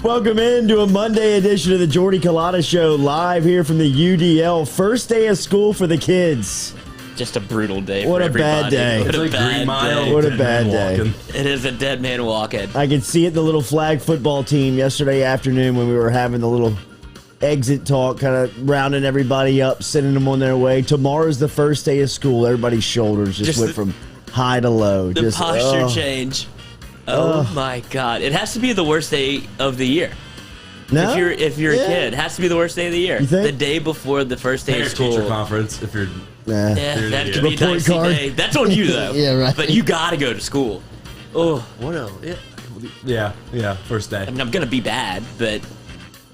Welcome into a Monday edition of the Jordy Culotta Show, live here from the UDL. First day of school for the kids. Just a brutal day What for a everybody. bad day. What a Like bad Green Mile. day. What a bad day. It is a dead man walking. I could see it in the little flag football team yesterday afternoon when we were having the little exit talk, kind of rounding everybody up, sending them on their way. Tomorrow's the first day of school. Everybody's shoulders just went from high to low. The posture change. Oh my God. It has to be the worst day of the year. No? If you're a kid, it has to be the worst day of the year. You think? The day before the first day of school. Teacher conference. If you're Nah. Yeah, You're that an could be a Report dicey card. day. That's on you though. Yeah, right. But you gotta go to school. Oh, yeah, first day. I mean, I'm gonna be bad, but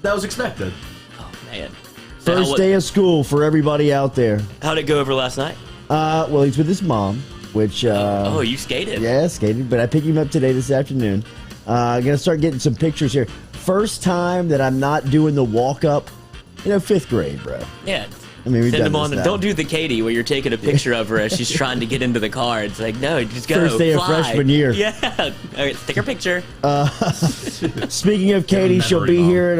That was expected. oh man. So First day of school for everybody out there. How'd it go over last night? Well, he's with his mom, which Oh, you skated. yeah, skated, but I picked him up today this afternoon. Gonna start getting some pictures here. First time that I'm not doing the walk up, 5th grade, bro. Yeah. I mean, we've Send done them on. this now. Don't do the Katie where you're taking a picture of her as she's trying to get into the car. It's like, no, just go. First day of fly. freshman year. Yeah. All right, take her picture. Speaking of Katie, she'll memory be bomb. here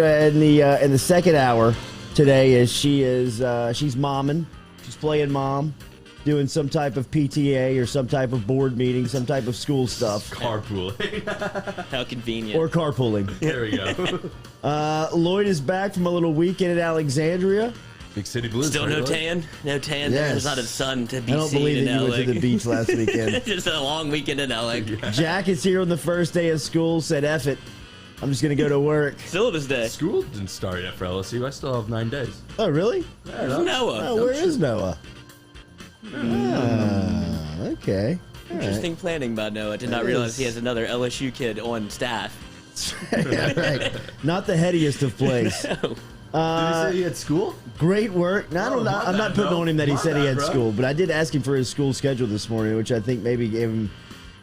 in the second hour today. As she's momming, she's playing mom, doing some type of PTA or some type of board meeting, some type of school stuff, Carpooling. How convenient. or carpooling. There we go. Lloyd is back from a little weekend at Alexandria. Big City Blues. Still no tan? No tan. Yes. There's not a sun to be I don't seen believe in that you LA. went to the beach last weekend. Just a long weekend in LA. Jack is here on the first day of school. Said, "Eff it, I'm just gonna go to work." Syllabus day. School didn't start yet for LSU. I still have 9 days. Oh, really? Yeah, Noah. Oh, where is Noah? Okay. All right. Interesting planning by Noah. Did not It realize is. he has another LSU kid on staff. Yeah, right. Not the headiest of plays. Did he say he had school? Great work. No, I'm not bad, putting bro. on him that he My said he bad, had bro. school, but I did ask him for his school schedule this morning, which I think maybe gave him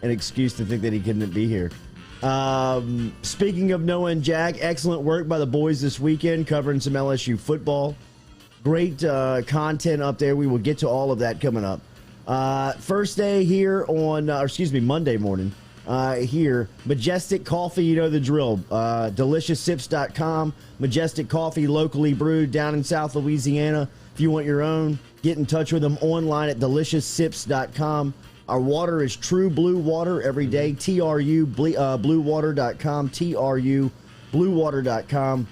an excuse to think that he couldn't be here. Speaking of Noah and Jack, excellent work by the boys this weekend covering some LSU football. Great content up there. We will get to all of that coming up. First day here on, Monday morning. Here, Majestic Coffee, you know the drill. DeliciousSips.com. Majestic Coffee, locally brewed down in South Louisiana. If you want your own, get in touch with them online at DeliciousSips.com. Our water is true blue water every day. TRU bluewater.com. TRU bluewater.com.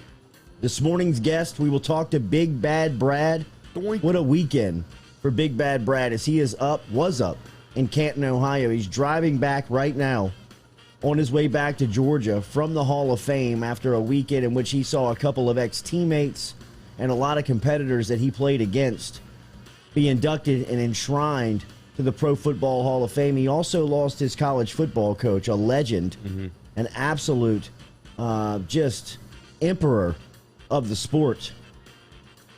This morning's guest, we will talk to Big Bad Brad. What a weekend for Big Bad Brad as he was up in Canton, Ohio. He's driving back right now on his way back to Georgia from the Hall of Fame after a weekend in which he saw a couple of ex-teammates and a lot of competitors that he played against be inducted and enshrined to the Pro Football Hall of Fame. He also lost his college football coach, a legend, an absolute just emperor of the sport.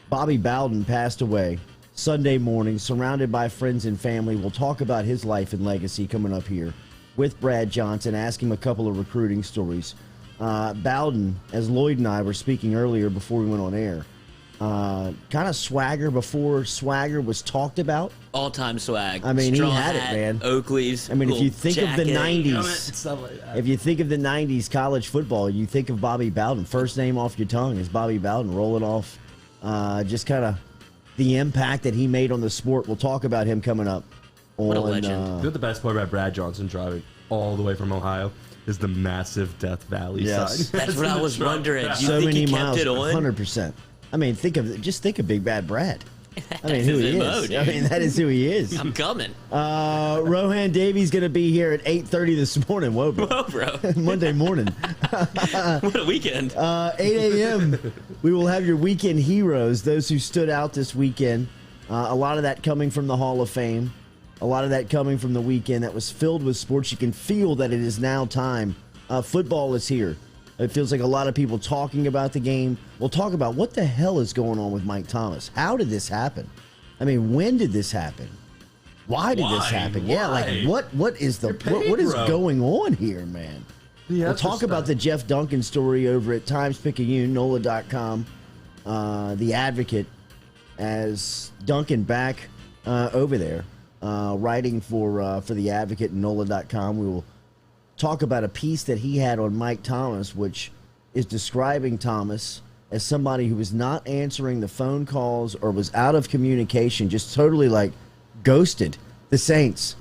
Bobby Bowden passed away Sunday morning, surrounded by friends and family. We'll talk about his life and legacy coming up here with Brad Johnson, ask him a couple of recruiting stories. Bowden, as Lloyd and I were speaking earlier before we went on air, kind of swagger before swagger was talked about. All-time swag. I mean, he Straw had it, hat, man. Oakleys. I mean, if little you think of the jacket. 90s, Stuff like that. if you think of the 90s college football, you think of Bobby Bowden. First name off your tongue is Bobby Bowden. Roll it off. Just kind of the impact that he made on the sport. We'll talk about him coming up. What a legend. You know what the best part about Brad Johnson driving all the way from Ohio is the massive Death Valley Yes. sign. That's what I was wondering. Do you So think many he kept miles, it on? 100%. I mean, think of Big Bad Brad. I mean, That's who his he MO, is. dude. I mean, that is who he is. I'm coming. Rohan Davies going to be here at 8:30 this morning. Whoa, bro. Whoa, bro. Monday morning. What a weekend. 8 a.m. We will have your weekend heroes, those who stood out this weekend. A lot of that coming from the Hall of Fame. A lot of that coming from the weekend that was filled with sports. You can feel that it is now time. Football is here. It feels like a lot of people talking about the game. We'll talk about what the hell is going on with Mike Thomas. How did this happen? I mean, when did this happen? Why did this happen? Yeah, like what is bro. going on here, man? Yeah, We'll talk about the Jeff Duncan story over at Times-Picayune, NOLA.com. The Advocate, as Duncan back over there, writing for the Advocate and NOLA.com. We will talk about a piece that he had on Mike Thomas, which is describing Thomas as somebody who was not answering the phone calls or was out of communication, just totally like ghosted the Saints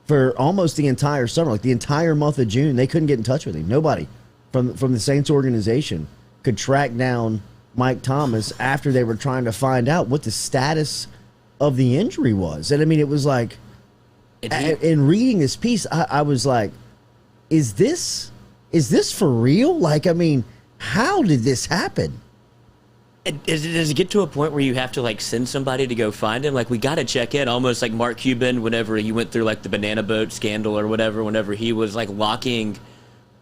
for almost the entire summer, like the entire month of June. They couldn't get in touch with him. Nobody from the Saints organization could track down Mike Thomas after they were trying to find out what the status of the injury was. And I mean, it was like, in reading this piece, I was like, is this for real? Like, I mean, how did this happen? Does it get to a point where you have to like send somebody to go find him? Like, we got to check in, almost like Mark Cuban whenever he went through like the banana boat scandal or whatever, whenever he was like locking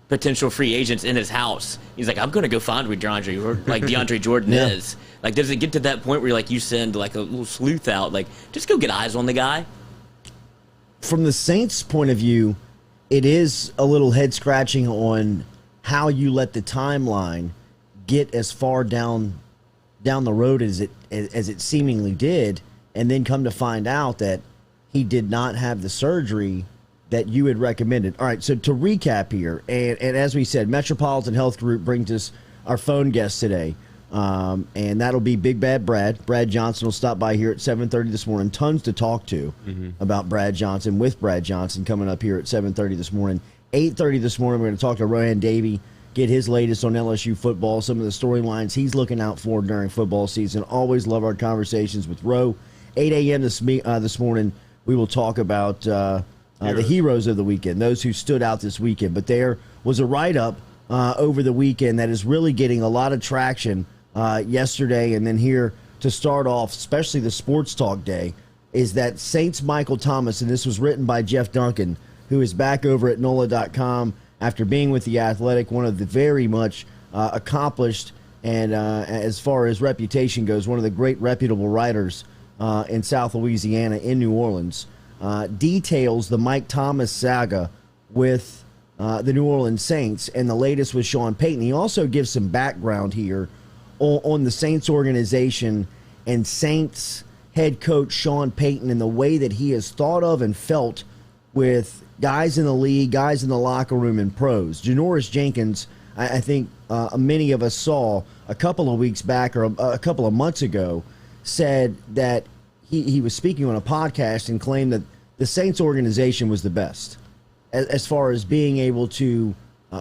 potential free agents in his house. He's like, I'm going to go find where DeAndre Jordan is. Like, does it get to that point where like you send like a little sleuth out, like, just go get eyes on the guy? From the Saints' point of view, it is a little head scratching on how you let the timeline get as far down the road as it seemingly did, and then come to find out that he did not have the surgery that you had recommended. All right, so to recap here, and as we said, Metropolitan Health Group brings us our phone guest today, and that'll be Big Bad Brad. Brad Johnson will stop by here at 7:30 this morning. Tons to talk to about Brad Johnson, with Brad Johnson coming up here at 7:30 this morning. 8:30 this morning, we're going to talk to Rohan Davey, get his latest on LSU football, some of the storylines he's looking out for during football season. Always love our conversations with Ro. 8 a.m. this morning, we will talk about the heroes of the weekend, those who stood out this weekend. But there was a write-up over the weekend that is really getting a lot of traction yesterday, and then here to start off, especially the Sports Talk Day, is that Saints Michael Thomas, and this was written by Jeff Duncan, who is back over at NOLA.com after being with The Athletic, one of the very much accomplished and, as far as reputation goes, one of the great reputable writers in South Louisiana, in New Orleans, details the Mike Thomas saga with the New Orleans Saints, and the latest with Sean Payton. He also gives some background here on the Saints organization and Saints head coach Sean Payton and the way that he has thought of and felt with guys in the league, guys in the locker room, and pros. Janoris Jenkins, I think many of us saw a couple of weeks back or a couple of months ago, said that he was speaking on a podcast and claimed that the Saints organization was the best as far as being able to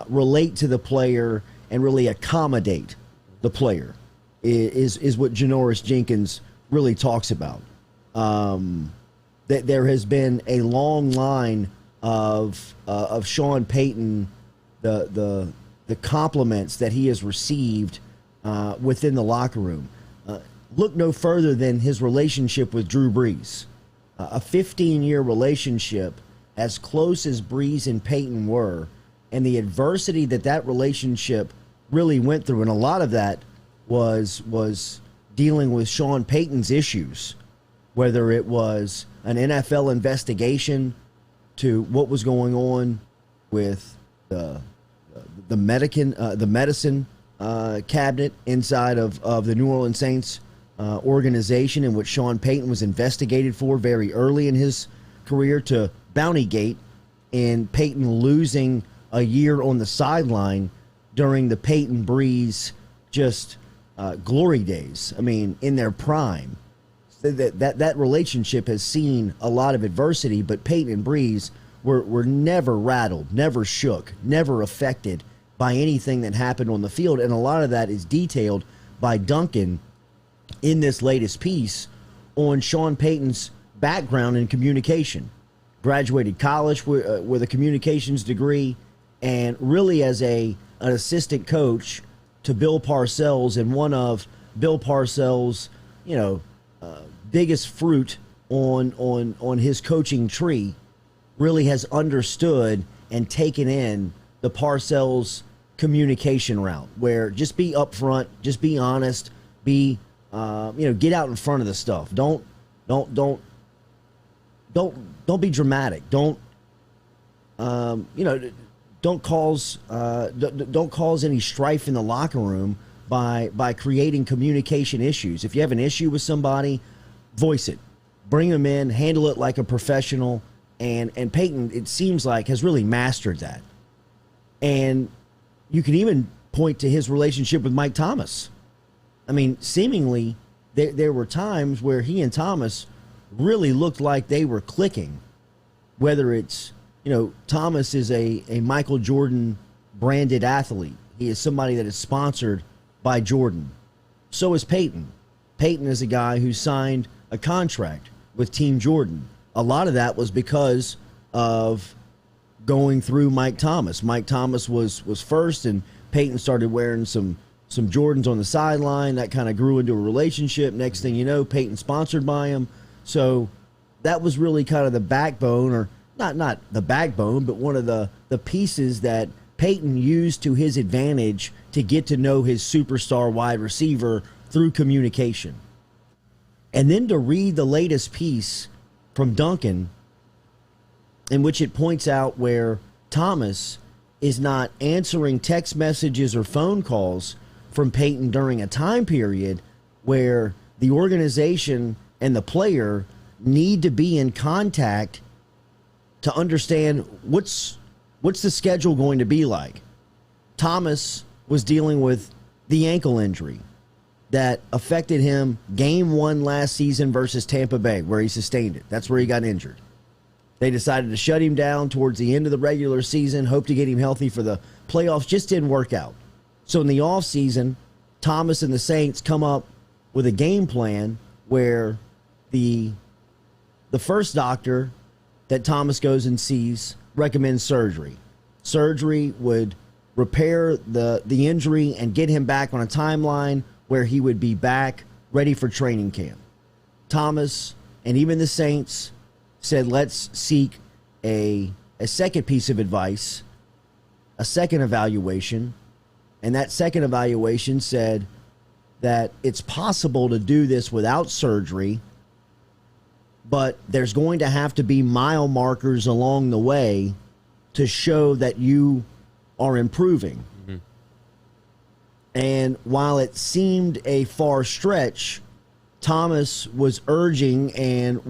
relate to the player and really accommodate the player is what Janoris Jenkins really talks about. That there has been a long line of Sean Payton, the compliments that he has received within the locker room. Look no further than his relationship with Drew Brees, a 15-year relationship, as close as Brees and Payton were, and the adversity that relationship really went through, and a lot of that was dealing with Sean Payton's issues, whether it was an NFL investigation to what was going on with the medicine cabinet inside of the New Orleans Saints organization, in which Sean Payton was investigated for very early in his career, to Bountygate, and Payton losing a year on the sideline during the Payton Brees just glory days. I mean, in their prime. That relationship has seen a lot of adversity, but Payton and Brees were never rattled, never shook, never affected by anything that happened on the field. And a lot of that is detailed by Duncan in this latest piece on Sean Payton's background in communication. Graduated college with a communications degree, and really as an assistant coach to Bill Parcells, and one of Bill Parcells' biggest fruit on his coaching tree, really has understood and taken in the Parcells communication route, where just be upfront, just be honest, be get out in front of the stuff. Don't be dramatic. Don't cause any strife in the locker room by creating communication issues. If you have an issue with somebody, voice it, bring them in, handle it like a professional. And Payton, it seems like, has really mastered that. And you can even point to his relationship with Mike Thomas. I mean, seemingly there were times where he and Thomas really looked like they were clicking. Whether it's, Thomas is a Michael Jordan branded athlete. He is somebody that is sponsored by Jordan. So is Peyton. Peyton is a guy who signed a contract with Team Jordan. A lot of that was because of going through Mike Thomas. Mike Thomas was first, and Peyton started wearing some Jordans on the sideline. That kind of grew into a relationship. Next thing you know, Peyton sponsored by him. So that was really kind of the backbone, or not the backbone, but one of the pieces that Peyton used to his advantage to get to know his superstar wide receiver through communication. And then to read the latest piece from Duncan, in which it points out where Thomas is not answering text messages or phone calls from Peyton during a time period where the organization and the player need to be in contact to understand what's the schedule going to be like. Thomas was dealing with the ankle injury that affected him game 1 last season versus Tampa Bay, where he sustained it. That's where he got injured. They decided to shut him down towards the end of the regular season, hope to get him healthy for the playoffs. Just didn't work out. So in the offseason, Thomas and the Saints come up with a game plan where the first doctor that Thomas goes and sees recommends surgery. Surgery would repair the injury and get him back on a timeline where he would be back ready for training camp. Thomas and even the Saints said, let's seek a second piece of advice, a second evaluation. And that second evaluation said that it's possible to do this without surgery, but there's going to have to be mile markers along the way to show that you are improving. Mm-hmm. And while it seemed a far stretch, Thomas was urging and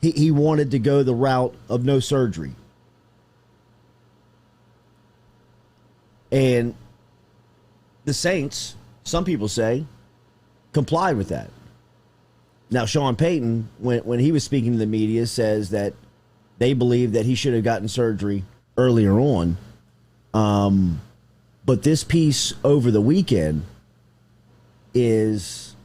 he wanted to go the route of no surgery. And the Saints, some people say, complied with that. Now, Sean Payton, when he was speaking to the media, says that they believe that he should have gotten surgery earlier on. But this piece over the weekend is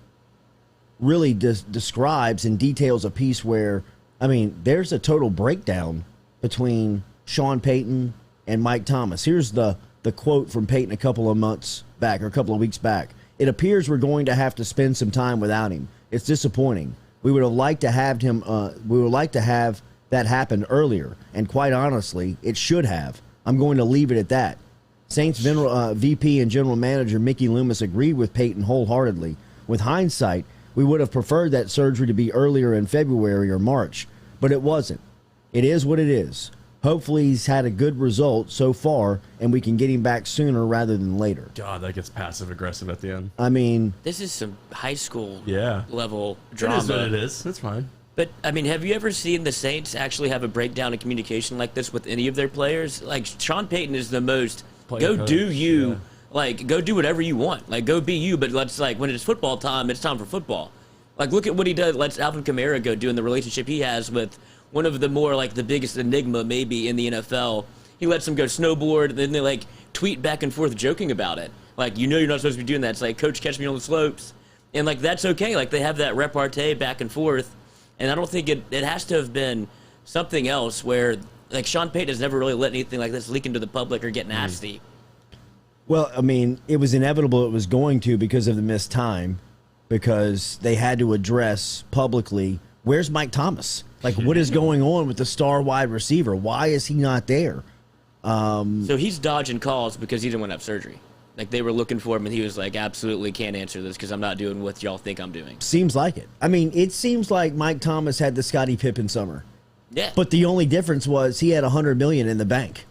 really describes and details a piece where, there's a total breakdown between Sean Payton and Mike Thomas. Here's the quote from Payton a couple of weeks back. It appears we're going to have to spend some time without him. It's disappointing. We would have liked to have him. We would like to have that happen earlier, and quite honestly, it should have. I'm going to leave it at that. Saints VP and General Manager Mickey Loomis agreed with Payton wholeheartedly. With hindsight, we would have preferred that surgery to be earlier in February or March, but it wasn't. It is what it is. Hopefully he's had a good result so far, and we can get him back sooner rather than later. God, that gets passive-aggressive at the end. This is some high school level drama. It is what it is. It's fine. But, have you ever seen the Saints actually have a breakdown in communication like this with any of their players? Like, Sean Payton is the most, go do whatever you want. Like, go be you, but when it's football time, it's time for football. Like, look at what he does. Lets Alvin Kamara go do in the relationship he has with one of the more, the biggest enigma maybe in the NFL. He lets them go snowboard, and then they, tweet back and forth joking about it. You're not supposed to be doing that. It's like, coach, catch me on the slopes. And, that's okay. They have that repartee back and forth. And I don't think it has to have been something else where, Sean Payton has never really let anything like this leak into the public or get nasty. Well, it was inevitable it was going to because of the missed time, because they had to address publicly, where's Mike Thomas? What is going on with the star wide receiver? Why is he not there? So he's dodging calls because he didn't want to have surgery. They were looking for him, and he was absolutely can't answer this because I'm not doing what y'all think I'm doing. Seems like it. It seems like Mike Thomas had the Scottie Pippen summer. Yeah. But the only difference was he had $100 million in the bank.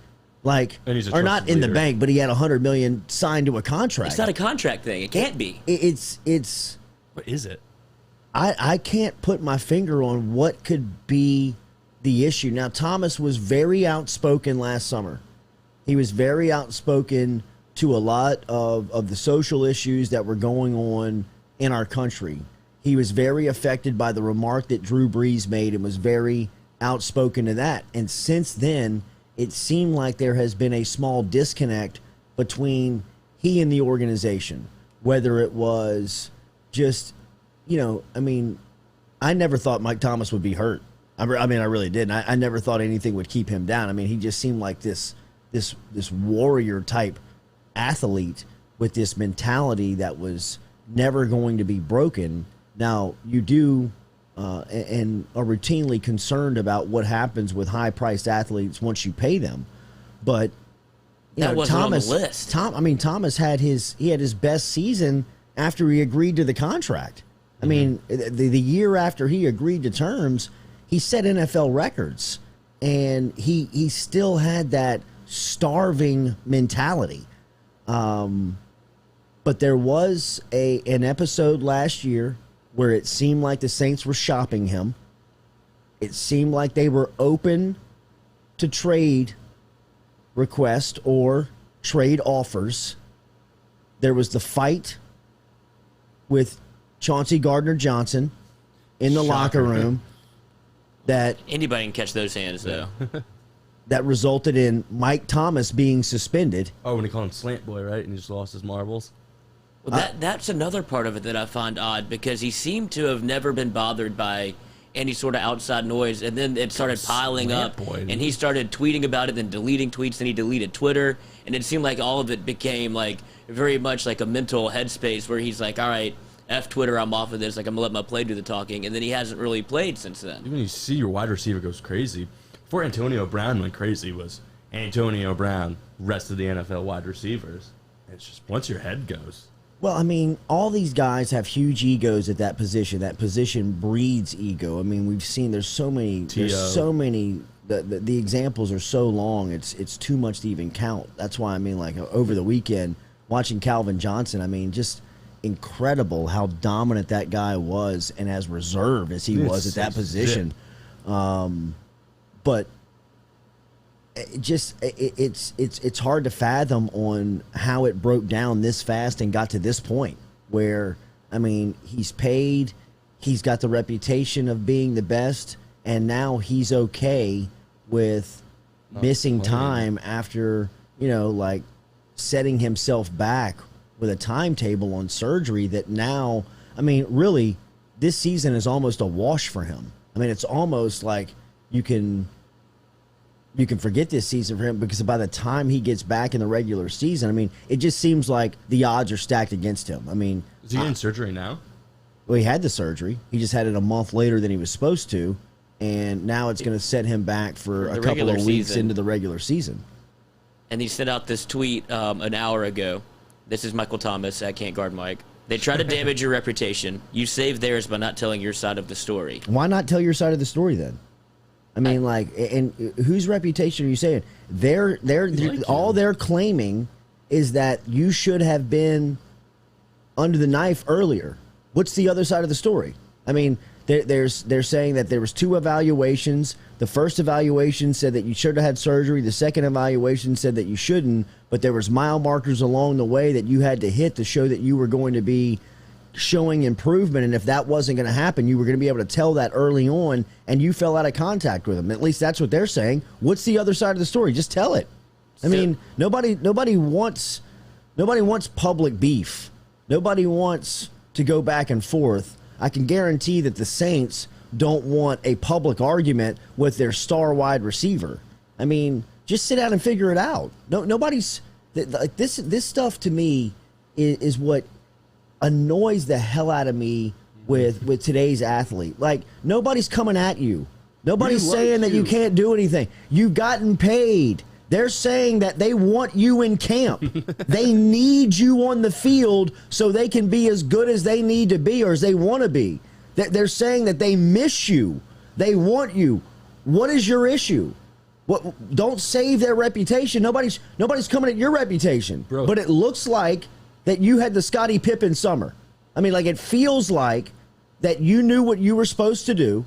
Or not in the bank, but he had $100 million signed to a contract. It's not a contract thing. It can't be. It's. What is it? I can't put my finger on what could be the issue. Now, Thomas was very outspoken last summer. He was very outspoken to a lot of the social issues that were going on in our country. He was very affected by the remark that Drew Brees made and was very outspoken to that. And since then, it seemed like there has been a small disconnect between he and the organization, whether it was just, I never thought Mike Thomas would be hurt. I really didn't. I never thought anything would keep him down. I mean, he just seemed like this warrior type athlete with this mentality that was never going to be broken. Now, you do and are routinely concerned about what happens with high-priced athletes once you pay them. But that wasn't Thomas, on the list. Thomas had his best season after he agreed to the contract. I mean, the year after he agreed to terms, he set NFL records, and he still had that starving mentality. But there was an episode last year where it seemed like the Saints were shopping him. It seemed like they were open to trade requests or trade offers. There was the fight with Chauncey Gardner-Johnson in the locker room that anybody can catch those hands, though. that resulted in Mike Thomas being suspended. Oh, when he called him Slant Boy, right? And he just lost his marbles. Well, that's another part of it that I find odd, because he seemed to have never been bothered by any sort of outside noise, and then it started piling up, and he started tweeting about it, then deleting tweets, then he deleted Twitter, and it seemed like all of it became like very much like a mental headspace where he's like, all right, F Twitter, I'm off of this, like I'm gonna let my play do the talking, and then he hasn't really played since then. Even you see your wide receiver goes crazy. Before Antonio Brown went crazy was Antonio Brown, rest of the NFL wide receivers. It's just once your head goes. Well, I mean, all these guys have huge egos at that position. That position breeds ego. I mean, we've seen there's so many. The examples are so long. It's too much to even count. That's why, I mean, like over the weekend, watching Calvin Johnson, I mean, just incredible how dominant that guy was and as reserved as he was at that position. But it's hard to fathom on how it broke down this fast and got to this point where, I mean, he's paid, he's got the reputation of being the best, and now he's okay with missing time after, like setting himself back with a timetable on surgery that now, I mean, really, this season is almost a wash for him. I mean, it's almost like you can forget this season for him, because by the time he gets back in the regular season, I mean, it just seems like the odds are stacked against him. I mean, is he getting surgery now? Well, he had the surgery. He just had it a month later than he was supposed to, and now it's going to set him back for a couple of weeks into the regular season. And he sent out this tweet an hour ago. This is Michael Thomas at Can't Guard Mike. They try to damage your reputation. You save theirs by not telling your side of the story. Why not tell your side of the story then? I mean, and whose reputation are you saying? All they're claiming is that you should have been under the knife earlier. What's the other side of the story? I mean, they're saying that there was 2 evaluations. The first evaluation said that you should have had surgery. The second evaluation said that you shouldn't, but there was mile markers along the way that you had to hit to show that you were going to be showing improvement, and if that wasn't going to happen, you were going to be able to tell that early on, and you fell out of contact with them. At least that's what they're saying. What's the other side of the story? Just tell it. I mean, nobody wants public beef. Nobody wants to go back and forth. I can guarantee that the Saints don't want a public argument with their star wide receiver. I mean, just sit down and figure it out. Nobody's like this stuff to me is what annoys the hell out of me with today's athlete. Like, nobody's coming at you. Nobody's saying that you can't do anything. You've gotten paid. They're saying that they want you in camp. They need you on the field so they can be as good as they need to be or as they want to be. They're saying that they miss you. They want you. What is your issue? Don't save their reputation. Nobody's coming at your reputation. Bro. But it looks like that you had the Scottie Pippen summer. I mean, like, it feels like that you knew what you were supposed to do.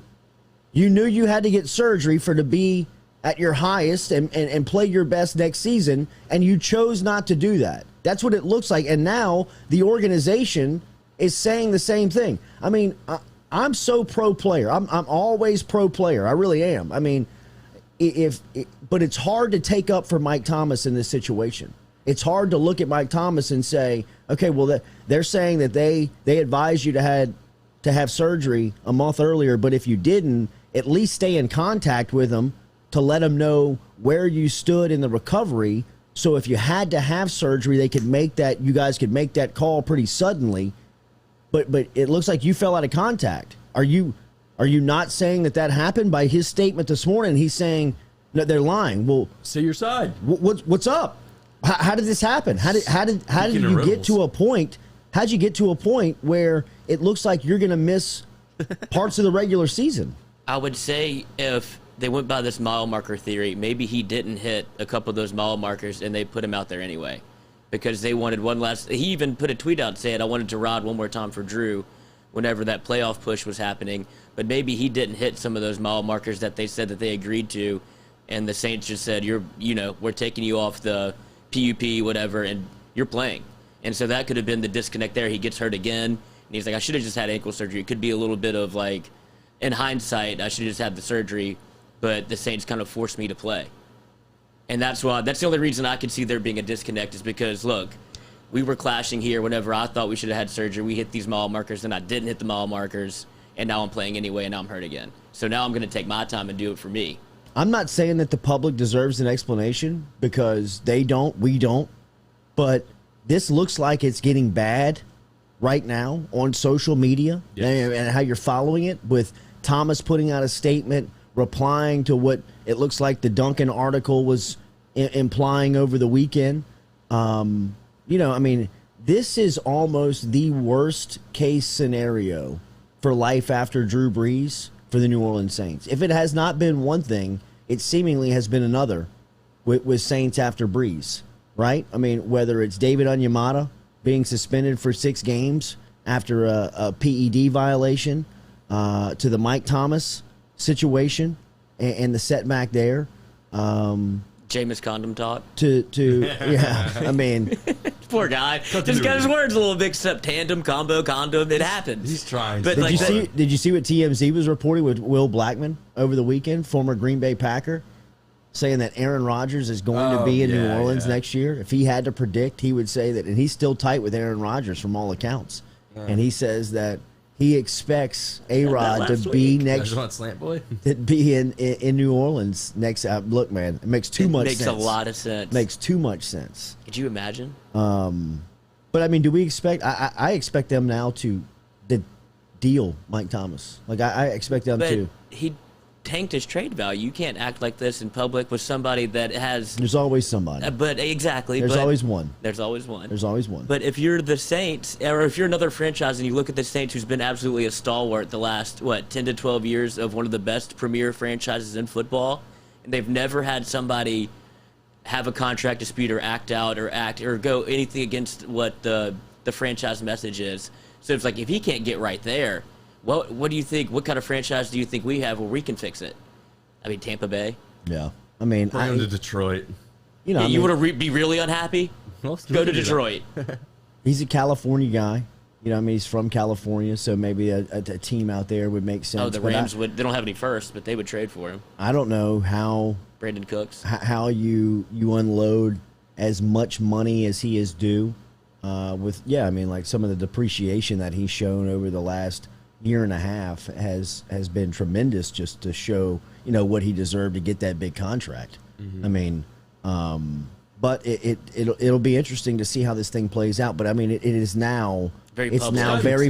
You knew you had to get surgery to be at your highest and play your best next season, and you chose not to do that. That's what it looks like. And now the organization is saying the same thing. I mean, I'm so pro player. I'm always pro player. I really am. I mean, but it's hard to take up for Mike Thomas in this situation. It's hard to look at Mike Thomas and say, okay, well, they're saying that they advised you to have surgery a month earlier, but if you didn't, at least stay in contact with them to let them know where you stood in the recovery. So if you had to have surgery, you guys could make that call pretty suddenly. But it looks like you fell out of contact. Are you not saying that happened? By his statement this morning, he's saying that they're lying. Well, say your side. What's up? How did this happen? How did you get to a point? How'd you get to a point where it looks like you're going to miss parts of the regular season? I would say if they went by this mile marker theory, maybe he didn't hit a couple of those mile markers and they put him out there anyway because they wanted one last. He even put a tweet out saying, I wanted to ride one more time for Drew whenever that playoff push was happening. But maybe he didn't hit some of those mile markers that they said that they agreed to. And the Saints just said, we're taking you off the PUP, whatever, and you're playing. And so that could have been the disconnect there. He gets hurt again. And he's like, I should have just had ankle surgery. It could be a little bit of like, in hindsight, I should have just had the surgery, but the Saints kind of forced me to play. And that's the only reason I could see there being a disconnect is because, look, we were clashing here whenever I thought we should have had surgery. We hit these mile markers, and I didn't hit the mile markers, and now I'm playing anyway, and now I'm hurt again. So now I'm going to take my time and do it for me. I'm not saying that the public deserves an explanation because we don't, but this looks like it's getting bad right now on social media. Yes. And how you're following it with Thomas putting out a statement, replying to what it looks like the Duncan article was implying over the weekend. This is almost the worst case scenario for life after Drew Brees for the New Orleans Saints. If it has not been one thing, it seemingly has been another with Saints after Brees, right? I mean, whether it's David Onyemata being suspended for 6 games after a PED violation, to the Mike Thomas situation and the setback there. Jameis condom talk. I mean, poor guy. Just got his words a little mixed up. Tandem, combo, condom. It happens. He's trying. But did you see what TMZ was reporting with Will Blackman over the weekend, former Green Bay Packer, saying that Aaron Rodgers is going to be in New Orleans next year? If he had to predict, he would say that, and he's still tight with Aaron Rodgers from all accounts. And he says that he expects A-Rod to be in New Orleans next. Look, man, it makes too much sense. Makes a lot of sense. Makes too much sense. Could you imagine? But I mean, do we expect? I expect them now to deal Mike Thomas. Like I expect them to. He tanked his trade value. You can't act like this in public with somebody that has. There's always somebody. But exactly. There's always one. There's always one. There's always one. But if you're the Saints, or if you're another franchise and you look at the Saints, who's been absolutely a stalwart the last 10 to 12 years of one of the best premier franchises in football, and they've never had somebody have a contract dispute or act out or go anything against what the franchise message is. So it's like if he can't get right there. What do you think? What kind of franchise do you think we have where we can fix it? I mean, Tampa Bay. Yeah, I mean, going to Detroit. You know, you want to be really unhappy? Go to Detroit. He's a California guy. You know, I mean, he's from California, so maybe a team out there would make sense. Oh, the Rams would. They don't have any first, but they would trade for him. I don't know how Brandon Cooks. How you unload as much money as he is due. I mean, like some of the depreciation that he's shown over the last year and a half has been tremendous just to show, what he deserved to get that big contract. Mm-hmm. I mean, but it'll be interesting to see how this thing plays out. But I mean, it is now very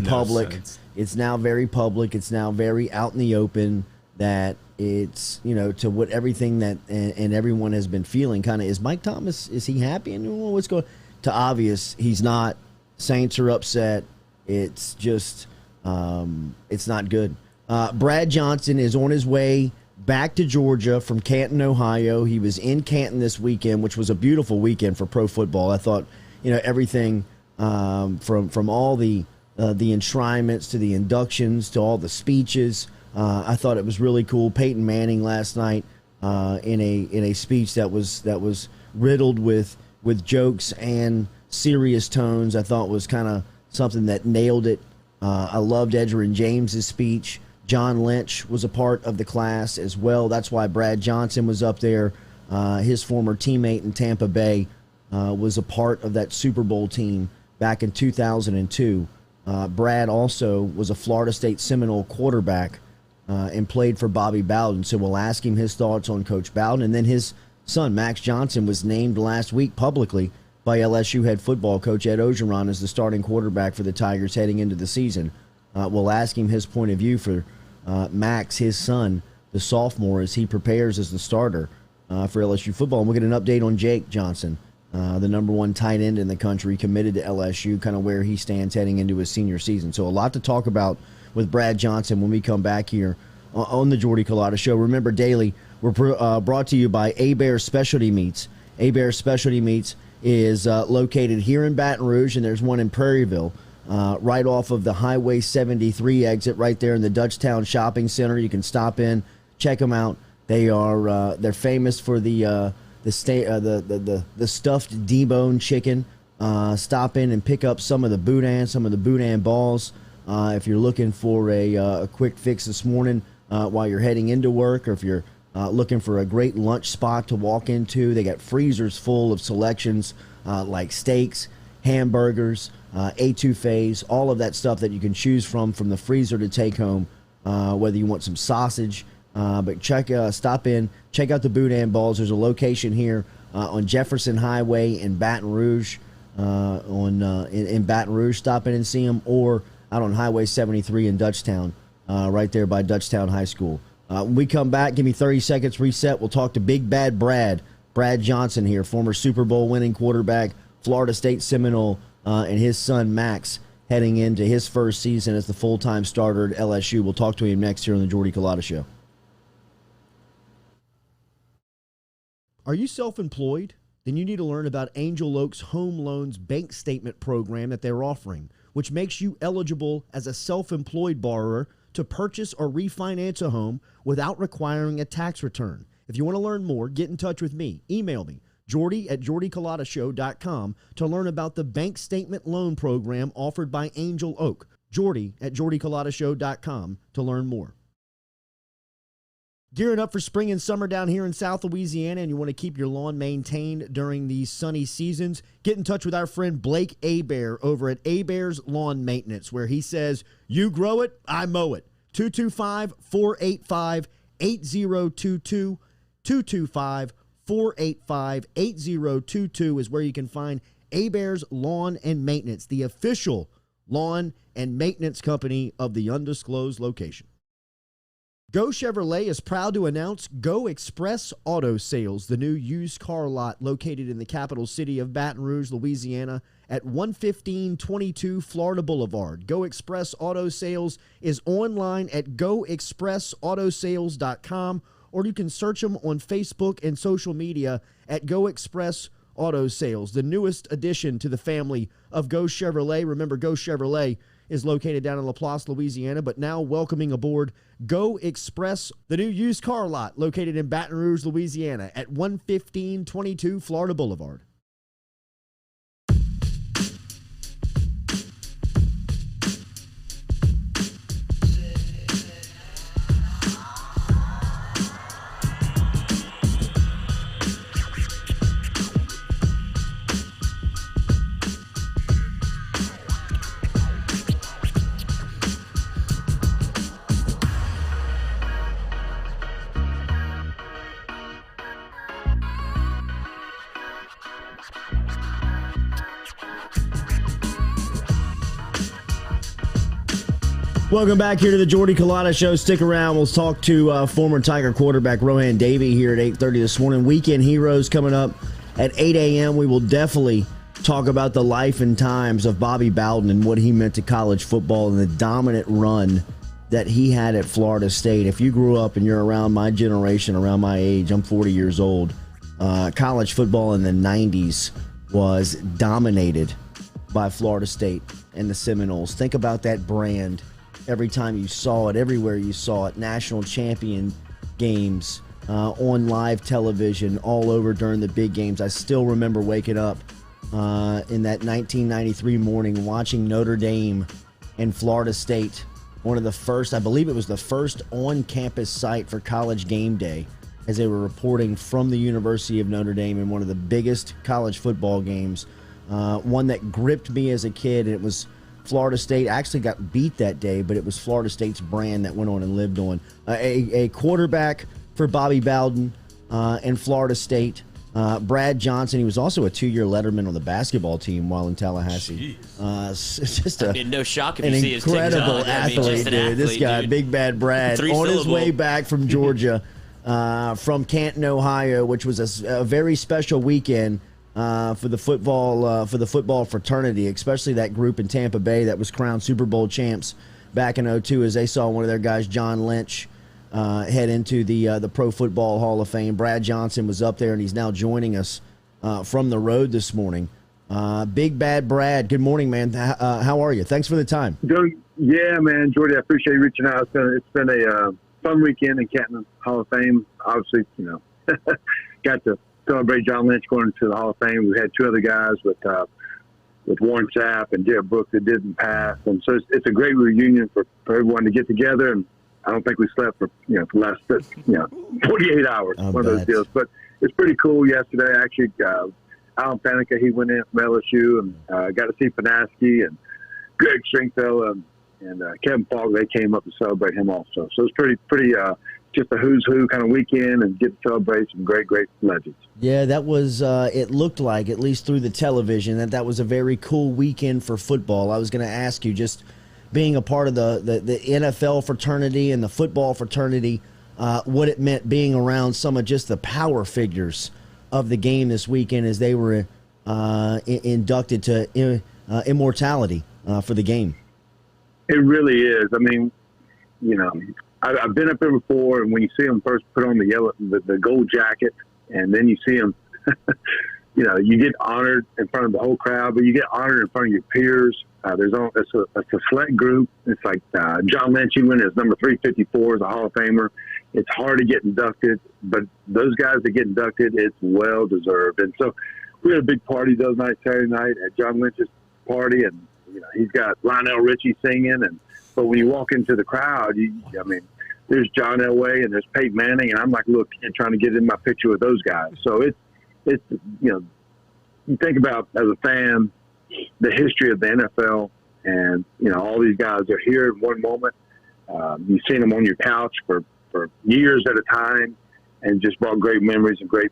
public. It's now very public. It's now very out in the open that it's, to what everything that and everyone has been feeling kind of is Mike Thomas. Is he happy? And what's going to obvious? He's not. Saints are upset. It's just, it's not good. Brad Johnson is on his way back to Georgia from Canton, Ohio. He was in Canton this weekend, which was a beautiful weekend for pro football. I thought, everything from all the enshrinements to the inductions to all the speeches. I thought it was really cool. Peyton Manning last night in a speech that was riddled with with jokes and serious tones. I thought was kind of something that nailed it. I loved Edgerrin James's speech. John Lynch was a part of the class as well. That's why Brad Johnson was up there. His former teammate in Tampa Bay was a part of that Super Bowl team back in 2002. Brad also was a Florida State Seminole quarterback and played for Bobby Bowden. So we'll ask him his thoughts on Coach Bowden. And then his son, Max Johnson, was named last week publicly by LSU head football coach Ed Ogeron as the starting quarterback for the Tigers heading into the season. We'll ask him his point of view for Max, his son, the sophomore, as he prepares as the starter for LSU football. And we'll get an update on Jake Johnson, the number one tight end in the country, committed to LSU, kind of where he stands heading into his senior season. So a lot to talk about with Brad Johnson when we come back here on the Jordy Culotta Show. Remember, daily, we're brought to you by A-Bear Specialty Meats. A-Bear Specialty Meats is located here in Baton Rouge, and there's one in Prairieville, right off of the Highway 73 exit, right there in the Dutchtown Shopping Center. You can stop in, check them out. They're famous for the stuffed debone chicken. Stop in and pick up some of the boudin balls. If you're looking for a quick fix this morning while you're heading into work, or if you're looking for a great lunch spot to walk into, they got freezers full of selections like steaks, hamburgers, etouffees, all of that stuff that you can choose from the freezer to take home, whether you want some sausage. But stop in, check out the boudin balls. There's a location here on Jefferson Highway in Baton Rouge, in Baton Rouge. Stop in and see them, or out on Highway 73 in Dutchtown, right there by Dutchtown High School. When we come back, give me 30 seconds reset. We'll talk to Big Bad Brad Johnson here, former Super Bowl winning quarterback, Florida State Seminole, and his son Max heading into his first season as the full-time starter at LSU. We'll talk to him next here on the Jordy Culotta Show. Are you self-employed? Then you need to learn about Angel Oak's Home Loans Bank Statement program that they're offering, which makes you eligible as a self-employed borrower to purchase or refinance a home without requiring a tax return. If you want to learn more, get in touch with me. Email me, jordy@jordyculotta.show.com, to learn about the bank statement loan program offered by Angel Oak. jordy@jordyculotta.show.com to learn more. Gearing up for spring and summer down here in South Louisiana, and you want to keep your lawn maintained during these sunny seasons, get in touch with our friend Blake Abear over at Abear's Lawn Maintenance, where he says, you grow it, I mow it. 225-485-8022. 225-485-8022 is where you can find Abear's Lawn and Maintenance, the official lawn and maintenance company of the undisclosed location. Go Chevrolet is proud to announce Go Express Auto Sales, the new used car lot located in the capital city of Baton Rouge, Louisiana, at 11522 Florida Boulevard. Go Express Auto Sales is online at goexpressautosales.com, or you can search them on Facebook and social media at Go Express Auto Sales, the newest addition to the family of Go Chevrolet. Remember, Go Chevrolet is located down in LaPlace, Louisiana, but now welcoming aboard Go Express, the new used car lot located in Baton Rouge, Louisiana at 11522 Florida Boulevard. Welcome back here to the Jordy Culotta Show. Stick around. We'll talk to former Tiger quarterback Rohan Davey here at 8:30 this morning. Weekend Heroes coming up at 8 a.m. We will definitely talk about the life and times of Bobby Bowden and what he meant to college football and the dominant run that he had at Florida State. If you grew up and you're around my generation, around my age, I'm 40 years old, college football in the 90s was dominated by Florida State and the Seminoles. Think about that brand. Every time you saw it, everywhere you saw it, national champion games, on live television all over during the big games. I still remember waking up in that 1993 morning watching Notre Dame and Florida State, one of the first, I believe it was the first on-campus site for College Game Day, as they were reporting from the University of Notre Dame in one of the biggest college football games, one that gripped me as a kid. It was Florida State actually got beat that day, but it was Florida State's brand that went on and lived on. A quarterback for Bobby Bowden and Florida State, Brad Johnson. He was also a 2-year letterman on the basketball team while in Tallahassee. Just no shock if an you see his incredible TikTok. athlete, dude. This guy, dude. Big Bad Brad, on his way back from Georgia, from Canton, Ohio, which was a very special weekend for the football fraternity, especially that group in Tampa Bay that was crowned Super Bowl champs back in 2002, as they saw one of their guys, John Lynch, head into the Pro Football Hall of Fame. Brad Johnson was up there, and he's now joining us from the road this morning. Big Bad Brad, good morning, man. How are you? Thanks for the time. Yeah, man, Jordy, I appreciate you reaching out. It's been a fun weekend in Canton Hall of Fame. Obviously, got to celebrate John Lynch going into the Hall of Fame. We had 2 other guys with Warren Sapp and Jared Brooks that didn't pass, and so it's a great reunion for everyone to get together. And I don't think we slept for the last 48 hours. One of those deals, but it's pretty cool. Yesterday, actually, Alan Faneca, he went in from LSU and got to see Panaski and Greg Stringfellow and Kevin Falk. They came up to celebrate him also. So it's pretty just a who's who kind of weekend, and get to celebrate some great legends. Yeah, that was, it looked like, at least through the television, that was a very cool weekend for football. I was going to ask you, just being a part of the NFL fraternity and the football fraternity, what it meant being around some of just the power figures of the game this weekend as they were inducted to immortality for the game. It really is. I mean, I've been up there before, and when you see them first put on the gold jacket, and then you see them, you get honored in front of the whole crowd, but you get honored in front of your peers. It's a select group. It's like John Lynch, he went as number 354 as a Hall of Famer. It's hard to get inducted, but those guys that get inducted, it's well deserved. And so we had a big party those nights, Saturday night at John Lynch's party, and he's got Lionel Richie singing, but when you walk into the crowd, there's John Elway and there's Peyton Manning, and I'm like a little kid trying to get in my picture with those guys. So it's you think about, as a fan, the history of the NFL, and all these guys are here in one moment. You've seen them on your couch for years at a time, and just brought great memories and great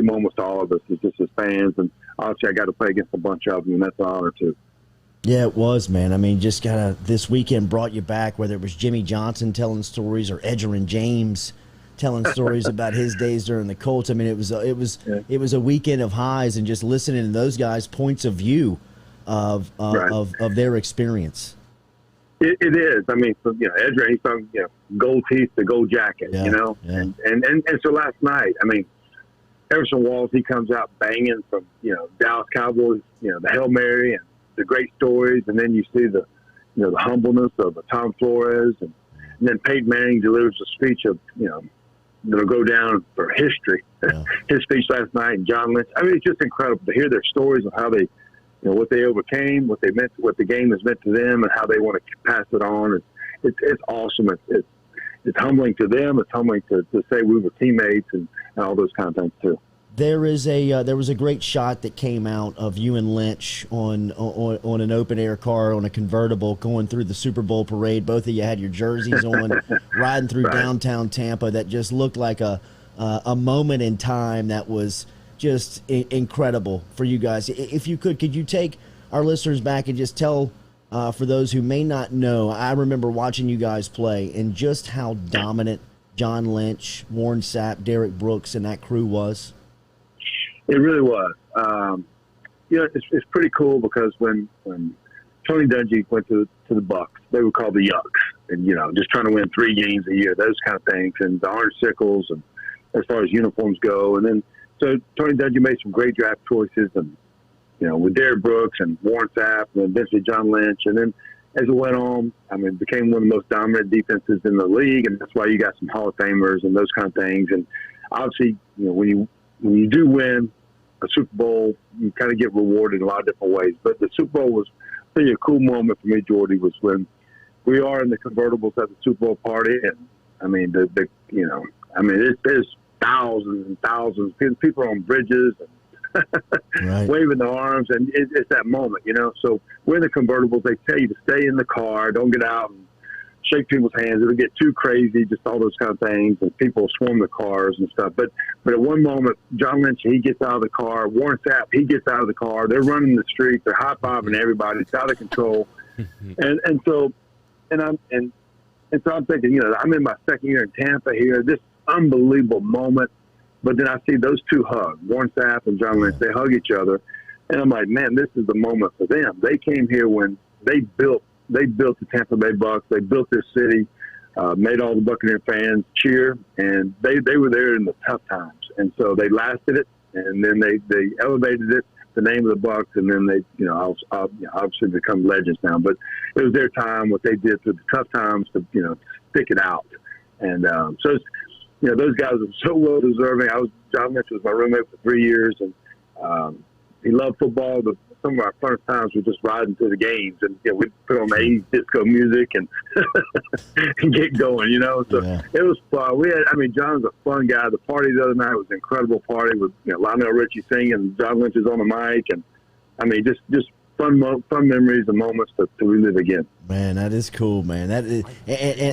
moments to all of us as fans. And obviously, I got to play against a bunch of them, and that's an honor too. Yeah, it was, man. I mean, just this weekend brought you back, whether it was Jimmy Johnson telling stories or Edgerrin James telling stories about his days during the Colts. I mean, it was a weekend of highs, and just listening to those guys' points of view of their experience. It is. I mean, Edgerrin, he's from gold teeth to gold jacket, Yeah. And so last night, I mean, Everson Walls, he comes out banging from Dallas Cowboys, the Hail Mary and the great stories, and then you see the humbleness of Tom Flores, and then Peyton Manning delivers a speech of that'll go down for history. Yeah. His speech last night, and John Lynch. I mean, it's just incredible to hear their stories of how they, what they overcame, what they meant, what the game has meant to them, and how they want to pass it on. It's awesome. It's humbling to them. It's humbling to say we were teammates and all those kind of things too. There was a great shot that came out of you and Lynch on an open air car on a convertible going through the Super Bowl parade. Both of you had your jerseys on, riding through downtown Tampa. That just looked like a moment in time that was just incredible for you guys. If you could you take our listeners back and just tell, for those who may not know, I remember watching you guys play and just how dominant John Lynch, Warren Sapp, Derek Brooks, and that crew was. It really was. It's pretty cool because when Tony Dungy went to the Bucks, they were called the Yucks, and just trying to win 3 games a year, those kind of things, and the Orange Sickles, and as far as uniforms go, and then so Tony Dungy made some great draft choices, and with Derek Brooks and Warren Sapp, and eventually John Lynch, and then as it went on, I mean, it became one of the most dominant defenses in the league, and that's why you got some Hall of Famers and those kind of things, and obviously, when you do win a Super Bowl, you kind of get rewarded in a lot of different ways. But the Super Bowl was really a cool moment for me, Jordy, was when we are in the convertibles at the Super Bowl party, and I mean, there's thousands and thousands of people on bridges and right. waving their arms, and it's that moment, So we're in the convertibles. They tell you to stay in the car, don't get out and shake people's hands. It'll get too crazy, just all those kind of things, and people swarm the cars and stuff. But at one moment, John Lynch, he gets out of the car. Warren Sapp, he gets out of the car. They're running the streets. They're high-fiving everybody. It's out of control. And so I'm thinking, I'm in my second year in Tampa here, this unbelievable moment. But then I see those two hug, Warren Sapp and John Lynch. They hug each other. And I'm like, man, this is the moment for them. They came here when they built the Tampa Bay Bucks. They built this city, made all the Buccaneer fans cheer, and they were there in the tough times. And so they lasted it, and then they elevated it, the name of the Bucks, and then they, obviously become legends now. But it was their time, what they did through the tough times to, stick it out. And so it's, those guys are so well deserving. John Lynch was my roommate for 3 years, and he loved football. But some of our funnest times were just riding to the games, and we'd put on the 80s disco music and and get going. So It was fun. John's a fun guy. The party the other night was an incredible party with Lionel Richie singing, John Lynch is on the mic, and just fun memories and moments to relive again. Man, that is cool, man. That is,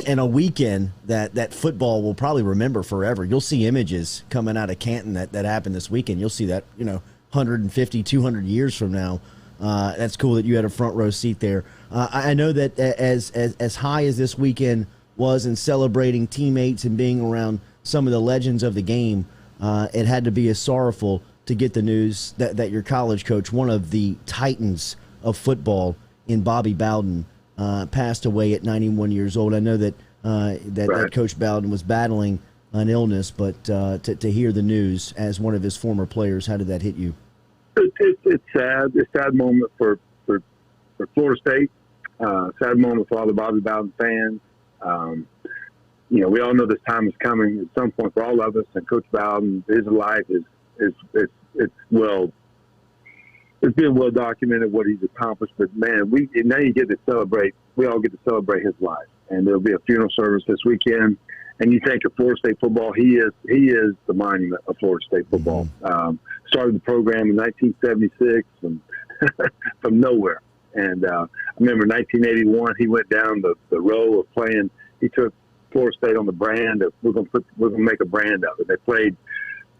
and a weekend that football will probably remember forever. You'll see images coming out of Canton that happened this weekend. You'll see that 150, 200 years from now. That's cool that you had a front row seat there. I know that as high as this weekend was in celebrating teammates and being around some of the legends of the game, it had to be as sorrowful to get the news that your college coach, one of the titans of football in Bobby Bowden, passed away at 91 years old. I know that that Coach Bowden was battling an illness, but to hear the news as one of his former players, how did that hit you? It's sad. It's a sad moment for Florida State. Sad moment for all the Bobby Bowden fans. We all know this time is coming at some point for all of us. And Coach Bowden, his life it's been well documented what he's accomplished. But man, now you get to celebrate. We all get to celebrate his life, and there'll be a funeral service this weekend. And you think of Florida State football, he is the monument of Florida State football. Started the program in 1976 from nowhere. And I remember 1981, he went down the row of playing. He took Florida State on the brand of we're gonna make a brand of it.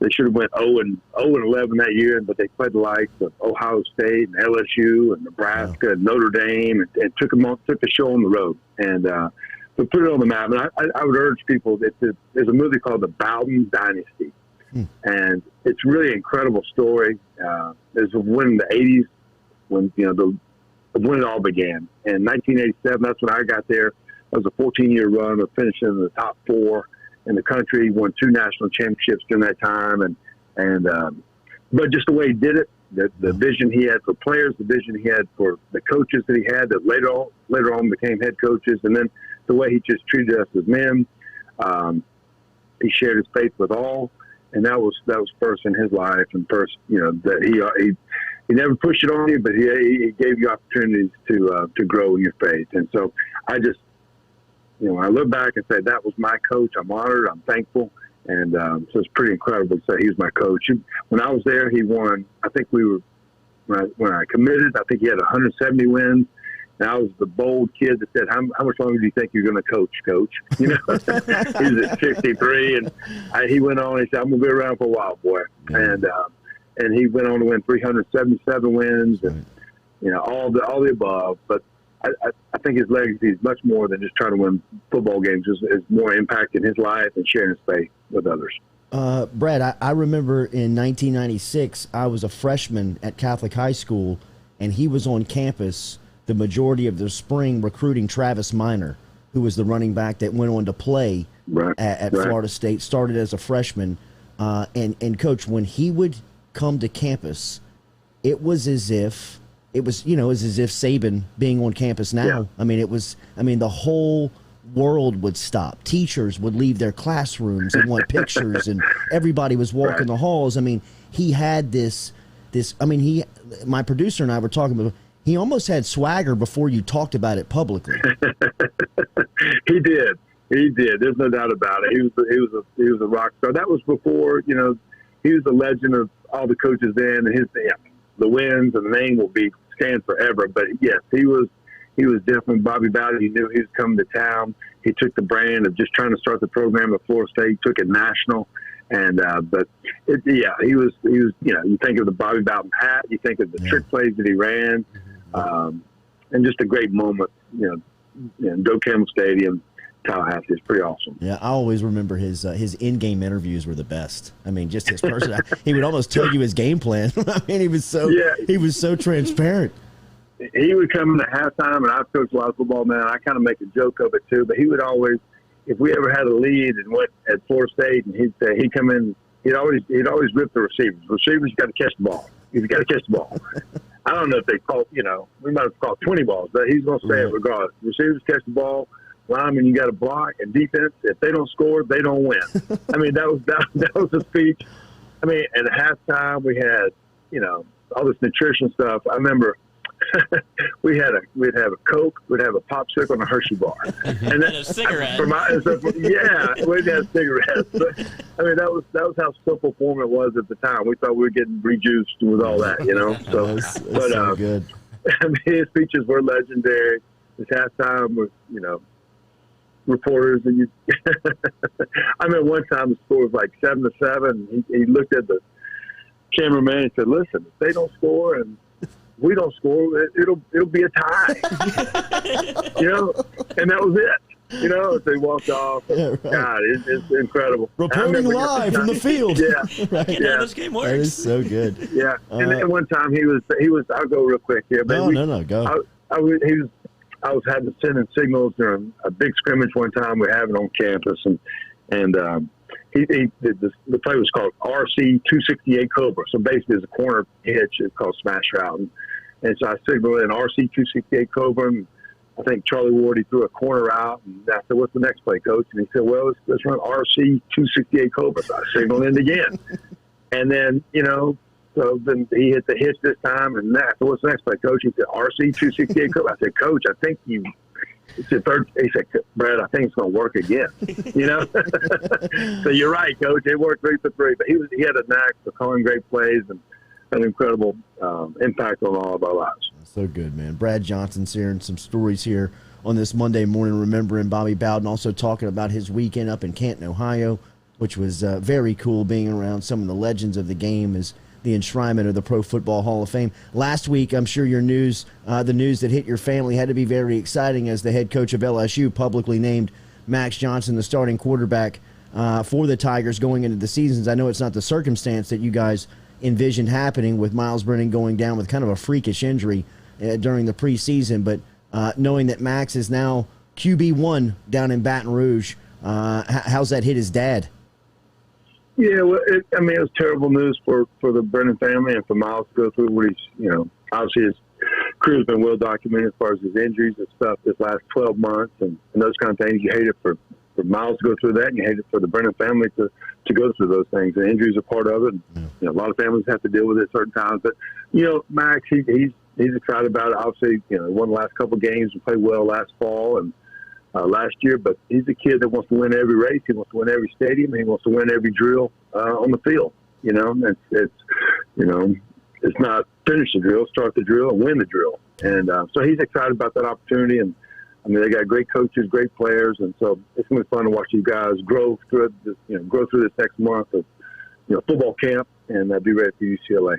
They should have went 0-11 that year, but they played the likes of Ohio State and LSU and Nebraska and Notre Dame, and took the show on the road. And to put it on the map, and I would urge people that there's a movie called The Bowden Dynasty, and it's really an incredible story. There's when in the 80s when when it all began. In 1987, that's when I got there. That was a 14-year run of finishing in the top 4 in the country. Won 2 national championships during that time, but just the way he did it, the vision he had for players, the vision he had for the coaches that he had that later on became head coaches, and then the way he just treated us as men. He shared his faith with all, and that was first in his life, and first, that he never pushed it on you, but he gave you opportunities to grow in your faith. And so I just, when I look back and say that was my coach, I'm honored, I'm thankful, and so it's pretty incredible to say he was my coach. When I was there, he won. I think when I committed, I think he had 170 wins. And I was the bold kid that said, how much longer do you think you're going to coach? He was at 63, and he went on and he said, I'm going to be around for a while, boy. And he went on to win 377 wins and, all the above. But I think his legacy is much more than just trying to win football games. It's more impact in his life and sharing his faith with others. Brad, I remember in 1996, I was a freshman at Catholic High School, and he was on campus the majority of the spring recruiting Travis Minor, who was the running back that went on to play at Florida State, started as a freshman. And Coach, when he would come to campus, it was as if Saban being on campus now. Yeah. The whole world would stop. Teachers would leave their classrooms and want pictures, and everybody was walking the halls. I mean, he had this. I mean, my producer and I were talking about. He almost had swagger before you talked about it publicly. He did. There's no doubt about it. He was a rock star. That was before, you know, he was the legend of all the coaches then, and the wins and the name will stand forever. But yes, he was definitely Bobby Bowden. He knew he was coming to town. He took the brand of just trying to start the program at Florida State, took it national. And he was, you know, you think of the Bobby Bowden hat, you think of the trick plays that he ran, and just a great moment, you know, Doak Campbell Stadium, Tallahassee. It's pretty awesome. Yeah, I always remember his in-game interviews were the best. I mean, just his person. He would almost tell you his game plan. I mean, he was so transparent. He would come in at halftime, and I've coached a lot of football, man. I kind of make a joke of it too, but he would always, if we ever had a lead and went at Florida State, and he'd come in, he'd always rip the receivers. Receivers got to catch the ball. He's got to catch the ball. I don't know if they caught, you know, we might have caught 20 balls, but he's going to say it regardless. Receivers catch the ball. Linemen, you got to block, and defense, if they don't score, they don't win. I mean, that was the speech. I mean, at halftime we had, you know, all this nutrition stuff. I remember we'd have a Coke, we'd have a popsicle, and a Hershey bar, and a cigarette. We'd have cigarettes. But, I mean, that was how simple form it was at the time. We thought we were getting rejuiced with all that, you know. So, that's so good. I mean, his speeches were legendary. His halftime was, you know, reporters, and I mean, one time the score was like 7-7. He looked at the cameraman and said, "Listen, if they don't score and we don't score, it'll be a tie." You know, and that was it. You know, as they walked off. Yeah, right. God, it's incredible. Reporting live from the field. Yeah, right. How this game works. That is so good. Yeah, and then one time he was. I'll go real quick here. No, go. I was having to send in signals during a big scrimmage one time we were having on campus, and the play was called RC 268 Cobra. So basically, it's a corner hitch. It's called smash route, and so I signaled in RC 268 Cobra. And I think Charlie Ward, he threw a corner out, and I said, "What's the next play, Coach?" And he said, "Well, let's run RC 268 Cobra." So I signaled in again, and then, you know. So then he hit the hitch this time, and so what's the next play, Coach? He said, RC 268 Cobra. I said, "Coach, I think he said, Brad, I think it's going to work again." You know? So you're right, Coach. It worked 3 for 3. But he had a knack for calling great plays and an incredible impact on all of our lives. So good, man. Brad Johnson's sharing some stories here on this Monday morning, remembering Bobby Bowden, also talking about his weekend up in Canton, Ohio, which was very cool, being around some of the legends of the game as the enshrinement of the Pro Football Hall of Fame. Last week, I'm sure the news that hit your family had to be very exciting as the head coach of LSU publicly named Max Johnson the starting quarterback for the Tigers going into the seasons. I know it's not the circumstance that you guys envisioned happening with Miles Brennan going down with kind of a freakish injury during the preseason, but knowing that Max is now QB1 down in Baton Rouge, how's that hit his dad? Yeah, well, it was terrible news for the Brennan family and for Miles to go through what he's, you know, obviously his career's been well documented as far as his injuries and stuff this last 12 months and those kind of things. You hate it for Miles to go through that, and you hate it for the Brennan family to go through those things. And injuries are part of it. And, you know, a lot of families have to deal with it at certain times. But, you know, Max, he's excited about it. Obviously, you know, he won the last couple of games and played well last fall and last year, but he's a kid that wants to win every race. He wants to win every stadium. He wants to win every drill on the field. You know, it's not finish the drill, start the drill, and win the drill. And so he's excited about that opportunity. And I mean, they got great coaches, great players, and so it's gonna be fun to watch you guys grow through this next month of, you know, football camp and be ready for UCLA.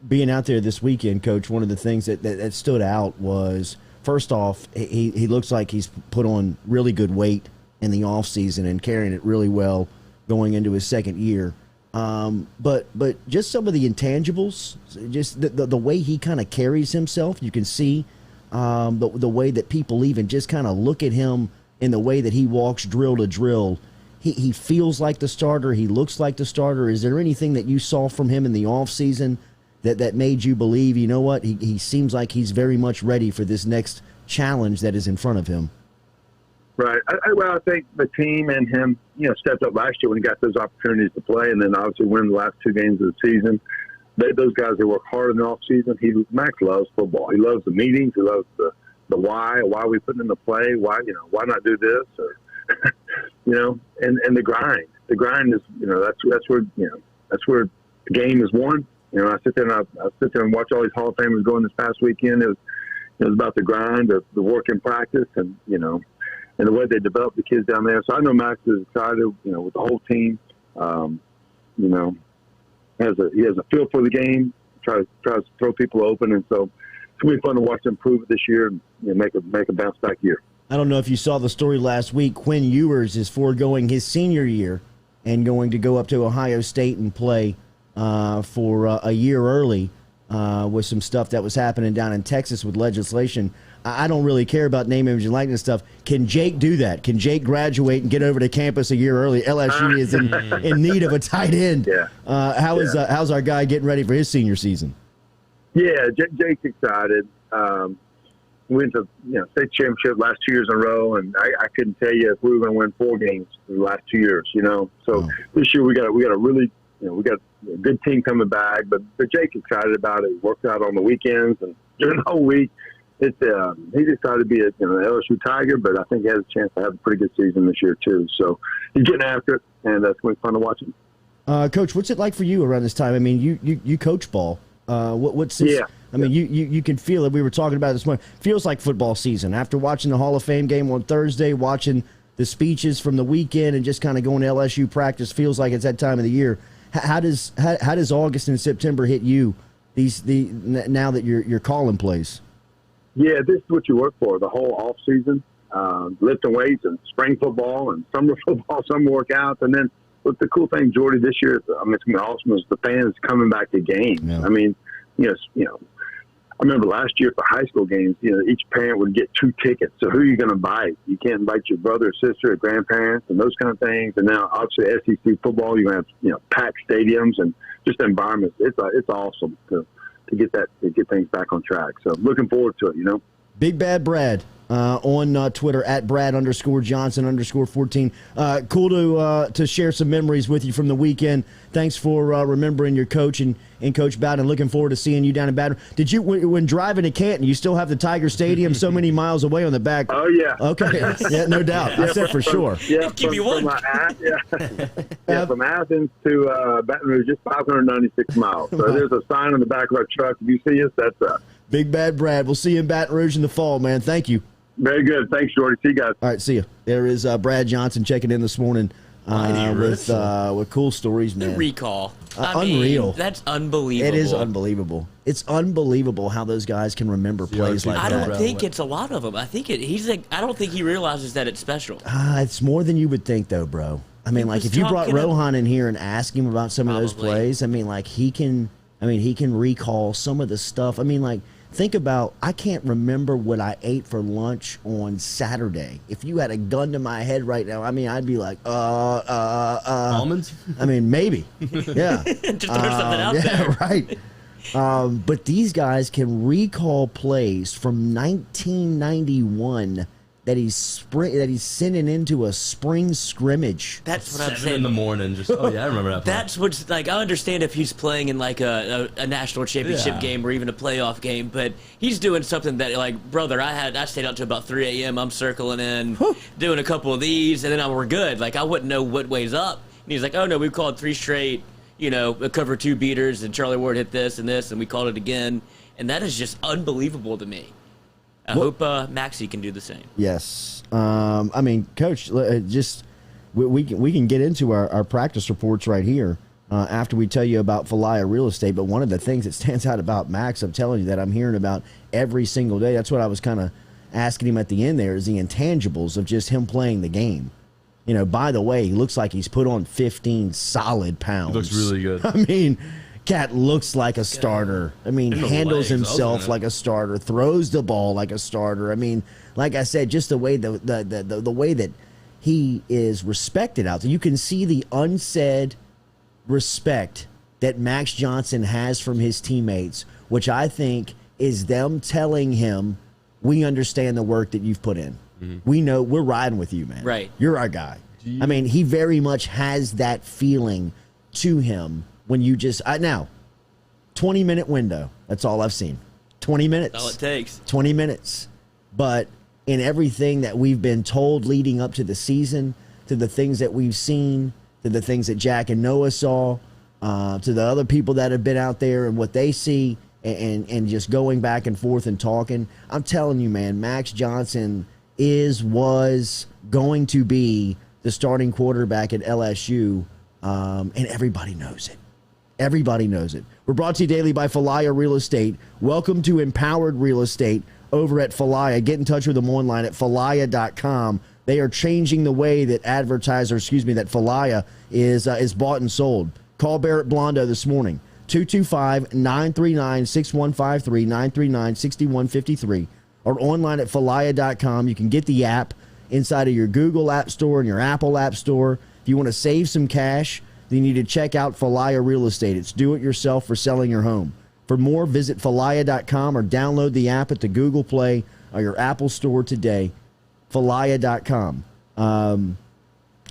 Being out there this weekend, Coach, one of the things that stood out was, first off, he looks like he's put on really good weight in the offseason and carrying it really well going into his second year. But just some of the intangibles, just the way he kind of carries himself, you can see the way that people even just kind of look at him in the way that he walks drill to drill. He feels like the starter. He looks like the starter. Is there anything that you saw from him in the offseason that made you believe, you know what, he seems like he's very much ready for this next challenge that is in front of him? Right. Well, I think the team and him, stepped up last year when he got those opportunities to play, and then obviously win the last 2 games of the season. Those guys, they work hard in the off season. Max loves football. He loves the meetings. He loves the why. Why are we putting in the play? Why not do this? Or, and the grind. The grind is, that's where the game is won. I sit there and watch all these Hall of Famers going this past weekend. It was about the grind, the work in practice, and and the way they develop the kids down there. So I know Max is excited, with the whole team. He has a feel for the game, tries to throw people open, and so it's going to be fun to watch them improve it this year and make a bounce back year. I don't know if you saw the story last week. Quinn Ewers is foregoing his senior year and going to go up to Ohio State and play for a year early with some stuff that was happening down in Texas with legislation. I don't really care about name, image, and likeness stuff. Can Jake do that? Can Jake graduate and get over to campus a year early? LSU is in need of a tight end. Yeah. How's our guy getting ready for his senior season? Yeah, Jake's excited. We went to state championship last 2 years in a row, and I couldn't tell you if we were going to win 4 games in the last 2 years. So this year we got a really we got a good team coming back, but Jake's excited about it. He works out on the weekends and during the whole week. He's excited to be an LSU Tiger, but I think he has a chance to have a pretty good season this year too. So he's getting after it, and that's going to be fun to watch him. Coach, what's it like for you around this time? I mean, you coach ball. What's this? Yeah. I mean, you can feel it. We were talking about it this morning. Feels like football season after watching the Hall of Fame game on Thursday, watching the speeches from the weekend, and just kind of going to LSU practice. Feels like it's that time of the year. How does August and September hit you? Now that you're calling plays. Yeah, this is what you work for, the whole off season, lifting weights and spring football and summer football, summer workouts. And then what the cool thing, Jordy, this year, it's going to be awesome, is the fans coming back to games. Yeah. I mean, I remember last year for high school games, each parent would get 2 tickets. So who are you going to invite? You can't invite your brother or sister or grandparents and those kind of things. And now, obviously, SEC football, you're going to have, packed stadiums and just the environment. It's awesome to get things back on track. So looking forward to it, Big Bad Brad on Twitter at Brad_Johnson_14. Cool to share some memories with you from the weekend. Thanks for remembering your coach and Coach Bowden. Looking forward to seeing you down in Baton. Did you, when driving to Canton, you still have the Tiger Stadium so many miles away on the back? Oh, yeah. Okay. Yeah, no doubt. I said for sure. Yeah, from Athens to Baton Rouge, just 596 miles. So there's a sign on the back of our truck. If you see us, that's us. Big Bad Brad. We'll see you in Baton Rouge in the fall, man. Thank you. Very good. Thanks, Jordy. See you guys. All right, see you. There is Brad Johnson checking in this morning with cool stories, man. The recall. Unreal. That's unbelievable. It is unbelievable. It's unbelievable how those guys can remember plays like that. I don't think it's a lot of them. I think I don't think he realizes that it's special. It's more than you would think, though, bro. I mean, like, if you brought Rohan in here and asked him about some of those plays, I mean, like, he can recall some of the stuff. I mean, like, think about, I can't remember what I ate for lunch on Saturday. If you had a gun to my head right now, I mean, I'd be like, almonds? I mean, maybe. Yeah. Just throw something out there. Right. But these guys can recall plays from 1991 that he's sending into a spring scrimmage. That's what I'm 7 saying. in the morning. Just I remember that. That's what's like. I understand if he's playing in like a national championship game or even a playoff game, but he's doing something that, like, brother, I stayed out to about 3 a.m. I'm circling in, doing a couple of these, and then we're good. Like, I wouldn't know what way's up. And he's like, oh no, we've called 3 straight, cover 2 beaters, and Charlie Ward hit this and this, and we called it again, and that is just unbelievable to me. I hope Maxie can do the same. Yes. I mean, Coach, just we can get into our practice reports right here after we tell you about Falaya Real Estate. But one of the things that stands out about Max, I'm telling you, that I'm hearing about every single day, that's what I was kind of asking him at the end there, is the intangibles of just him playing the game. By the way, he looks like he's put on 15 solid pounds. He looks really good. I mean, Cat looks like a starter. I mean, handles himself like a starter, throws the ball like a starter. I mean, like I said, just the way the way that he is respected out there. You can see the unsaid respect that Max Johnson has from his teammates, which I think is them telling him, we understand the work that you've put in. We know we're riding with you, man. Right. You're our guy. I mean, he very much has that feeling to him when you just now 20-minute window. That's all I've seen. 20 minutes. That's all it takes. 20 minutes. But in everything that we've been told leading up to the season, to the things that we've seen, to the things that Jack and Noah saw, to the other people that have been out there and what they see, and just going back and forth and talking, I'm telling you, man, Max Johnson was going to be the starting quarterback at LSU, and everybody knows it. Everybody knows it. We're brought to you daily by Falaya Real Estate. Welcome to Empowered Real Estate over at Falaya. Get in touch with them online at falaya.com. They are changing the way that that Falaya is bought and sold. Call Barrett Blondo this morning, 225-939-6153, 939-6153, or online at falaya.com. You can get the app inside of your Google App Store and your Apple App Store. If you want to save some cash, then you need to check out Falaya Real Estate. It's do-it-yourself for selling your home. For more, visit falaya.com or download the app at the Google Play or your Apple Store today. Falaya.com.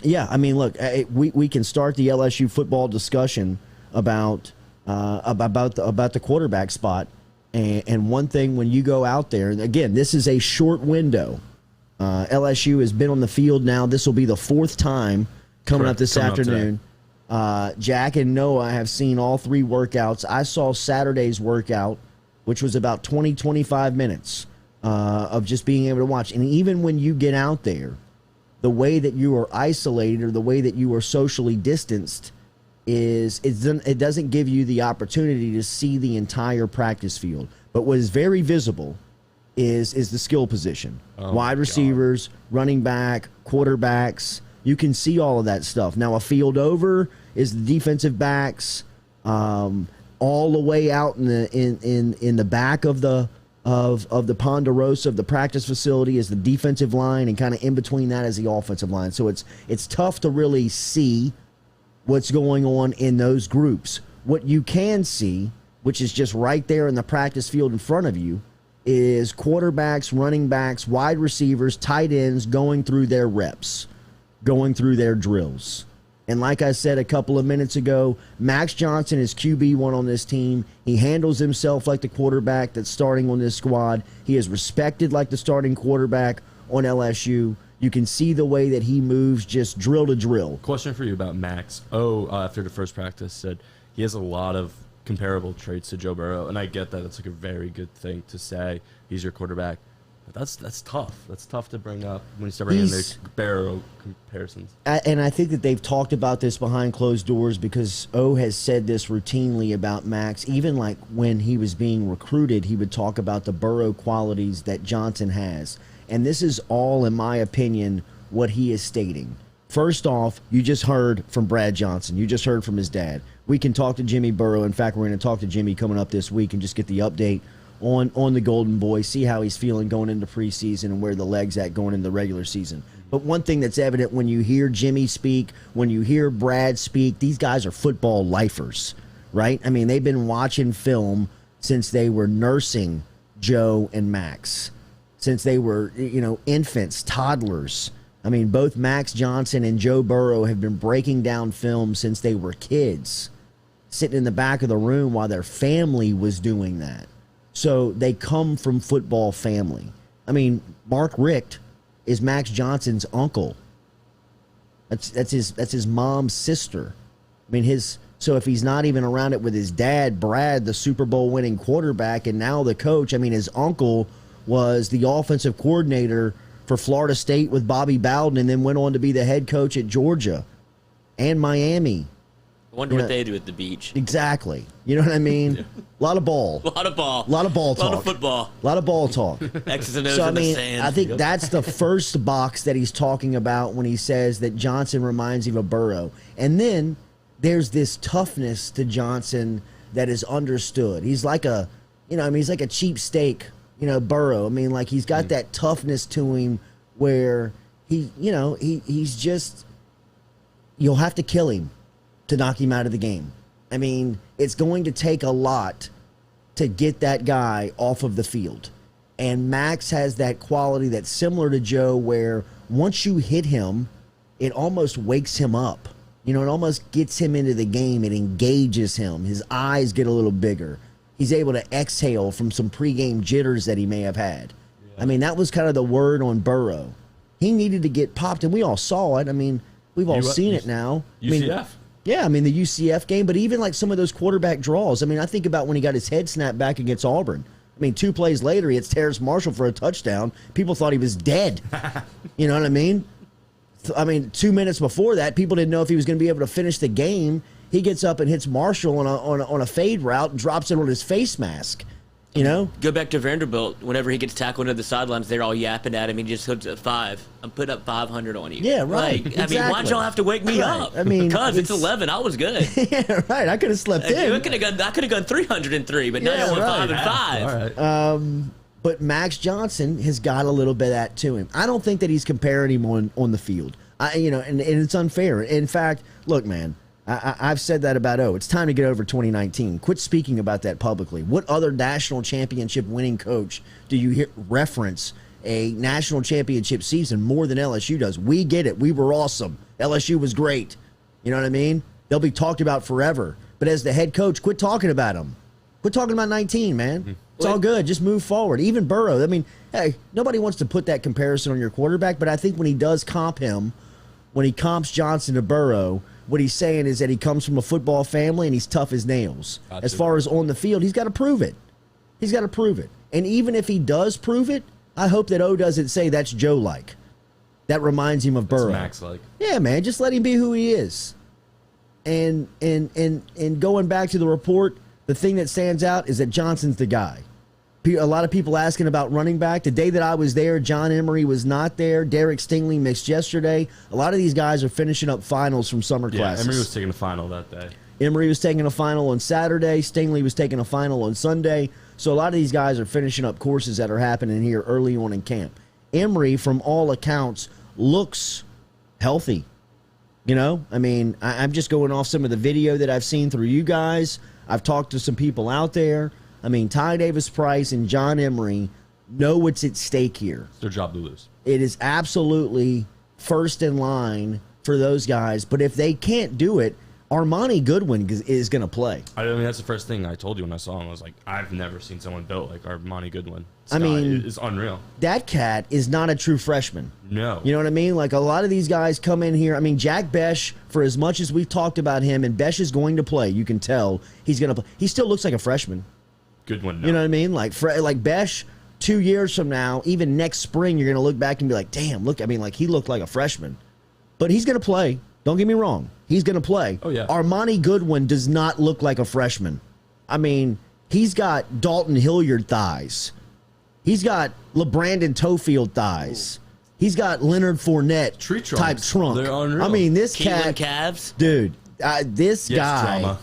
Yeah, I mean, look, we can start the LSU football discussion about the quarterback spot. And one thing, when you go out there, again, this is a short window. LSU has been on the field now. This will be the fourth time coming up this afternoon. Jack and Noah have seen all three workouts. I saw Saturday's workout, which was about 25 minutes of just being able to watch. And even when you get out there, the way that you are isolated or the way that you are socially distanced it doesn't give you the opportunity to see the entire practice field. But what is very visible is the skill position. Wide receivers, running back, quarterbacks. You can see all of that stuff. Now, a field over is the defensive backs, all the way out in the back of the Ponderosa of the practice facility is the defensive line, and kind of in between that is the offensive line. So it's tough to really see what's going on in those groups. What you can see, which is just right there in the practice field in front of you, is quarterbacks, running backs, wide receivers, tight ends going through their reps, going through their drills. And like I said a couple of minutes ago, Max Johnson is QB1 on this team. He handles himself like the quarterback that's starting on this squad. He is respected like the starting quarterback on LSU. You can see the way that he moves just drill to drill. Question for you about Max. After the first practice, said he has a lot of comparable traits to Joe Burrow, and I get that. That's like a very good thing to say. He's your quarterback. But that's tough. That's tough to bring up when you start bringing in those Burrow comparisons. And I think that they've talked about this behind closed doors, because O has said this routinely about Max. Even like when he was being recruited, he would talk about the Burrow qualities that Johnson has. And this is all, in my opinion, what he is stating. First off, you just heard from Brad Johnson. You just heard from his dad. We can talk to Jimmy Burrow. In fact, we're going to talk to Jimmy coming up this week and just get the update on the Golden Boy, see how he's feeling going into preseason and where the leg's at going into the regular season. But one thing that's evident when you hear Jimmy speak, when you hear Brad speak, these guys are football lifers, right? I mean, they've been watching film since they were nursing Joe and Max, since they were, infants, toddlers. I mean, both Max Johnson and Joe Burrow have been breaking down film since they were kids, sitting in the back of the room while their family was doing that. So they come from football family. I mean, Mark Richt is Max Johnson's uncle. That's his mom's sister. I mean, so if he's not even around it with his dad, Brad, the Super Bowl winning quarterback, and now the coach, I mean, his uncle was the offensive coordinator for Florida State with Bobby Bowden, and then went on to be the head coach at Georgia and Miami. I wonder what they do at the beach. Exactly. You know what I mean? Yeah. A lot of ball. A lot of ball. A lot of ball talk. A lot of football. A lot of ball talk. X's and O's in the sand. I think that's the first box that he's talking about when he says that Johnson reminds him of Burrow. And then there's this toughness to Johnson that is understood. He's like he's like a cheap steak, Burrow. I mean, like, he's got that toughness to him where he's just, you'll have to kill him to knock him out of the game. I mean, it's going to take a lot to get that guy off of the field. And Max has that quality that's similar to Joe, where once you hit him, it almost wakes him up. You know, it almost gets him into the game. It engages him. His eyes get a little bigger. He's able to exhale from some pregame jitters that he may have had. Yeah. I mean, that was kind of the word on Burrow. He needed to get popped, and we all saw it. I mean, we've all seen it now. UCF? I mean, the UCF game, but even like some of those quarterback draws. I mean, I think about when he got his head snapped back against Auburn. I mean, 2 plays later, he hits Terrace Marshall for a touchdown. People thought he was dead. You know what I mean? 2 minutes before that, people didn't know if he was going to be able to finish the game. He gets up and hits Marshall on a fade route and drops it on his face mask. You know? Go back to Vanderbilt. Whenever he gets tackled into the sidelines, they're all yapping at him. He just hooks at 5. I'm putting up 500 on you. Yeah, right. Exactly. I mean, why'd y'all have to wake me up? I mean, because it's 11. I was good. Yeah, right. I could have slept in. I could have gone 303, but now you're 5 and 5. All right. But Max Johnson has got a little bit of that to him. I don't think that he's comparing him on the field. And it's unfair. In fact, look, man, I've said that about it's time to get over 2019. Quit speaking about that publicly. What other national championship winning coach do you reference a national championship season more than LSU does? We get it. We were awesome. LSU was great. You know what I mean? They'll be talked about forever. But as the head coach, quit talking about them. Quit talking about 19, man. It's all good. Just move forward. Even Burrow. I mean, hey, nobody wants to put that comparison on your quarterback, but I think when he does comp him, when he comps Johnson to Burrow, what he's saying is that he comes from a football family and he's tough as nails. Gotcha. As far as on the field, he's got to prove it. He's got to prove it. And even if he does prove it, I hope that O doesn't say that's Joe-like. That reminds him of Burrow. Max-like. Yeah, man, just let him be who he is. And going back to the report, the thing that stands out is that Johnson's the guy. A lot of people asking about running back. The day that I was there, John Emery was not there. Derek Stingley missed yesterday. A lot of these guys are finishing up finals from summer classes. Emery was taking a final that day. Emery was taking a final on Saturday. Stingley was taking a final on Sunday. So a lot of these guys are finishing up courses that are happening here early on in camp. Emery, from all accounts, looks healthy. You know, I mean, I'm just going off some of the video that I've seen through you guys. I've talked to some people out there. I mean, Ty Davis-Price and John Emery know what's at stake here. It's their job to lose. It is absolutely first in line for those guys. But if they can't do it, Armani Goodwin is going to play. I mean, that's the first thing I told you when I saw him. I was like, I've never seen someone built like Armani Goodwin. I mean, it's unreal. That cat is not a true freshman. No. You know what I mean? Like, a lot of these guys come in here. I mean, Jack Besh, for as much as we've talked about him, and Besh is going to play, you can tell he's going to play. He still looks like a freshman. Goodwin, no. You know what I mean? Like Besh, 2 years from now, even next spring, you're going to look back and be like, damn, look, I mean, like, he looked like a freshman. But he's going to play. Don't get me wrong. He's going to play. Oh, yeah. Armani Goodwin does not look like a freshman. I mean, he's got Dalton Hilliard thighs. He's got LeBrandon Toefield thighs. He's got Leonard Fournette type trunk. They're unreal. I mean, this Keelan cat, calves. dude, this guy, drama.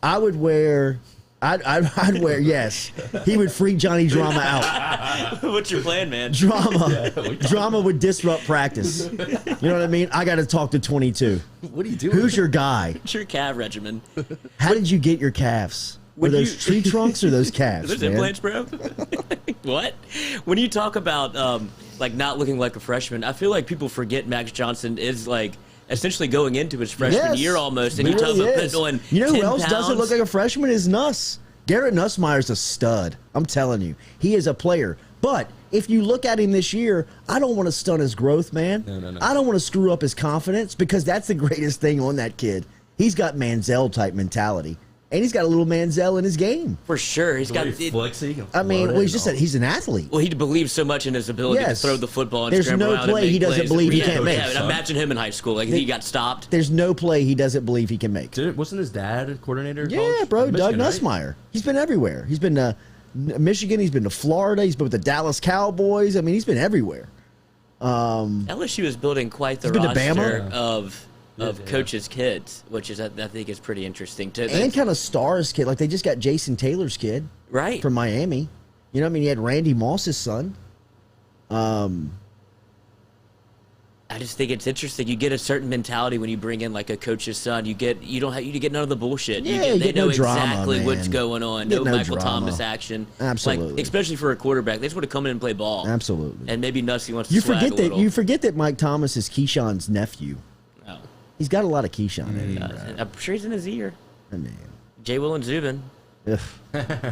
I would wear. I'd wear, yes. He would freak Johnny Drama out. What's your plan, man? Drama would disrupt practice. You know what I mean? I got to talk to 22. What are you doing? Who's your guy? What's your calf regimen? How did you get your calves? Were those tree trunks or those calves? Those implants, bro. What? When you talk about like not looking like a freshman, I feel like people forget Max Johnson is like essentially going into his freshman year almost, and you talk about putting on You know who 10 else pounds? doesn't look like a freshman is Nuss. Garrett Nussmeier's a stud. I'm telling you. He is a player. But if you look at him this year, I don't want to stunt his growth, man. No. I don't want to screw up his confidence, because that's the greatest thing on that kid. He's got Manziel-type mentality. And he's got a little Manziel in his game. For sure. He's got. I mean, well, he's an athlete. Well, he believes so much in his ability to throw the football and There's scramble no around play and make he doesn't plays. believe he can't make. Yeah, imagine him in high school. Like, he got stopped. There's no play he doesn't believe he can make. Wasn't his dad a coordinator? Yeah, college? bro, Michigan, Doug Nussmeier. Right? He's been everywhere. He's been to Michigan. He's been to Florida. He's been with the Dallas Cowboys. I mean, he's been everywhere. LSU is building quite the been to roster Bama? of coaches' kids, which is I think is pretty interesting too. And kind of Stars kid. Like, they just got Jason Taylor's kid. Right. From Miami. You know what I mean? He had Randy Moss's son. I just think it's interesting. You get a certain mentality when you bring in like a coach's son. You get none of the bullshit. Yeah, they know no drama, exactly man. what's going on. Get No no Michael drama. Thomas action. Absolutely. Like, especially for a quarterback, they just want to come in and play ball. Absolutely. And maybe Nussy wants to You swag forget a that little. you forget that Mike Thomas is Keyshawn's nephew. Oh. He's got a lot of Keyshawn in him. I'm sure he's in his ear. I mean, J. Will and Zubin. ugh,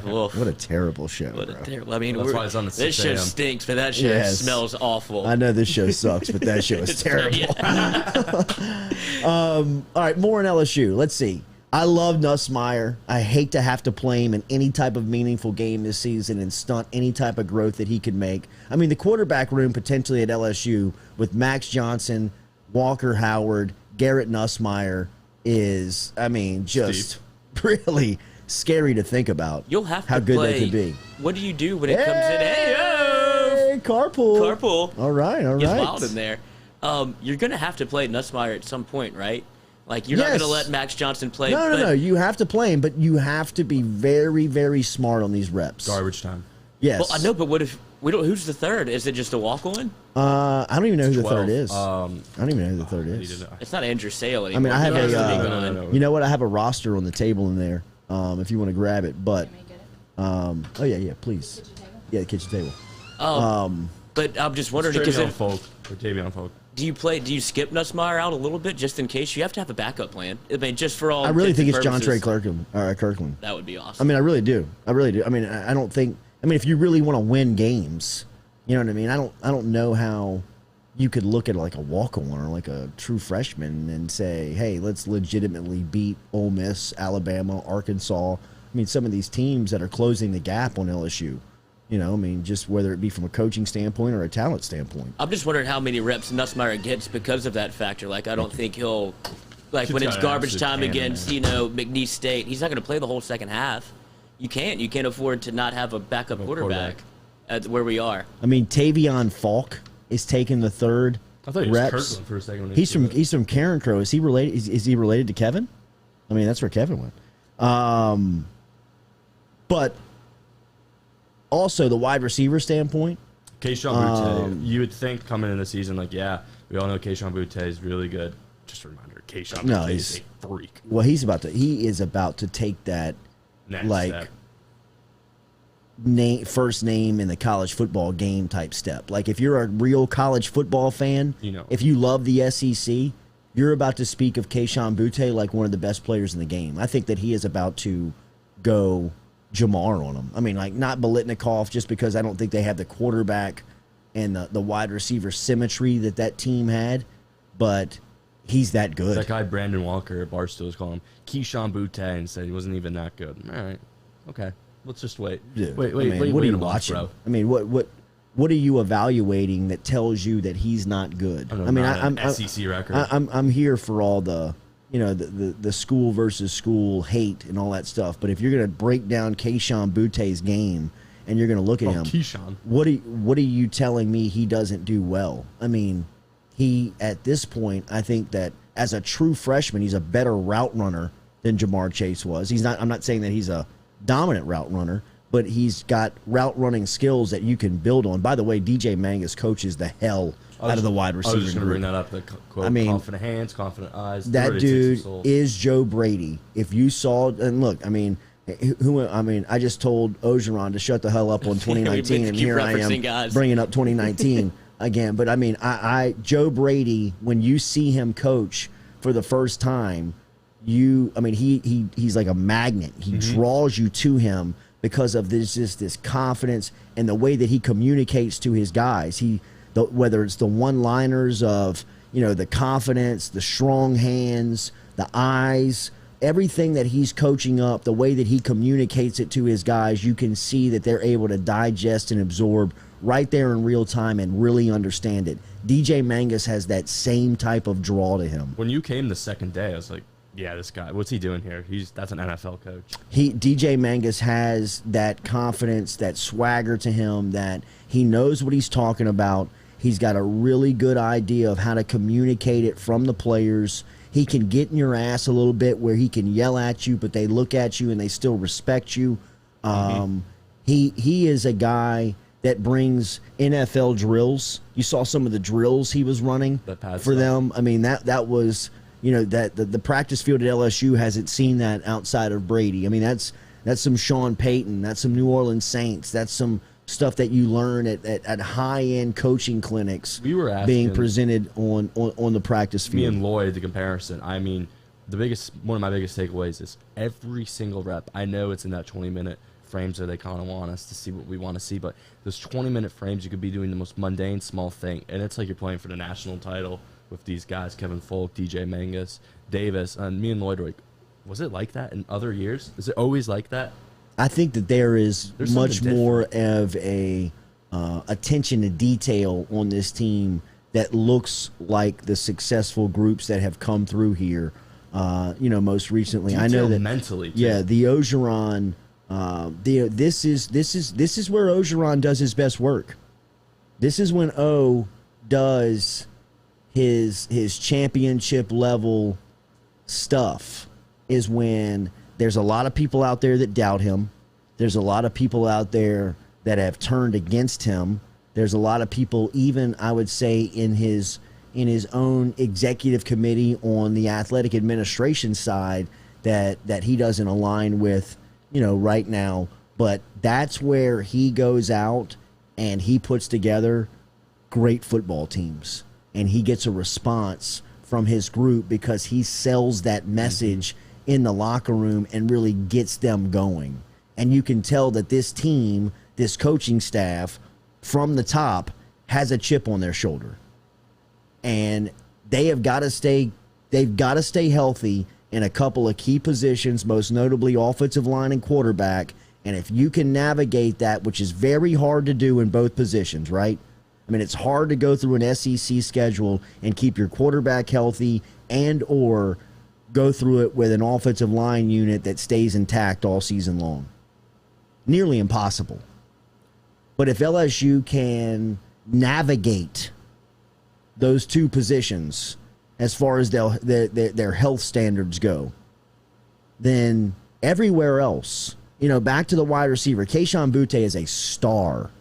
Wolf. what a terrible show. What a bro. terrible. I mean, That's why it's on at this 6 show a.m. stinks, but that show Yes. smells awful. I know this show sucks, but that show is terrible. Yeah. All right, more on LSU. Let's see. I love Nussmeier. I hate to have to play him in any type of meaningful game this season and stunt any type of growth that he could make. I mean, the quarterback room potentially at LSU with Max Johnson, Walker Howard, Garrett Nussmeier is, I mean, just really scary to think about. You'll have to how good play. they could be. What do you do when it comes in? Hey, Hey, carpool. carpool. All right, all It's right. wild in there. You're going to have to play Nussmeier at some point, right? Like, you're not Yes. going to let Max Johnson play. No. You have to play him, but you have to be very, very smart on these reps. Garbage time. Yes. Well, I know, but what if we don't? Who's the third? Is it just a walk-on? I don't even know who the 12. third is. I don't even know who the third I need is. to know. It's not Andrew Sale anymore. I mean, I have He has a, to be no, gone. no. You know what? I have a roster on the table in there. If you want to grab it, but oh yeah, please. Yeah, the kitchen table. But I'm just wondering because Travion Folk or Davion Folk. do you skip Nussmeier out a little bit just in case? You have to have a backup plan. I mean, just for all. I really think intents it's and John Trey purposes, Kirkland. That would be awesome. I mean, I really do. I really do. I mean, I don't think. I mean, if you really want to win games, you know what I mean. I don't know how you could look at like a walk-on or like a true freshman and say, hey, let's legitimately beat Ole Miss, Alabama, Arkansas. I mean, some of these teams that are closing the gap on LSU. You know, I mean, just whether it be from a coaching standpoint or a talent standpoint. I'm just wondering how many reps Nussmeier gets because of that factor. Like, I don't think he'll, like, when He's it's got an garbage absolute time cannon, against, man. McNeese State, he's not going to play the whole second half. You can't afford to not have a backup quarterback at where we are. I mean, Tavion Falk is taking the third I thought he reps. was Kirkland for a second. When He's from Karen Crow. Is he related? Is he related to Kevin? I mean, that's where Kevin went. But also the wide receiver standpoint. Keyshawn Boutte, you would think coming in the season, like, yeah, we all know Keyshawn Boutte is really good. Just a reminder, Keyshawn No, Boutte he's- is a freak. Well, he is about to take that Next like step. first name in the college football game type step. Like if you're a real college football fan, You know. if you love the SEC, you're about to speak of Keyshawn Boutte like one of the best players in the game. I think that he is about to go Jamar on him. I mean, like not Biletnikoff, just because I don't think they have the quarterback and the wide receiver symmetry that team had, but he's that good. That guy Brandon Walker at Barstool was calling him Keyshawn Boutte and said he wasn't even that good. All right, okay, let's just wait. Dude, Wait, I mean, what are wait you a month, watching? bro. I mean, what are you evaluating that tells you that he's not good? I don't know, I mean, not I'm an SEC record. I'm here for all the the school versus school hate and all that stuff. But if you're gonna break down Keyshawn Boutte's game and you're gonna look at him, Keyshawn. what are you telling me he doesn't do well? I mean, he at this point, I think that as a true freshman, he's a better route runner than Jamar Chase was. He's not. I'm not saying that he's a dominant route runner, but he's got route running skills that you can build on. By the way, DJ Mangus coaches the hell out of the wide I receiver was just going to group. bring that up. The quote, I mean, confident hands, confident eyes. That 36 dude years old. is Joe Brady. If you saw, and look, I mean, I just told Ogeron to shut the hell up on 2019, and keep here I am referencing guys. bringing up 2019 again. But I mean, Joe Brady, when you see him coach for the first time, he's like a magnet. He draws you to him because of this confidence and the way that he communicates to his guys. Whether it's the one-liners of the confidence, the strong hands, the eyes, everything that he's coaching up, the way that he communicates it to his guys, you can see that they're able to digest and absorb right there in real time and really understand it. DJ Mangus has that same type of draw to him. When you came the second day, I was like, yeah, this guy, what's he doing here? That's an NFL coach. DJ Mangus has that confidence, that swagger to him, that he knows what he's talking about. He's got a really good idea of how to communicate it from the players. He can get in your ass a little bit where he can yell at you, but they look at you and they still respect you. He is a guy that brings NFL drills. You saw some of the drills he was running for them. I mean, that was, that the practice field at LSU hasn't seen that outside of Brady. I mean, that's some Sean Payton. That's some New Orleans Saints. That's some stuff that you learn at high-end coaching clinics being presented on the practice field. Me and Lloyd, the comparison, I mean, one of my biggest takeaways is every single rep. I know it's in that 20-minute frames where they kind of want us to see what we want to see, but those 20-minute frames, you could be doing the most mundane small thing, and it's like you're playing for the national title with these guys, Kevin Folk, DJ Mangus, Davis, and me and Lloyd were like, was it like that in other years? Is it always like that? I think that there's much more of a attention to detail on this team that looks like the successful groups that have come through here. Most recently, detail I know that mentally, too. Yeah, the Orgeron. This is where Orgeron does his best work. This is when O does his championship level stuff. Is when there's a lot of people out there that doubt him. There's a lot of people out there that have turned against him. There's a lot of people, even I would say, in his own executive committee on the athletic administration side that he doesn't align with, right now. But that's where he goes out and he puts together great football teams. And he gets a response from his group because he sells that message in the locker room and really gets them going. And you can tell that this team, this coaching staff from the top has a chip on their shoulder. And they've got to stay healthy in a couple of key positions, most notably offensive line and quarterback. And if you can navigate that, which is very hard to do in both positions, right? I mean, it's hard to go through an SEC schedule and keep your quarterback healthy and or go through it with an offensive line unit that stays intact all season long. Nearly impossible. But if LSU can navigate those two positions as far as their health standards go, then everywhere else, back to the wide receiver, Kayshon Boutte is a star,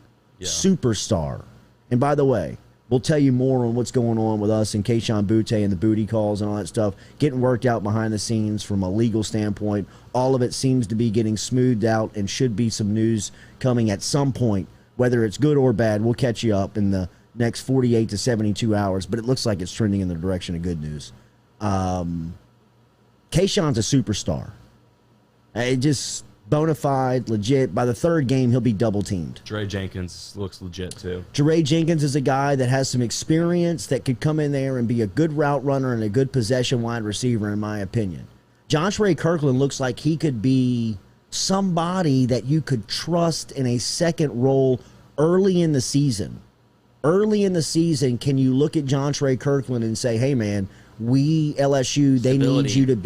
superstar. And by the way, we'll tell you more on what's going on with us and Kayshon Boutte and the booty calls and all that stuff, getting worked out behind the scenes from a legal standpoint. All of it seems to be getting smoothed out and should be some news coming at some point. Whether it's good or bad, we'll catch you up in the next 48 to 72 hours, but it looks like it's trending in the direction of good news. Kayshon's a superstar. It just bona fide, legit. By the third game, he'll be double teamed. Dre Jenkins looks legit too. Dre Jenkins is a guy that has some experience that could come in there and be a good route runner and a good possession wide receiver, in my opinion. Jontre Kirkland looks like he could be somebody that you could trust in a second role early in the season. Early in the season, can you look at Jontre Kirkland and say, hey, man, LSU, they need you to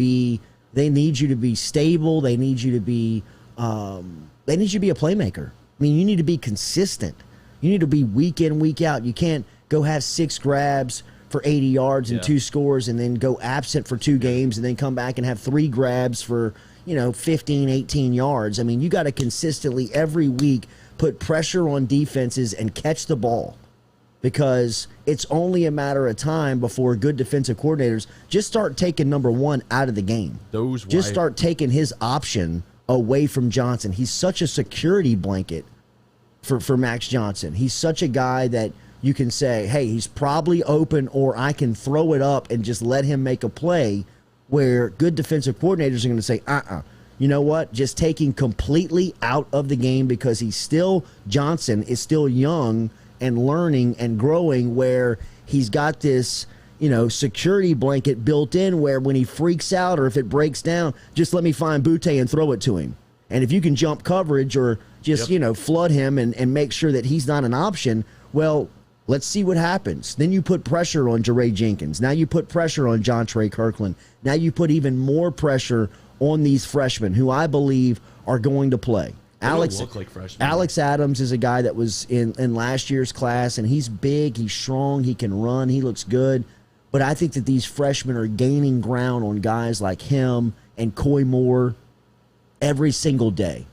be stable. They need you to be a playmaker. I mean, you need to be consistent. You need to be week in, week out. You can't go have 6 grabs for 80 yards and 2 scores and then go absent for 2 games and then come back and have 3 grabs for, 15, 18 yards. I mean, you got to consistently every week put pressure on defenses and catch the ball, because it's only a matter of time before good defensive coordinators just start taking number 1 out of the game. Just start taking his option away from Johnson. He's such a security blanket for Max Johnson. He's such a guy that you can say, hey, he's probably open, or I can throw it up and just let him make a play, where good defensive coordinators are going to say, you know what? Just take him completely out of the game, because Johnson is still young and learning and growing, where he's got this, security blanket built in, where when he freaks out or if it breaks down, just let me find Boutte and throw it to him. And if you can jump coverage or just, flood him and make sure that he's not an option, well, let's see what happens. Then you put pressure on Dre Jenkins. Now you put pressure on Jontre Kirkland. Now you put even more pressure on these freshmen who I believe are going to play. Alex Adams is a guy that was in last year's class, and he's big, he's strong, he can run, he looks good. But I think that these freshmen are gaining ground on guys like him and Coy Moore every single day.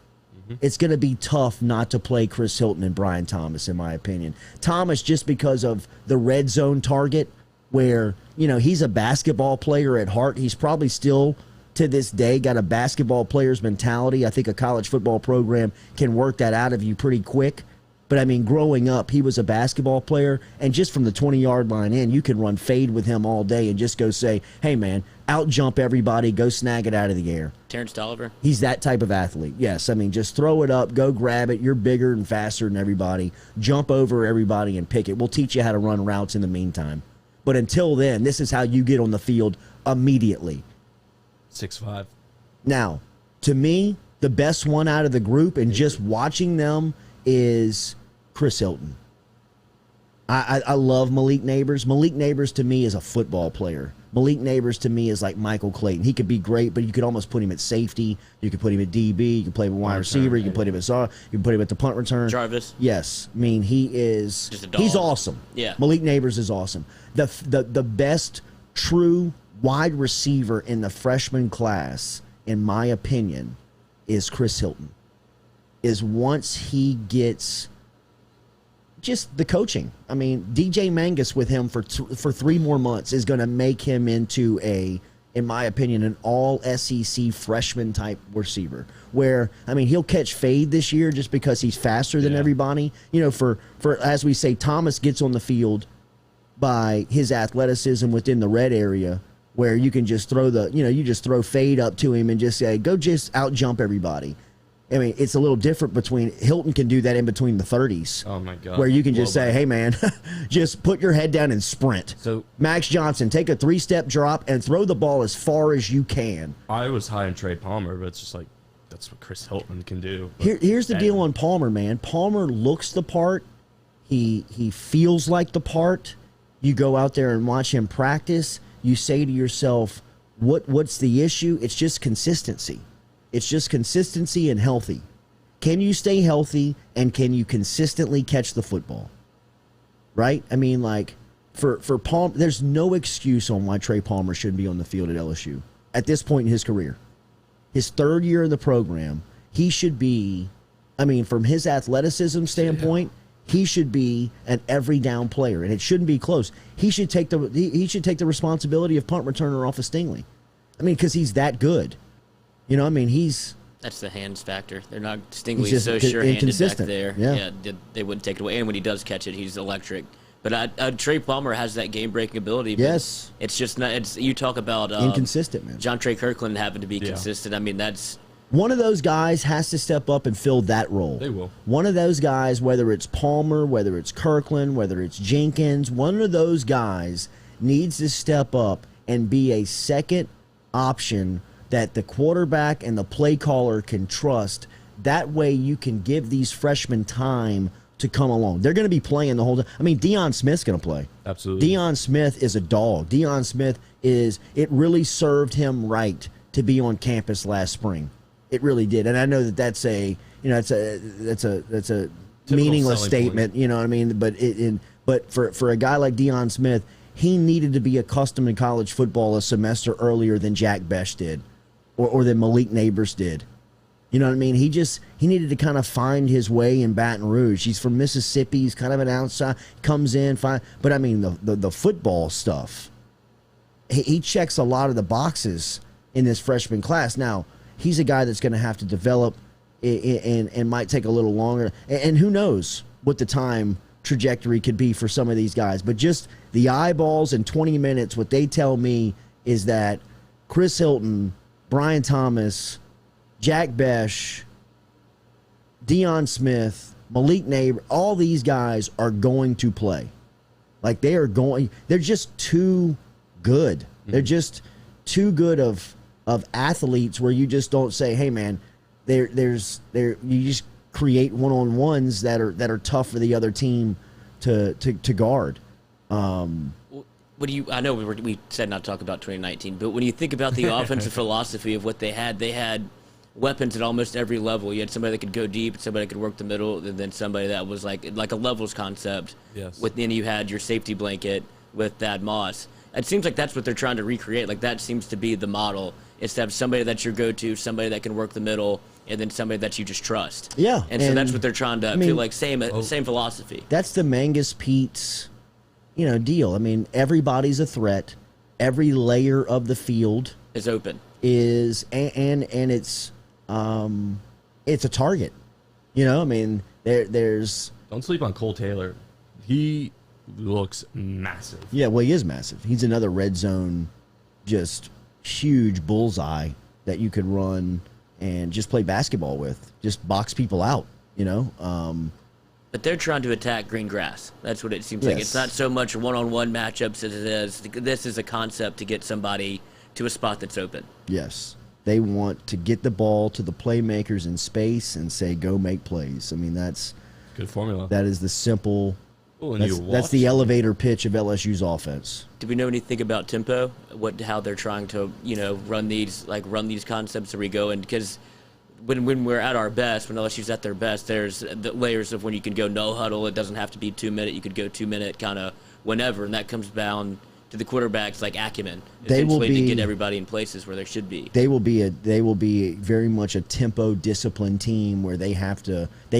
it's going to be tough not to play Chris Hilton and Brian Thomas, in my opinion. Thomas, just because of the red zone target, where, he's a basketball player at heart. He's probably still, to this day, got a basketball player's mentality. I think a college football program can work that out of you pretty quick. But, growing up, he was a basketball player, and just from the 20-yard line in, you can run fade with him all day and just go say, hey, man, out-jump everybody, go snag it out of the air. Terrence Tolliver? He's that type of athlete, yes. Just throw it up, go grab it. You're bigger and faster than everybody. Jump over everybody and pick it. We'll teach you how to run routes in the meantime. But until then, this is how you get on the field immediately. 6'5". Now, to me, the best one out of the group, and just watching them, is Chris Hilton. I love Malik Neighbors. Malik Neighbors to me is a football player. Malik Neighbors to me is like Michael Clayton. He could be great, but you could almost put him at safety. You could put him at DB. You could play him at wide receiver. You can put him at you can put him at the punt return. Jarvis. Yes, he is. Just a dog. He's awesome. Yeah. Malik Neighbors is awesome. The best true wide receiver in the freshman class, in my opinion, is Chris Hilton. Is once he gets just the coaching. DJ Mangus with him for 3 more months is going to make him into in my opinion, an all SEC freshman type receiver. Where he'll catch fade this year just because he's faster than everybody. For as we say, Thomas gets on the field by his athleticism within the red area, where you can just throw you just throw fade up to him and just say, go just out jump everybody. It's a little different between Hilton can do that in between the 30s. Oh my God! Where you can just say, hey man, just put your head down and sprint. So Max Johnson, take a 3-step drop and throw the ball as far as you can. I was high on Trey Palmer, but it's just like that's what Chris Hilton can do. Here's the deal on Palmer, man. Palmer looks the part. He feels like the part. You go out there and watch him practice. You say to yourself, what's the issue? It's just consistency. It's just consistency and healthy. Can you stay healthy, and can you consistently catch the football? Right? For Palmer, there's no excuse on why Trey Palmer shouldn't be on the field at LSU at this point in his career. His 3rd year in the program, he should be, from his athleticism standpoint, he should be an every down player, and it shouldn't be close. He should take the responsibility of punt returner off of Stingley. Because he's that good. That's the hands factor. They're not Stingley's so sure-handed back there. Yeah, they wouldn't take it away. And when he does catch it, he's electric. But Trey Palmer has that game-breaking ability. But yes, it's just not. It's you talk about inconsistent, man. John Trey Kirkland happened to be consistent. That's one of those guys has to step up and fill that role. They will. One of those guys, whether it's Palmer, whether it's Kirkland, whether it's Jenkins, one of those guys needs to step up and be a second option that the quarterback and the play caller can trust. That way you can give these freshmen time to come along. They're going to be playing the whole time. Deion Smith's going to play. Absolutely. Deion Smith is a dog. Deion Smith it really served him right to be on campus last spring. It really did. And I know that's a meaningless statement, point. You know what I mean? But for a guy like Deion Smith, he needed to be accustomed to college football a semester earlier than Jack Besh did. Or than Malik Neighbors did. You know what I mean? He needed to kind of find his way in Baton Rouge. He's from Mississippi. He's kind of an outside, comes in, fine. But the football stuff, he checks a lot of the boxes in this freshman class. Now, he's a guy that's going to have to develop and might take a little longer. And who knows what the time trajectory could be for some of these guys. But just the eyeballs in 20 minutes, what they tell me is that Chris Hilton, Brian Thomas, Jack Besh, Deion Smith, Malik Neighbor, all these guys are going to play. They're just too good. Mm-hmm. They're just too good of athletes where you just don't say, hey man, you just create one-on-ones that are tough for the other team to guard. I know we said not to talk about 2019, but when you think about the offensive philosophy of what they had weapons at almost every level. You had somebody that could go deep, somebody that could work the middle, and then somebody that was like a levels concept. Yes. Then you had your safety blanket with Thad Moss. It seems like that's what they're trying to recreate. That seems to be the model, is to have somebody that's your go-to, somebody that can work the middle, and then somebody that you just trust. Yeah, And so and, that's what they're trying to I mean, feel like, same philosophy. That's the Mangus Pete's, deal. I mean, everybody's a threat. Every layer of the field Is open. is, and it's a target. I mean, there's. Don't sleep on Cole Taylor. He looks massive. Yeah, well, he is massive. He's another red zone, just huge bullseye that you could run and just play basketball with, just box people out. But they're trying to attack green grass. That's what it seems like. Yes. It's not so much one-on-one matchups as it is. This is a concept to get somebody to a spot that's open. Yes, they want to get the ball to the playmakers in space and say, "Go make plays." I mean, that's Good formula. that is the simple. Ooh, and That's the elevator pitch of LSU's offense. Do we know anything about tempo? How they're trying to run these concepts? Are we going because when we're at our best, when LSU's at their best, there's the layers of when you can go no huddle. It doesn't have to be 2 minute. You could go 2 minute kind of whenever, and that comes down to the quarterbacks like acumen, essentially to get everybody in places where they should be. They will be very much a tempo disciplined team where they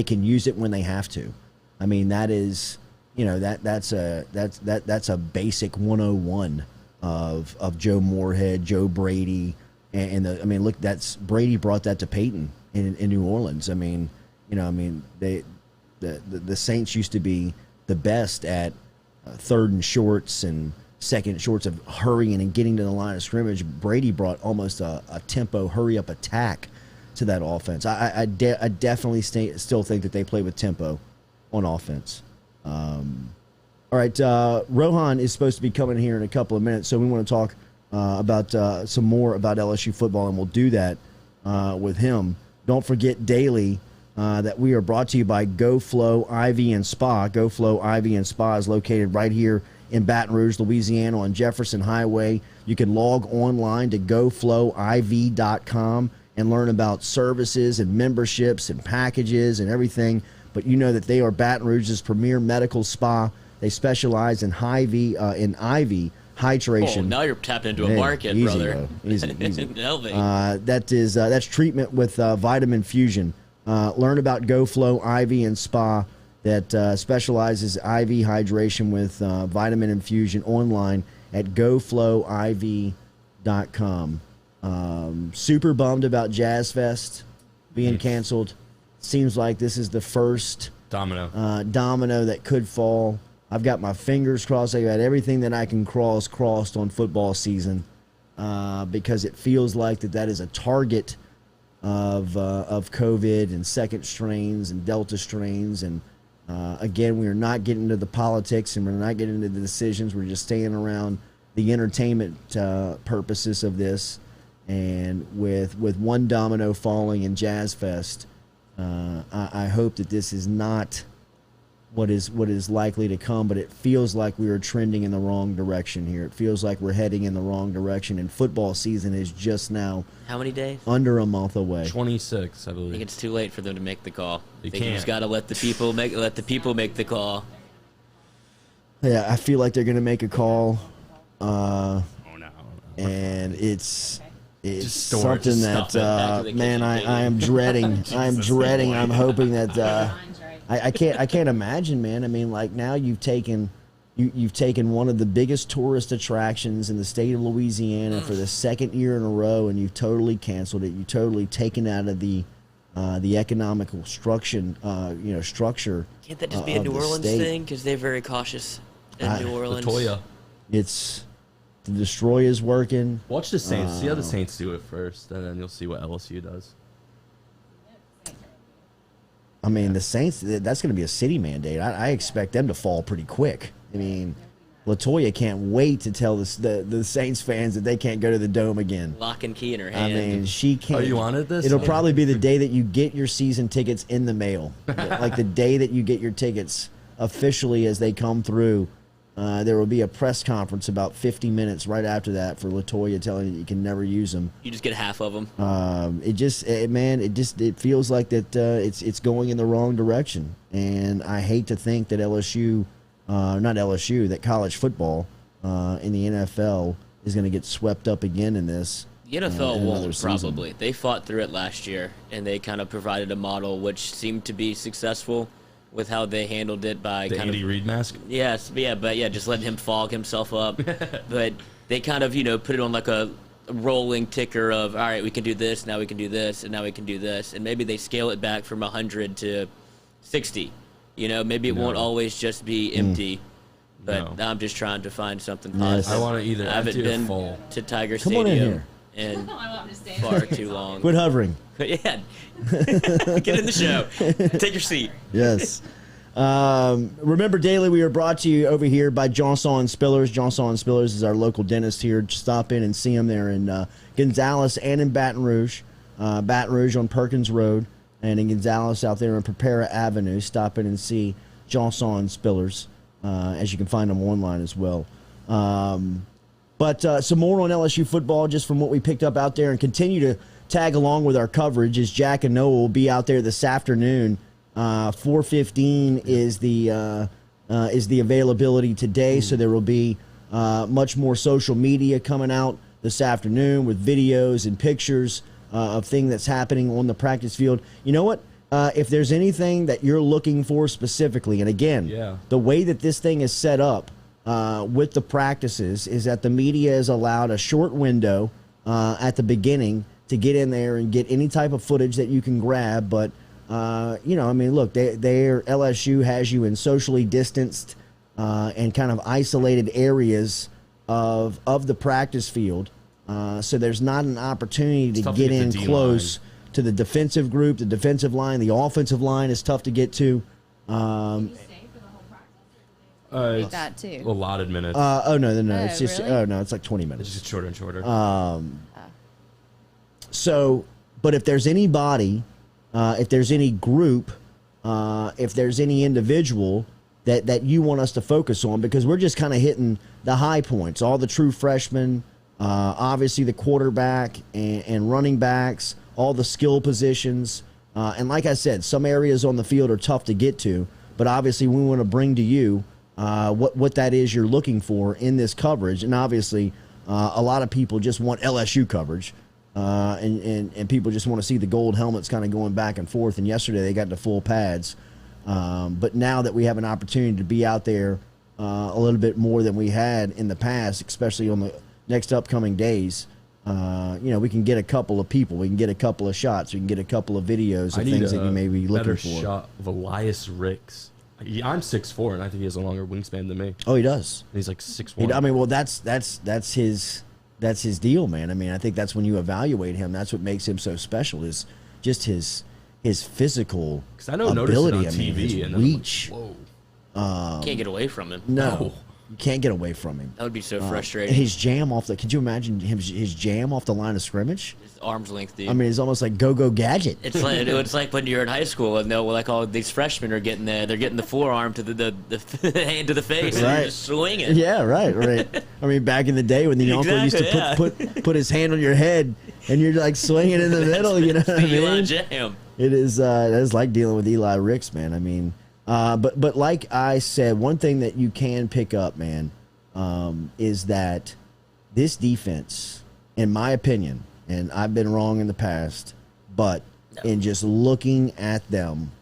can use it when they have to. I mean, that is. That's a basic 101 of Joe Moorhead, Joe Brady, look, Brady brought that to Peyton in New Orleans. The Saints used to be the best at third and shorts and second shorts of hurrying and getting to the line of scrimmage. Brady brought almost a tempo hurry up attack to that offense. I definitely still think that they play with tempo on offense. All right, Rohan is supposed to be coming here in a couple of minutes, so we want to talk about some more about LSU football, and we'll do that with him. Don't forget daily that we are brought to you by GoFlow IV and Spa. GoFlow IV and Spa is located right here in Baton Rouge, Louisiana, on Jefferson Highway. You can log online to GoFlowIV.com and learn about services and memberships and packages and everything. But you know that they are Baton Rouge's premier medical spa. They specialize in IV hydration. Oh, now you're tapping into a market, easy, brother. Bro. Easy. Elevate. That's treatment with vitamin fusion. Learn about GoFlow IV and Spa that specializes IV hydration with vitamin infusion online at GoFlowIV.com. Super bummed about Jazz Fest being canceled. Seems like this is the first domino that could fall. I've got my fingers crossed. I've got everything that I can crossed on football season because it feels like that is a target of COVID and second strains and Delta strains. And again, we are not getting into the politics and we're not getting into the decisions. We're just staying around the entertainment purposes of this. And with one domino falling in Jazz Fest, I hope that this is not what is likely to come, but it feels like we are trending in the wrong direction here. It feels like we're heading in the wrong direction, and football season is just now how many days? Under a month away. 26, I believe. I think it's too late for them to make the call. You You just got to let the people make the call. Yeah, I feel like they're going to make a call. No. And it's Just something that man, I am dreading. I'm dreading. I'm hoping that I can't imagine, man. I mean, like, now you've taken one of the biggest tourist attractions in the state of Louisiana for the second year in a row, and you've totally canceled it. You've totally taken out of the economical structure. Can't that just be a New Orleans thing? Because they're very cautious in New Orleans. Latoya. It's the destroy is working. Watch the Saints. See how the Saints do it first, and then you'll see what LSU does. I mean, the Saints, that's going to be a city mandate. I expect them to fall pretty quick. I mean, Latoya can't wait to tell the Saints fans that they can't go to the Dome again. Lock and key in her hand. I mean, she can't. Oh, you wanted this? It'll probably be the day that you get your season tickets in the mail. Like the day that you get your tickets officially as they come through. There will be a press conference about 50 minutes right after that for Latoya telling you that you can never use them. You just get half of them. It feels like that it's going in the wrong direction, and I hate to think that that college football in the NFL is going to get swept up again in this. The NFL in another won't, season. probably. They fought through it last year, and they kind of provided a model which seemed to be successful with how they handled it by The kind Andy of... Reid mask. Yes, just letting him fog himself up. But they kind of, put it on like a rolling ticker of, all right, we can do this, now we can do this, and now we can do this. And maybe they scale it back from 100 to 60. Maybe it won't always just be empty. But I'm just trying to find something positive. I want to either I haven't empty or been full. to Tiger Come on in Stadium here. in far too long. Quit hovering. Yeah. Get in the show. Take your seat. Yes. Remember, Daily, we are brought to you over here by Johnson Spillers. Johnson Spillers is our local dentist here. Just stop in and see him there in Gonzales and in Baton Rouge. Baton Rouge on Perkins Road, and in Gonzales out there on Prepara Avenue. Stop in and see Johnson Spillers, as you can find them online as well. But some more on LSU football, just from what we picked up out there, and continue to tag along with our coverage, as Jack and Noah will be out there this afternoon. 4:15 is the availability today, so there will be much more social media coming out this afternoon with videos and pictures of things that's happening on the practice field. You know what? If there's anything that you're looking for specifically, and again, the way that this thing is set up with the practices is that the media is allowed a short window at the beginning to get in there and get any type of footage that you can grab, but look, LSU has you in socially distanced and kind of isolated areas of the practice field. So there's not an opportunity to get in close to the defensive group, the defensive line. The offensive line is tough to get to. That too. Allotted minutes. No. It's just really? It's like 20 minutes. It's just shorter and shorter. So, but if there's anybody, if there's any group, if there's any individual that you want us to focus on, because we're just kind of hitting the high points, all the true freshmen, obviously the quarterback and running backs, all the skill positions. And like I said, some areas on the field are tough to get to, but obviously we want to bring to you what that is you're looking for in this coverage. And obviously a lot of people just want LSU coverage. And people just want to see the gold helmets kind of going back and forth. And yesterday they got the full pads. But now that we have an opportunity to be out there a little bit more than we had in the past, especially on the next upcoming days, we can get a couple of people. We can get a couple of shots. We can get a couple of videos of things that you may be looking for. Better shot of Elias Ricks. I'm 6'4", and I think he has a longer wingspan than me. Oh, he does. And he's like 6'1". I mean, well, that's his deal, man. I mean, I think that's when you evaluate him. That's what makes him so special, is just his physical ability. On TV, his reach. Like, whoa. Can't get away from him. No, you can't get away from him. That would be so frustrating. His jam off could you imagine his jam off the line of scrimmage? His arm's length, dude. I mean, it's almost like go gadget. It's like when you're in high school and all these freshmen are getting they're getting the forearm to the hand to the face, and they're just swinging. Yeah, right. I mean, back in the day when the uncle used to put his hand on your head and you're like swinging in the middle, you know what I mean? Eli jam. It is like dealing with Eli Ricks, man. I mean, but like I said, one thing that you can pick up, man, is that this defense, in my opinion, and I've been wrong in the past, but in just looking at them,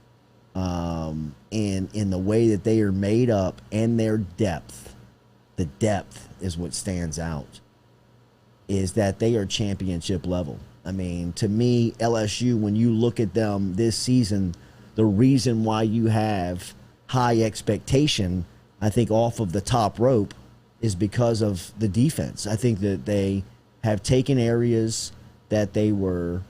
and in the way that they are made up and their depth, the depth is what stands out, is that they are championship level. I mean, to me, LSU, when you look at them this season, the reason why you have high expectation, I think, off of the top rope is because of the defense. I think that they have taken areas that they were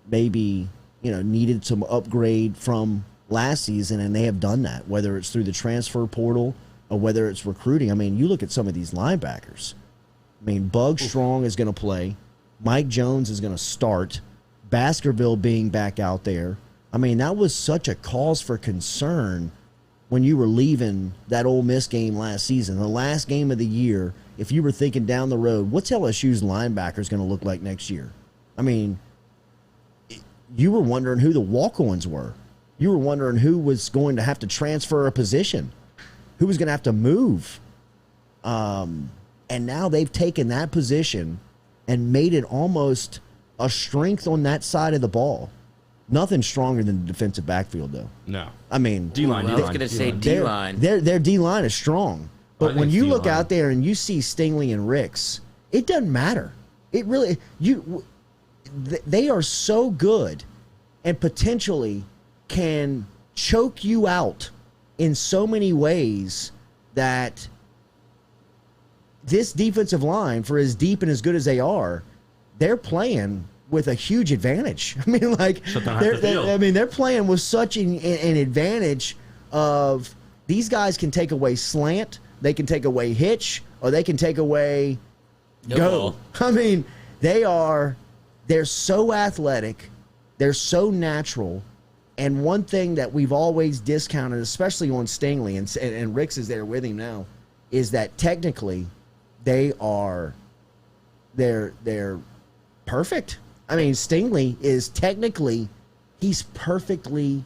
maybe, needed some upgrade from last season, and they have done that, whether it's through the transfer portal or whether it's recruiting. I mean, you look at some of these linebackers. I mean, Bug Strong is going to play. Mike Jones is going to start. Baskerville being back out there. I mean, that was such a cause for concern when you were leaving that Ole Miss game last season, the last game of the year. If you were thinking down the road, what's LSU's linebackers going to look like next year? I mean, you were wondering who the walk-ons were. You were wondering who was going to have to transfer a position, who was going to have to move. And now they've taken that position and made it almost a strength on that side of the ball. Nothing stronger than the defensive backfield, though. No. I mean, D-line. I was going to say D-line. Their D-line is strong. But when you look D-line. out there and you see Stingley and Ricks, it doesn't matter. It really they are so good and potentially can choke you out in so many ways that this defensive line, for as deep and as good as they are, they're playing with a huge advantage. I mean, like, they're playing with such an advantage of these guys can take away slant, they can take away hitch, or they can take away go. I mean, they're so athletic, they're so natural, and one thing that we've always discounted, especially on Stingley, and Ricks is there with him now, is that technically they're perfect. I mean, Stingley is technically, he's perfectly,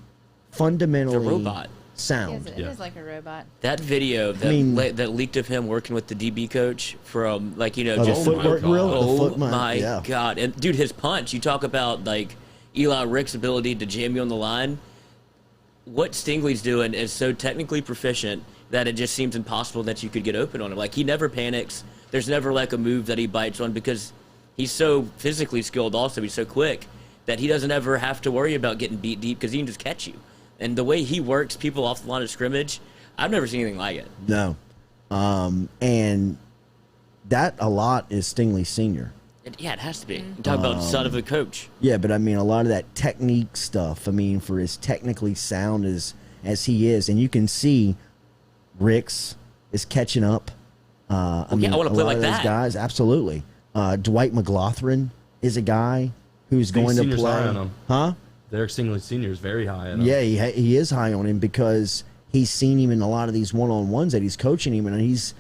fundamentally a robot. Sound. It is like a robot. That video that leaked of him working with the DB coach from, like, you know, the just footwork drill. Oh my God! And dude, his punch. You talk about like Eli Rick's ability to jam you on the line. What Stingley's doing is so technically proficient that it just seems impossible that you could get open on him. Like, he never panics. There's never like a move that he bites on because he's so physically skilled. Also, he's so quick that he doesn't ever have to worry about getting beat deep because he can just catch you. And the way he works people off the line of scrimmage, I've never seen anything like it. No. And that a lot is Stingley Sr. Yeah, it has to be. You talk about son of a coach. Yeah, but I mean, a lot of that technique stuff, I mean, for as technically sound as he is, and you can see Ricks is catching up. I want to play like those that. guys, absolutely. Dwight McLaughlin is a guy who's going to play. High on him. Huh? Derek Stingley Sr. is very high on him. Yeah, he is high on him because he's seen him in a lot of these one-on-ones that he's coaching him, and he's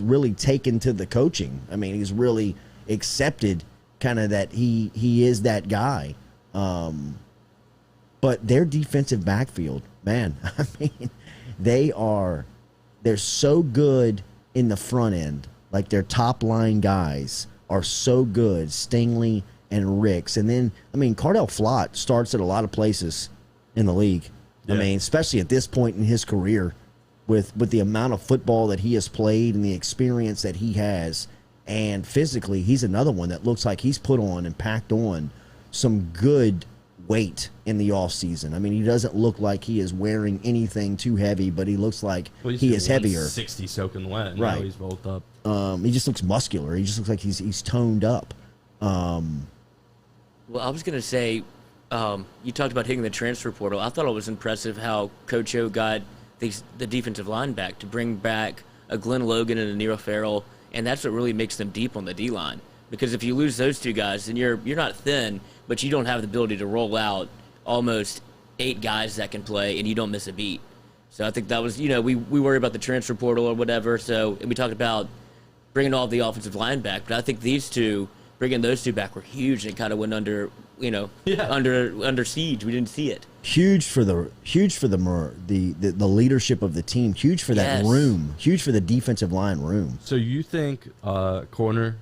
really taken to the coaching. I mean, he's really accepted kind of that he is that guy. But their defensive backfield, man, I mean, they're so good in the front end. Like, their top line guys are so good, Stingley and Ricks. And then, I mean, Cardell Flott starts at a lot of places in the league. Yeah. I mean, especially at this point in his career with the amount of football that he has played and the experience that he has. And physically, he's another one that looks like he's put on and packed on some good weight in the offseason. I mean, he doesn't look like he is wearing anything too heavy, but he looks like he is heavier. 60 soaking wet. And right. Now he's bulked up. He just looks muscular. He just looks like he's toned up. Well, I was going to say, you talked about hitting the transfer portal. I thought it was impressive how Coach O got the defensive line back to bring back a Glenn Logan and a Nero Farrell, and that's what really makes them deep on the D-line. Because if you lose those two guys, then you're not thin, but you don't have the ability to roll out almost 8 guys that can play, and you don't miss a beat. So I think that was, we worry about the transfer portal or whatever, and we talked about bringing all the offensive line back, but I think bringing those two back were huge and kind of went under siege. We didn't see it. Huge for the leadership of the team. Huge for that room. Huge for the defensive line room. So you think corner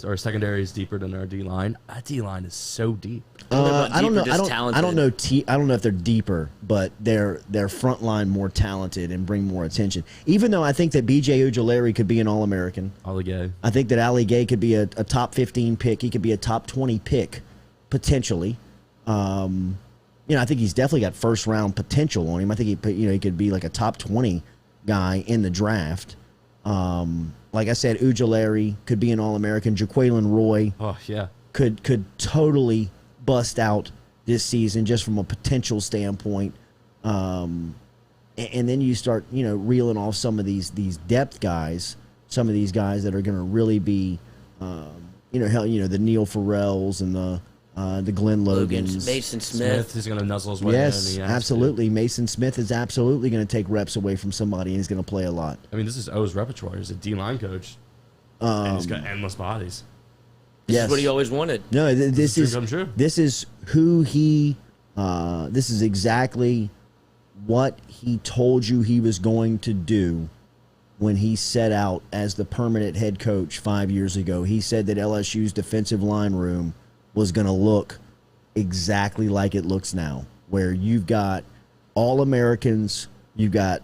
our secondary is deeper than our D line? Our D line is so deep. I don't know. I don't know if they're deeper, but their front line more talented and bring more attention. Even though I think that B.J. Ojulari could be an All-American. Ali Gay. I think that Ali Gay could be a top 15 pick. He could be a top 20 pick potentially. I think he's definitely got first round potential on him. I think he could be like a top 20 guy in the draft. Like I said, Ojulari could be an All-American. Jaquelin Roy. Oh yeah. Could totally bust out this season just from a potential standpoint. And then you start, reeling off some of these depth guys, some of these guys that are going to really be, the Neil Farrells and the Glenn Logans. Mason Smith. He's going to nuzzle his way in. Yes, absolutely. Mason Smith is absolutely going to take reps away from somebody, and he's going to play a lot. I mean, this is O's repertoire. He's a D-line coach, and he's got endless bodies. This is what he always wanted. No, this is who he. This is exactly what he told you he was going to do when he set out as the permanent head coach 5 years ago. He said that LSU's defensive line room was going to look exactly like it looks now, where you've got All-Americans, you've got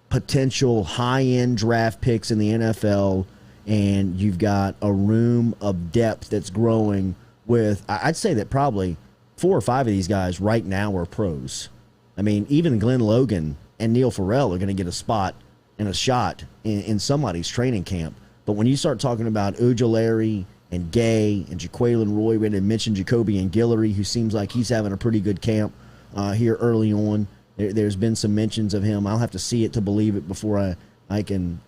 potential high-end draft picks in the NFL, and you've got a room of depth that's growing with, I'd say that probably 4 or 5 of these guys right now are pros. I mean, even Glenn Logan and Neil Farrell are going to get a spot and a shot in somebody's training camp. But when you start talking about Ojulari and Gay and Jaquelin Roy, we didn't mention Jacoby and Guillory, who seems like he's having a pretty good camp here early on. There's been some mentions of him. I'll have to see it to believe it before I can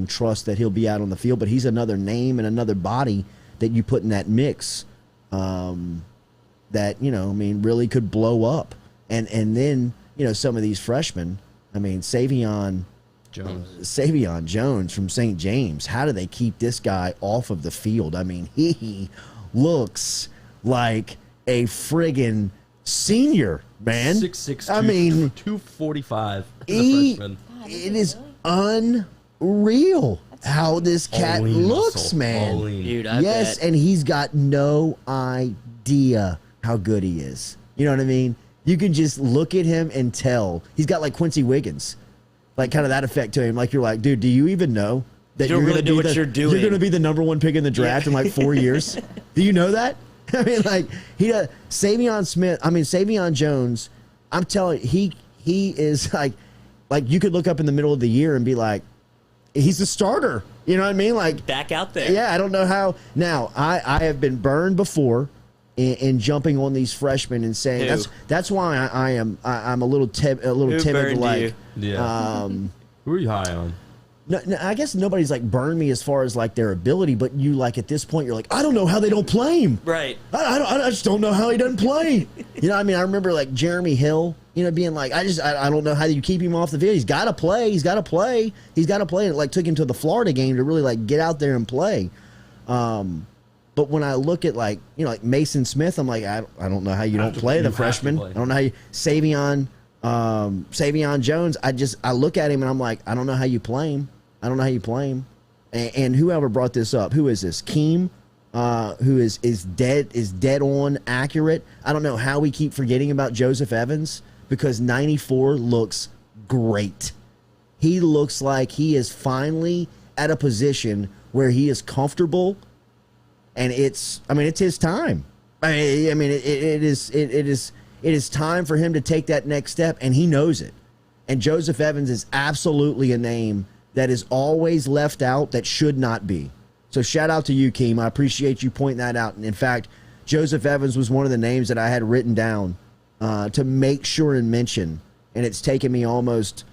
trust that he'll be out on the field. But he's another name and another body that you put in that mix that, you know, I mean, really could blow up. And then, you know, some of these freshmen, I mean, Savion Jones from St. James, how do they keep this guy off of the field? I mean, he looks like a friggin' senior, man. 6'6", I mean, 245. It is unreal how this cat looks, man. Dude, I bet. And he's got no idea how good he is. You know what I mean? You can just look at him and tell. He's got like Quincy Wiggins, like kind of that effect to him. Like you're like, dude, do you even know that you're really doing what you're doing? You're going to be the #1 pick in the draft in like 4 years. Do you know that? I mean, like Savion Jones. I'm telling you, he is like you could look up in the middle of the year and be like, he's the starter. You know what I mean? Like back out there. Yeah, I don't know how. Now I have been burned before in jumping on these freshmen and saying that's why I'm a little timid. Like, yeah. Who are you high on? No, I guess nobody's like burned me as far as like their ability, but you like at this point you're like, I don't know how they don't play him. Right. I just don't know how he doesn't play. You know what I mean? I remember like Jeremy Hill, you know, being like, I don't know how you keep him off the field. He's got to play. And it like took him to the Florida game to really like get out there and play. But when I look at like, you know, like Mason Smith, I'm like, I don't know how you don't play the freshman. I don't know how you Savion Jones. I look at him and I'm like, I don't know how you play him. And whoever brought this up, who is this? Keem, who is dead on accurate. I don't know how we keep forgetting about Joseph Evans because 94 looks great. He looks like he is finally at a position where he is comfortable, and it's his time. I mean, it is time for him to take that next step, and he knows it. And Joseph Evans is absolutely a name that is always left out that should not be. So shout out to you, Keem. I appreciate you pointing that out. And in fact, Joseph Evans was one of the names that I had written down to make sure and mention. And it's taken me almost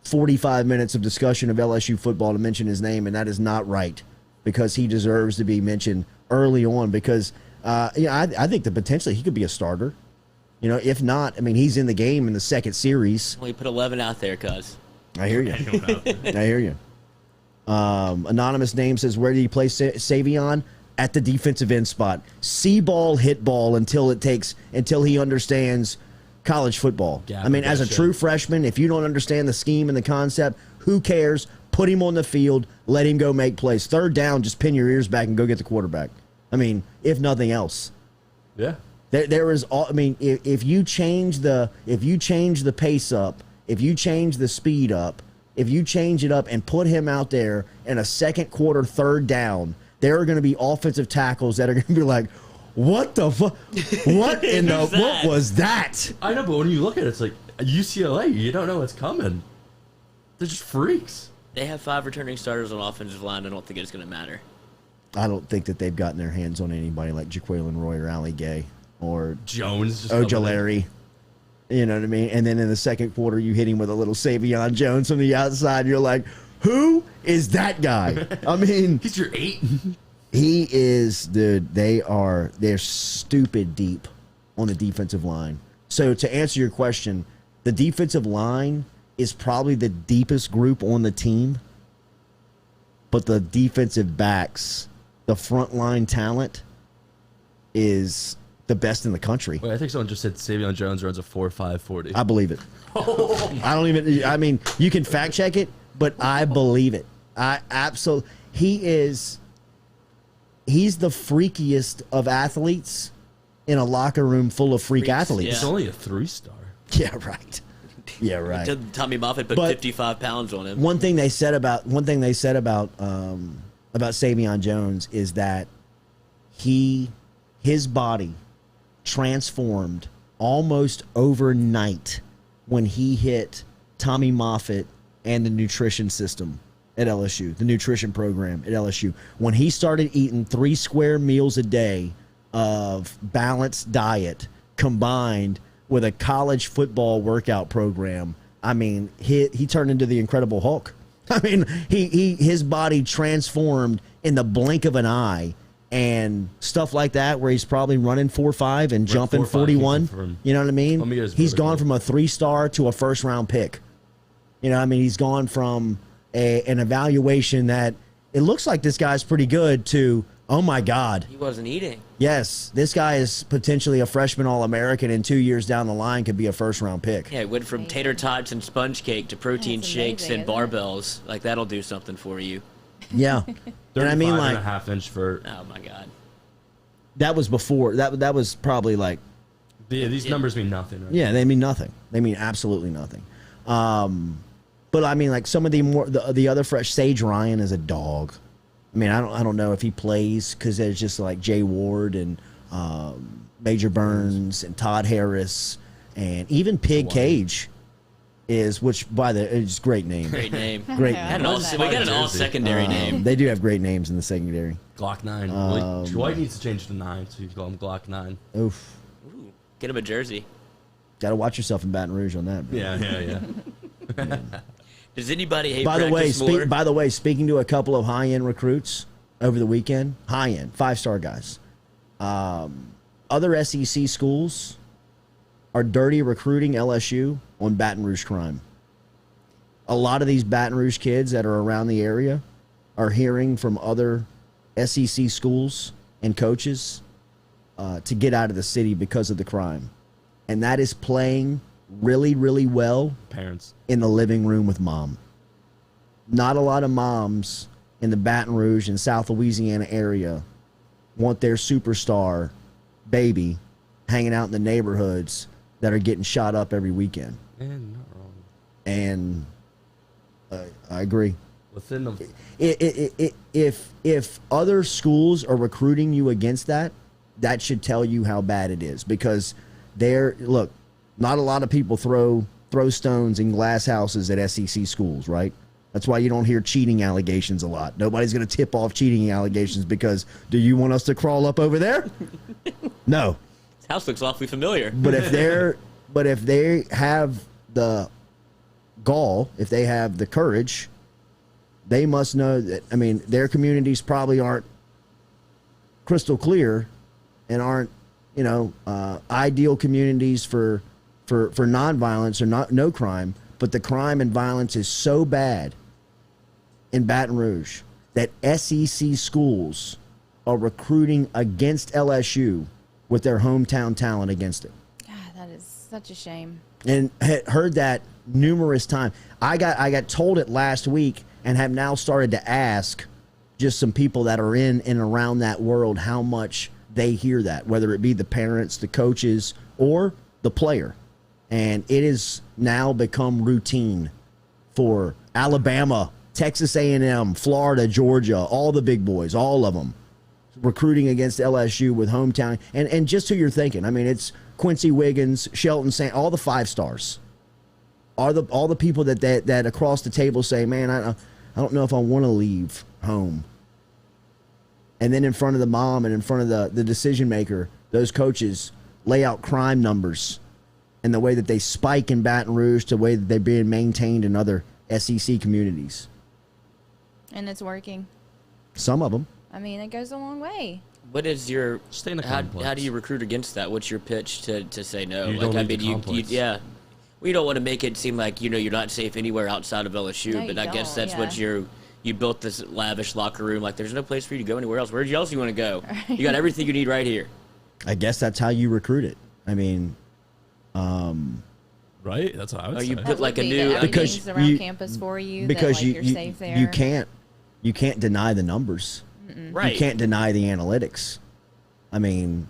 45 minutes of discussion of LSU football to mention his name, and that is not right because he deserves to be mentioned early on because I think that potentially he could be a starter. You know, if not, I mean, he's in the game in the second series. Well, you put 11 out there, cuz. I hear you. I hear you. Anonymous name says, where do you play Savion? At the defensive end spot. See ball, hit ball until he understands college football. I mean, as a true freshman, if you don't understand the scheme and the concept, who cares? Put him on the field. Let him go make plays. Third down, just pin your ears back and go get the quarterback. I mean, if nothing else. Yeah. There is all. I mean, if you change the pace up, if you change the speed up, if you change it up and put him out there in a second quarter, third down, there are going to be offensive tackles that are going to be like, what the fuck? What in the what was that? I know, but when you look at it, it's like UCLA. You don't know what's coming. They're just freaks. They have 5 returning starters on offensive line. I don't think it's going to matter. I don't think that they've gotten their hands on anybody like Jaquelin Roy or Ali Gay or Jones, Ojulari. You know what I mean? And then in the second quarter, you hit him with a little Savion Jones from the outside. You're like, who is that guy? I mean, he's your 8. He is, dude. They're stupid deep on the defensive line. So to answer your question, the defensive line is probably the deepest group on the team, but the defensive backs, the front line talent, is the best in the country. Wait, I think someone just said Savion Jones runs a 4.5 40. I believe it. I mean, you can fact check it, but I believe it. I absolutely. He's the freakiest of athletes in a locker room full of freak athletes. He's only a 3-star. Yeah, right. Yeah, right. Tommy Moffitt put 55 pounds on him. One thing they said about Savion Jones is that his body transformed almost overnight when he hit Tommy Moffitt and the nutrition system at LSU, the nutrition program at LSU. When he started eating 3 square meals a day of balanced diet combined with a college football workout program, I mean, he turned into the Incredible Hulk. I mean, his body transformed in the blink of an eye, and stuff like that where he's probably running 4.5 and jumping 41. You know what I mean? He's gone from a 3-star to a first-round pick. You know, I mean, he's gone from an evaluation that it looks like this guy's pretty good to, oh my God. He wasn't eating. Yes, this guy is potentially a freshman All-American, and 2 years down the line could be a first-round pick. Yeah, it went from tater tots and sponge cake to protein shakes and barbells. Like, that'll do something for you. Yeah. And I mean, like, and a half inch for. Oh my God. That was before. That was probably like. Yeah, these numbers mean nothing. Right? Yeah, they mean nothing. They mean absolutely nothing. But I mean, like some of the other fresh. Sage Ryan is a dog. I mean, I don't know if he plays because there's just like Jay Ward and Major Burns and Todd Harris and even Pig Cage. Is great name. Great name. Great. We got an all secondary name. They do have great names in the secondary. Glock 9. Dwight needs to change to 9, so you call him Glock 9. Oof. Ooh, get him a jersey. Got to watch yourself in Baton Rouge on that. Bro. Yeah. Does anybody hate By practice more? the way, speaking to a couple of high-end recruits over the weekend, high-end, 5-star guys, other SEC schools are dirty recruiting LSU on Baton Rouge crime. A lot of these Baton Rouge kids that are around the area are hearing from other SEC schools and coaches to get out of the city because of the crime. And that is playing really, really well Parents in the living room with mom. Not a lot of moms in the Baton Rouge and South Louisiana area want their superstar baby hanging out in the neighborhoods that are getting shot up every weekend. and not wrong. And I agree. Within the If other schools are recruiting you against that, that should tell you how bad it is. Because look, not a lot of people throw stones in glass houses at SEC schools, right? That's why you don't hear cheating allegations a lot. Nobody's going to tip off cheating allegations because, do you want us to crawl up over there? No. This house looks awfully familiar. But if they have the gall, if they have the courage, they must know that, I mean, their communities probably aren't crystal clear and aren't, ideal communities for nonviolence or no crime, but the crime and violence is so bad in Baton Rouge that SEC schools are recruiting against LSU with their hometown talent against it. God, that is such a shame. And heard that numerous times. I got told it last week and have now started to ask just some people that are in and around that world how much they hear that, whether it be the parents, the coaches, or the player. And it has now become routine for Alabama, Texas A&M, Florida, Georgia, all the big boys, all of them, recruiting against LSU with hometown. And just who you're thinking. I mean, it's Quincy Wiggins, Shelton Saint, all the 5-stars. All the people that across the table say, man, I don't know if I want to leave home. And then in front of the mom and in front of the decision maker, those coaches lay out crime numbers and the way that they spike in Baton Rouge to the way that they're being maintained in other SEC communities. And it's working. Some of them. I mean, it goes a long way. What is your Stay in the how complex. do you recruit against that? What's your pitch to say no? You don't I need mean, the you complex. yeah. We don't want to make it seem like you're not safe anywhere outside of LSU, No, but you I guess don't, that's yeah. what you built this lavish locker room. Like, there's no place for you to go anywhere else. Where else you want to go? You got everything you need right here. I guess that's how you recruit it. I mean, Right? That's what I would say. You That put like would a be new the Because outings around you- campus for you. because that, like, you're safe there. you can't you can't deny the numbers. Right. You can't deny the analytics. I mean,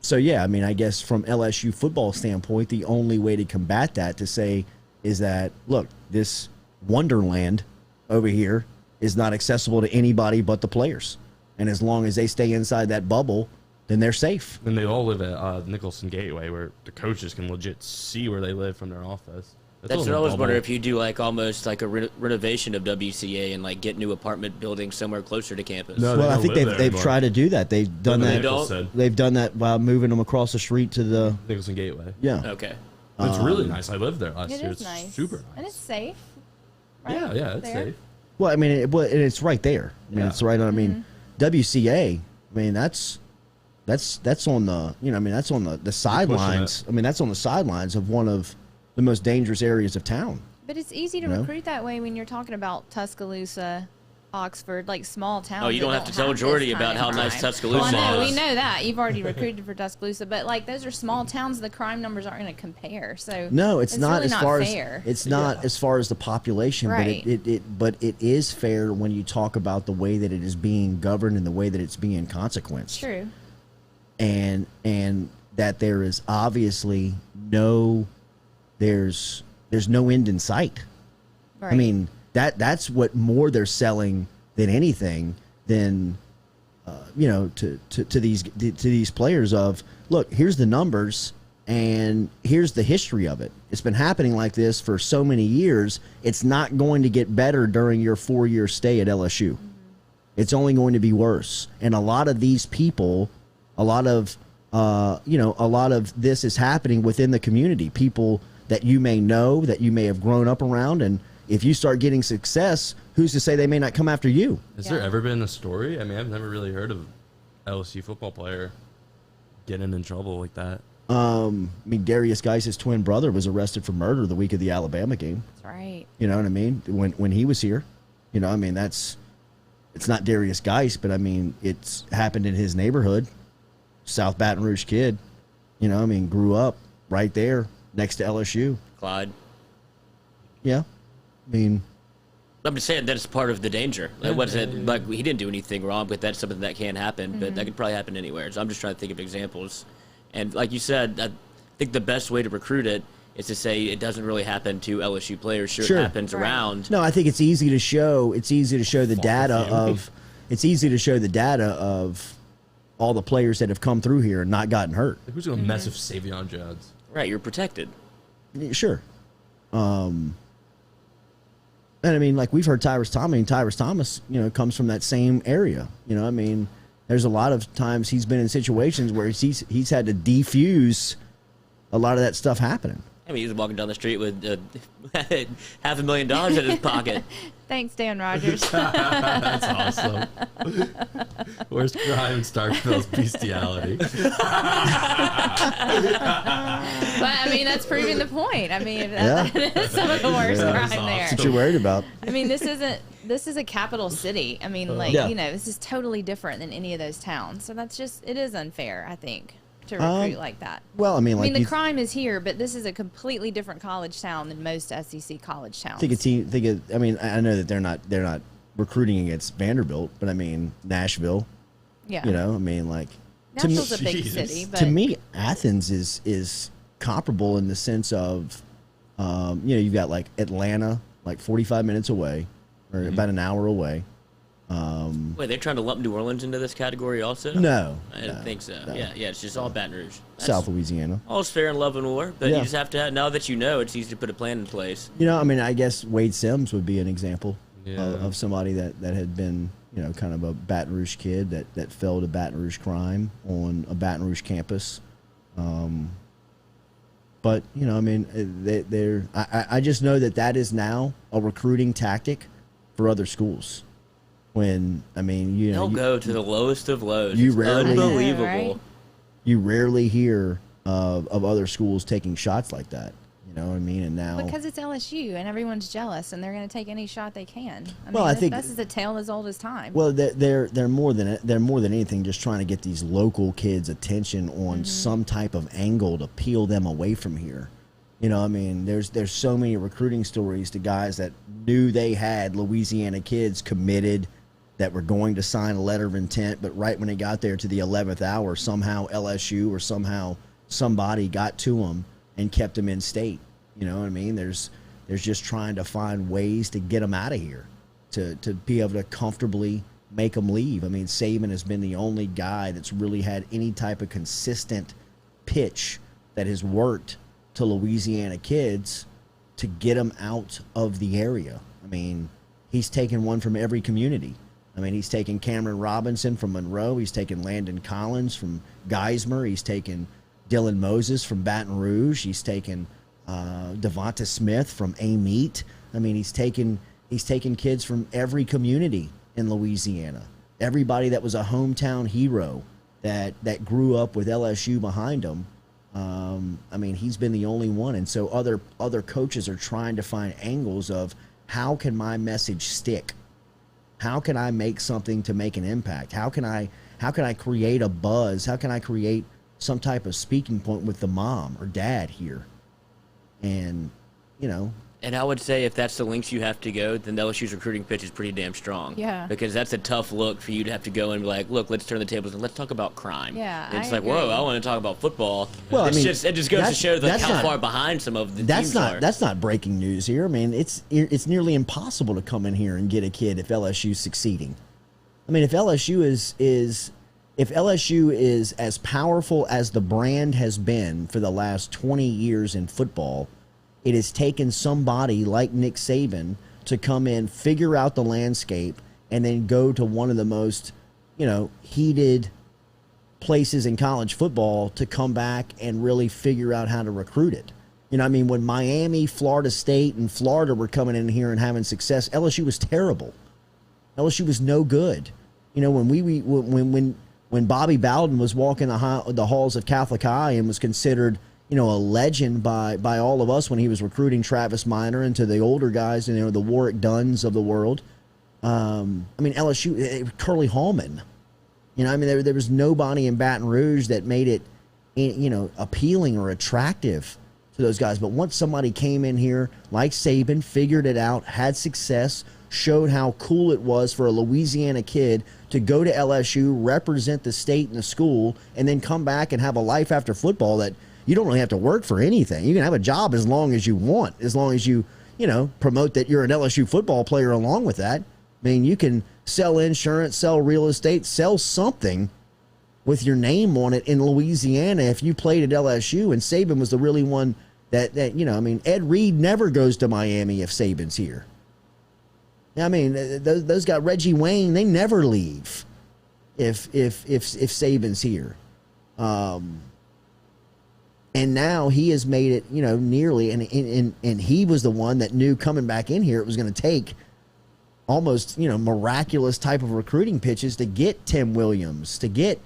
so yeah, I mean, I guess from LSU football standpoint, the only way to combat that to say is that, look, this wonderland over here is not accessible to anybody but the players. And as long as they stay inside that bubble, then they're safe. And they all live at Nicholson Gateway, where the coaches can legit see where they live from their office. That's what I was wondering, if you do like almost like a renovation of WCA and like get new apartment buildings somewhere closer to campus. No, Well, I don't think live there they've anymore. tried to do that. They've done Live in that. Nicholson. They've done that while moving them across the street to the Nicholson Gateway. yeah. Okay. It's really nice. I lived there last It year. is It's nice. super nice. And it's safe. Right Yeah, it's there. safe. Well, I mean, and it's right there. I mean, Yeah. it's right on. I mean, WCA. I mean, that's on the I mean, that's on the sidelines. I mean, that's on the sidelines of one of the most dangerous areas of town. But it's easy to You know? recruit that way when you're talking about Tuscaloosa, Oxford, like small towns. Oh, you that don't have to tell this Jordy kind about of how nice crime. Tuscaloosa Well, I know, is. we know that. You've already recruited for Tuscaloosa, but like those are small towns. The crime numbers aren't going to compare. So No, it's not really as far fair. as it's not as far as the population, Right. but it is fair when you talk about the way that it is being governed and the way that it's being consequenced. True. And that there is obviously there's no end in sight. Right. I mean, that's what more they're selling than anything than to these players of, look, here's the numbers and here's the history of it. It's been happening like this for so many years. It's not going to get better during your 4-year stay at LSU. It's only going to be worse. And a lot of these people, a lot of this is happening within the community. People that you may know, that you may have grown up around, and if you start getting success, who's to say they may not come after you? Has there Yeah. ever been a story? I mean, I've never really heard of LSU football player getting in trouble like that. I mean, Darius Geis' twin brother was arrested for murder the week of the Alabama game. That's right. You know what I mean? When he was here, I mean, it's not Darius Geis, but I mean, it's happened in his neighborhood. South Baton Rouge kid, I mean, grew up right there next to LSU. Clyde. Yeah. I mean, I'm just saying that's part of the danger. It wasn't like he didn't do anything wrong, but that's something that can happen. But that could probably happen anywhere. So I'm just trying to think of examples. And like you said, I think the best way to recruit it is to say it doesn't really happen to LSU players. Sure. Sure. It happens Right. around. no, I think it's easy to show. It's easy to show the data few. of. It's easy to show the data of all the players that have come through here and not gotten hurt. Like, who's going to mess with Savion Jones? Right, you're protected. Sure. And I mean, like we've heard Tyrus Thomas, comes from that same area. I mean, there's a lot of times he's been in situations where he's had to defuse a lot of that stuff happening. I mean, he was walking down the street with $500,000 in his pocket. Thanks, Dan Rogers. That's awesome. Where's crime Starkville's bestiality? But I mean, that's proving the point. I mean, Yeah. that is some of the worst Yeah. crime That's there. That's what you're worried about. I mean, this is a capital city. I mean, like, Yeah. this is totally different than any of those towns. So it is unfair, I think, to recruit like that. Well, I mean, I like mean, the you crime is here, but this is a completely different college town than most SEC college towns. think a team. I mean, I know that they're not recruiting against Vanderbilt, but I mean Nashville. yeah. I mean, like to me, Nashville's a big Jesus. city, but to me, Athens is comparable in the sense of, you've got like Atlanta, like 45 minutes away, or about an hour away. Wait, they're trying to lump New Orleans into this category also? No, I didn't think so. Yeah, it's just all Baton Rouge. That's South Louisiana. All's fair in love and war, but Yeah. you just have to, now that you know, it's easy to put a plan in place. I mean, I guess Wade Sims would be an example Yeah. of somebody that had been, kind of a Baton Rouge kid that fell to Baton Rouge crime on a Baton Rouge campus. But, I mean, I just know that is now a recruiting tactic for other schools. When, I mean, They'll go to the lowest of lows. you It's rarely- I know, unbelievable. right? you rarely hear of other schools taking shots like that. You know what I mean? And now, because it's LSU and everyone's jealous and they're going to take any shot they can. Well, I think- this is a tale as old as time. well, they're more than anything just trying to get these local kids' attention on some type of angle to peel them away from here. You know, I mean, there's so many recruiting stories to guys that knew they had Louisiana kids committed that were going to sign a letter of intent, but right when it got there to the 11th hour, somehow LSU or somehow somebody got to them and kept them in state. You know what I mean? There's just trying to find ways to get them out of here, to be able to comfortably make them leave. I mean, Saban has been the only guy that's really had any type of consistent pitch that has worked to Louisiana kids to get them out of the area. I mean, he's taken one from every community. I mean, he's taken Cameron Robinson from Monroe. He's taken Landon Collins from Geismar. He's taken Dylan Moses from Baton Rouge. He's taken Devonta Smith from Amite. I mean, he's taken kids from every community in Louisiana. Everybody that was a hometown hero that grew up with LSU behind him. I mean, he's been the only one. And so other coaches are trying to find angles of how can my message stick? How can I make something to make an impact? How can I create a buzz? How can I create some type of speaking point with the mom or dad here? And, you know. And I would say if that's the lengths you have to go, then LSU's recruiting pitch is pretty damn strong. Yeah. Because that's a tough look for you to have to go and be like, look, let's turn the tables and let's talk about crime. Yeah, And it's I like, whoa, agree. I want to talk about football. Well, I mean, it just goes to show like how far behind some of the teams are. That's not breaking news here. I mean, it's nearly impossible to come in here and get a kid if LSU's succeeding. I mean, if LSU is as powerful as the brand has been for the last 20 years in football, it has taken somebody like Nick Saban to come in, figure out the landscape, and then go to one of the most, heated places in college football to come back and really figure out how to recruit it. You know, I mean, when Miami, Florida State, and Florida were coming in here and having success, LSU was terrible. LSU was no good. You know, when Bobby Bowden was walking the halls of Catholic High and was considered, a legend by all of us when he was recruiting Travis Minor and to the older guys, the Warwick Dunns of the world. I mean, LSU, Curly Hallman. I mean, there was nobody in Baton Rouge that made it, appealing or attractive to those guys. But once somebody came in here like Saban, figured it out, had success, showed how cool it was for a Louisiana kid to go to LSU, represent the state and the school, and then come back and have a life after football that you don't really have to work for anything. You can have a job as long as you want, as long as you, promote that you're an LSU football player along with that. I mean, you can sell insurance, sell real estate, sell something with your name on it in Louisiana if you played at LSU. And Saban was the really one that I mean, Ed Reed never goes to Miami if Saban's here. I mean, those got Reggie Wayne, they never leave if Saban's here. And now he has made it, nearly, and he was the one that knew coming back in here it was going to take almost, miraculous type of recruiting pitches to get Tim Williams, to get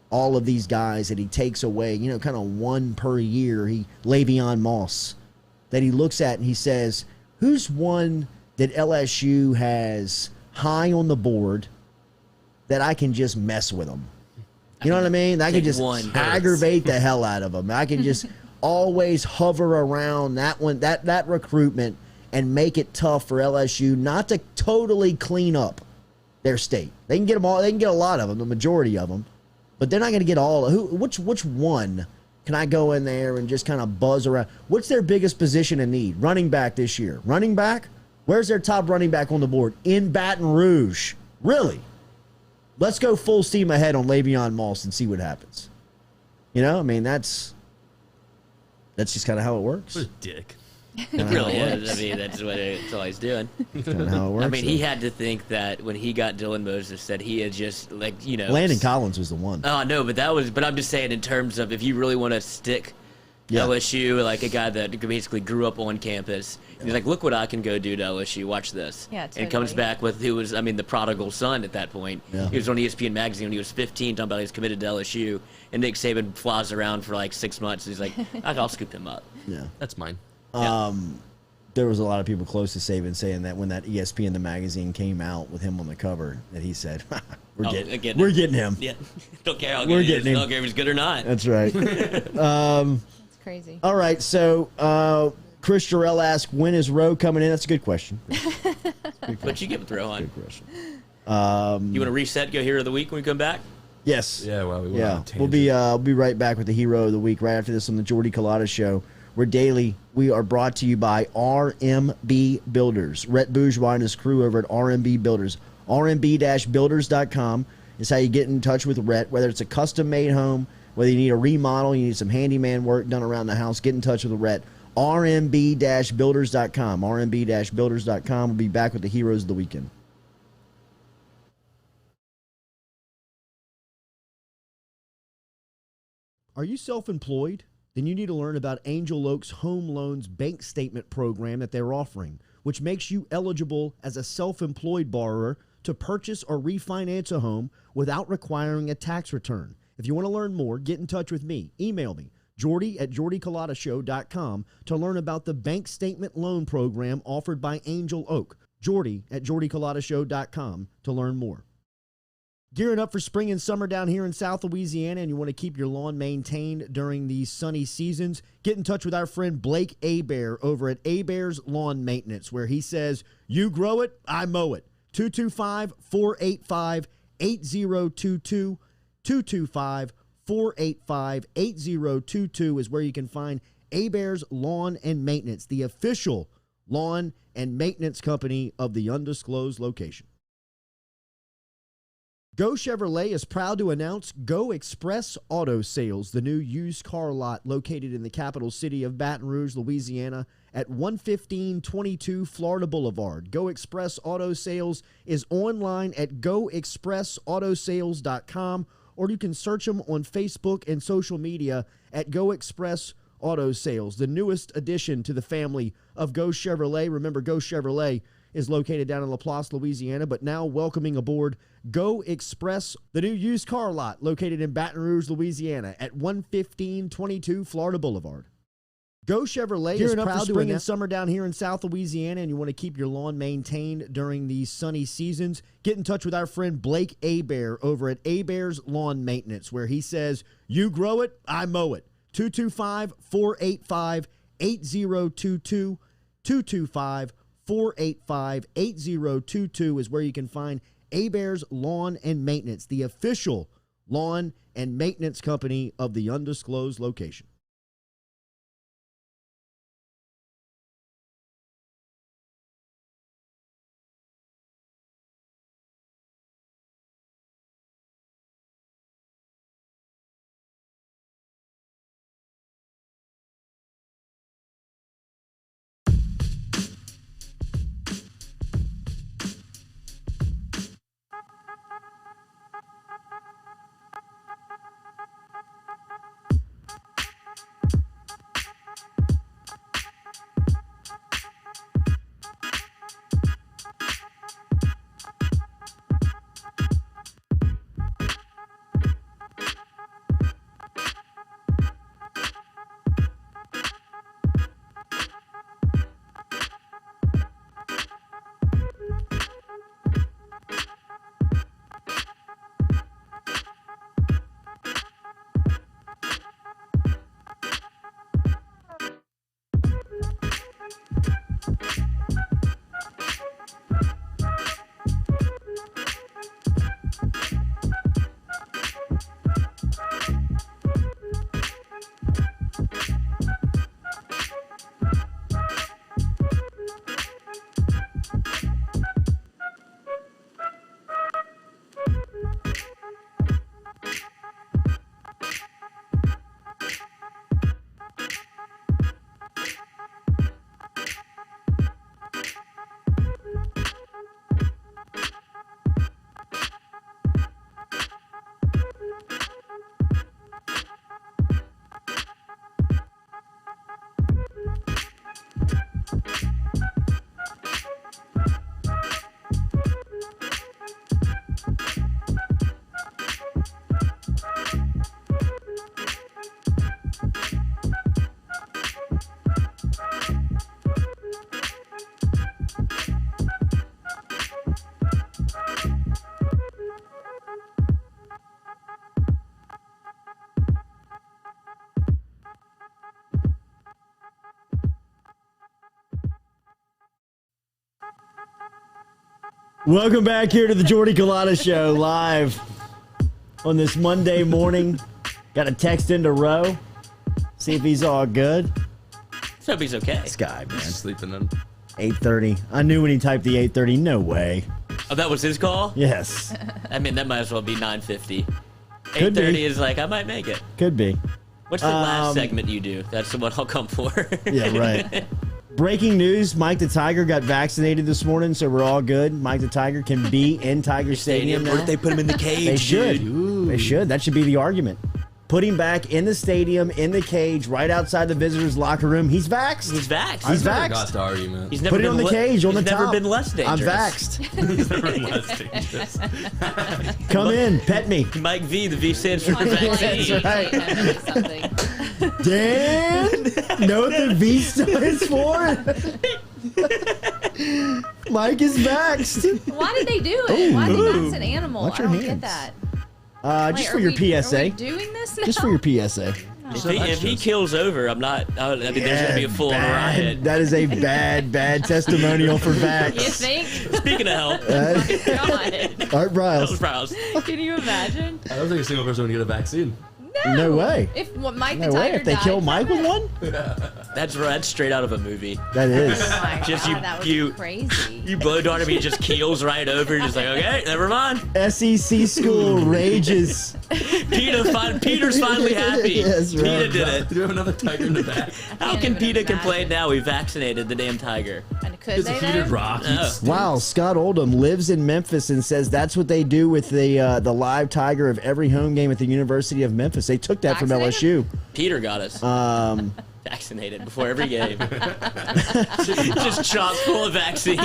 all of these guys that he takes away, kind of one per year. Le'Veon Moss, that he looks at and he says, who's one that LSU has high on the board that I can just mess with them? You know what I mean? I can just aggravate the hell out of them. I can just always hover around that one, that recruitment, and make it tough for LSU not to totally clean up their state. They can get them all. They can get a lot of them, the majority of them, but they're not going to get all. Which one can I go in there and just kind of buzz around? What's their biggest position in need? Running back this year. Running back? Where's their top running back on the board? In Baton Rouge. Really? Let's go full steam ahead on Le'Veon Moss and see what happens. I mean, that's just kind of how it works. What a dick. It really is. I mean, that's all he's doing. Kind of how it works. I mean, he had to think that when he got Dylan Moses that he had just, Landon Collins was the one. Oh, no, but I'm just saying in terms of if you really want to stick LSU, like a guy that basically grew up on campus. He's like, look what I can go do to LSU. Watch this. Yeah, totally. And comes back with who was, the prodigal son at that point. Yeah. He was on ESPN magazine when he was 15, talking about he was committed to LSU. And Nick Saban flies around for like 6 months. And he's like, I'll scoop him up. Yeah. That's mine. There was a lot of people close to Saban saying that when that ESPN the magazine came out with him on the cover, that he said, we're getting him. Yeah. Don't care how We're good he is. getting him. Don't care if he's good or not. That's right. crazy. All right, so Chris Jarrell asked, when is Roe coming in? That's a good question. But you give it to Rohan. Good question. You want to reset, go hero of the week when we come back? Yes. Yeah, well, we went on a We'll be right back with the hero of the week right after this on the Jordy Culotta Show. Where daily we are brought to you by RMB Builders. Rhett Bourgeois and his crew over at RMB Builders. RMB-builders.com is how you get in touch with Rhett, whether it's a custom-made home, whether you need a remodel, you need some handyman work done around the house, get in touch with Rhett. RMB-builders.com. RMB-builders.com. We'll be back with the heroes of the weekend. Are you self-employed? Then you need to learn about Angel Oak's Home Loans Bank Statement program that they're offering, which makes you eligible as a self-employed borrower to purchase or refinance a home without requiring a tax return. If you want to learn more, get in touch with me. Email me, Jordy@JordyCulottashow.com, to learn about the bank statement loan program offered by Angel Oak. Jordy@JordyCulottashow.com to learn more. Gearing up for spring and summer down here in South Louisiana, and you want to keep your lawn maintained during these sunny seasons, get in touch with our friend Blake Abear over at Abear's Lawn Maintenance, where he says, you grow it, I mow it. 225-485-8022. 225-485-8022 is where you can find Abear's Lawn and Maintenance, the official lawn and maintenance company of the undisclosed location. Go Chevrolet is proud to announce Go Express Auto Sales, the new used car lot located in the capital city of Baton Rouge, Louisiana, at 11522 Florida Boulevard. Go Express Auto Sales is online at goexpressautosales.com, or you can search them on Facebook and social media at Go Express Auto Sales, the newest addition to the family of Go Chevrolet. Remember, Go Chevrolet is located down in Laplace, Louisiana, but now welcoming aboard Go Express, the new used car lot located in Baton Rouge, Louisiana at 11522 Florida Boulevard. Go Chevrolet is proud to spring and summer down here in South Louisiana, and you want to keep your lawn maintained during these sunny seasons, get in touch with our friend Blake Abear over at Abear's Lawn Maintenance, where he says, you grow it, I mow it. 225-485-8022. 225-485-8022 is where you can find Abear's Lawn and Maintenance, the official lawn and maintenance company of the undisclosed location. Welcome back here to the Jordy Culotta Show live on this Monday morning. Got a text into Roe. See if he's all good. Let's hope he's okay. Sky, man. Just sleeping in. 8:30. I knew when he typed the 8:30. No way. Oh, that was his call? Yes. I mean, that might as well be 9:50. Could 8:30 be. is like, I might make it. Could be. What's the last segment you do? That's the one I'll come for. Yeah, right. Breaking news, Mike the Tiger got vaccinated this morning, so we're all good. Mike the Tiger can be in Tiger Stadium now. They put him in the cage, They should. dude. They should. That should be the argument. Put him back in the stadium, in the cage, right outside the visitors' locker room. He's vaxxed. He's vaxxed. He's I've never vaxxed. got the argument. He's never Put it been on the cage, on the he's top. never been less dangerous. I'm vaxxed. He's never been less dangerous. Come in, pet me. Mike V, the V stands for That's vaccine. right. Something. Dan, know what the V stands for? Mike is vaxxed. Why did they do it? Why did Ooh. they vax an animal? Watch I your don't get hands. that. Just Wait, for are your we- Are we PSA. doing this now? Just for your PSA. If he kills over, I'm not. I mean, there's gonna be a full riot. That is a bad testimonial for You vax. think? Speaking of help, God. Art that was Briles. Browse. Can you imagine? I don't think a single person would get a vaccine. No way. If Mike No the way. Tiger If they died kill from Mike with it- one, That's straight out of a movie. that is. Oh my Just God, that was you- crazy. You blow dart him, he just keels right over. Just like, okay, never mind. SEC school rages. Peter's finally happy. Yes, right. Peter did it. Do you have another tiger in the back? How Can't can even Peter imagine. complain now? We vaccinated the damn tiger. And could It's a they heated though? rock. Oh. Wow, Scott Oldham lives in Memphis and says that's what they do with the live tiger of every home game at the University of Memphis. They took that from Vaccinated? LSU. Peter got us vaccinated before every game. Just chock full of vaccines.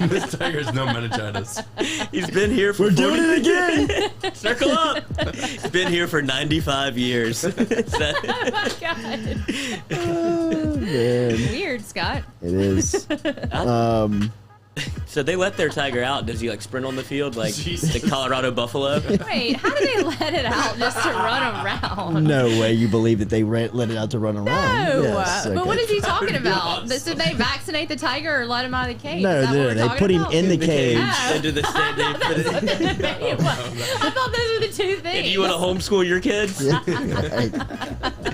This tiger's no meningitis. He's been here for We're 40 doing it again. Circle up. He's been here for 95 years. Oh my God. Oh, man, Weird, Scott. it is. So they let their tiger out. Does he like sprint on the field like Jesus. the Colorado Buffalo? Wait, how did they let it out just to run around? No way you believe that they let it out to run around. No, Yes, but okay. what is he talking about? Nuts. Did they vaccinate the tiger or let him out of the cage? No, Is that what we're they talking put him about? in the cage. Oh. Into the stand. They put it- I thought those were the two things. And you want to homeschool your kids?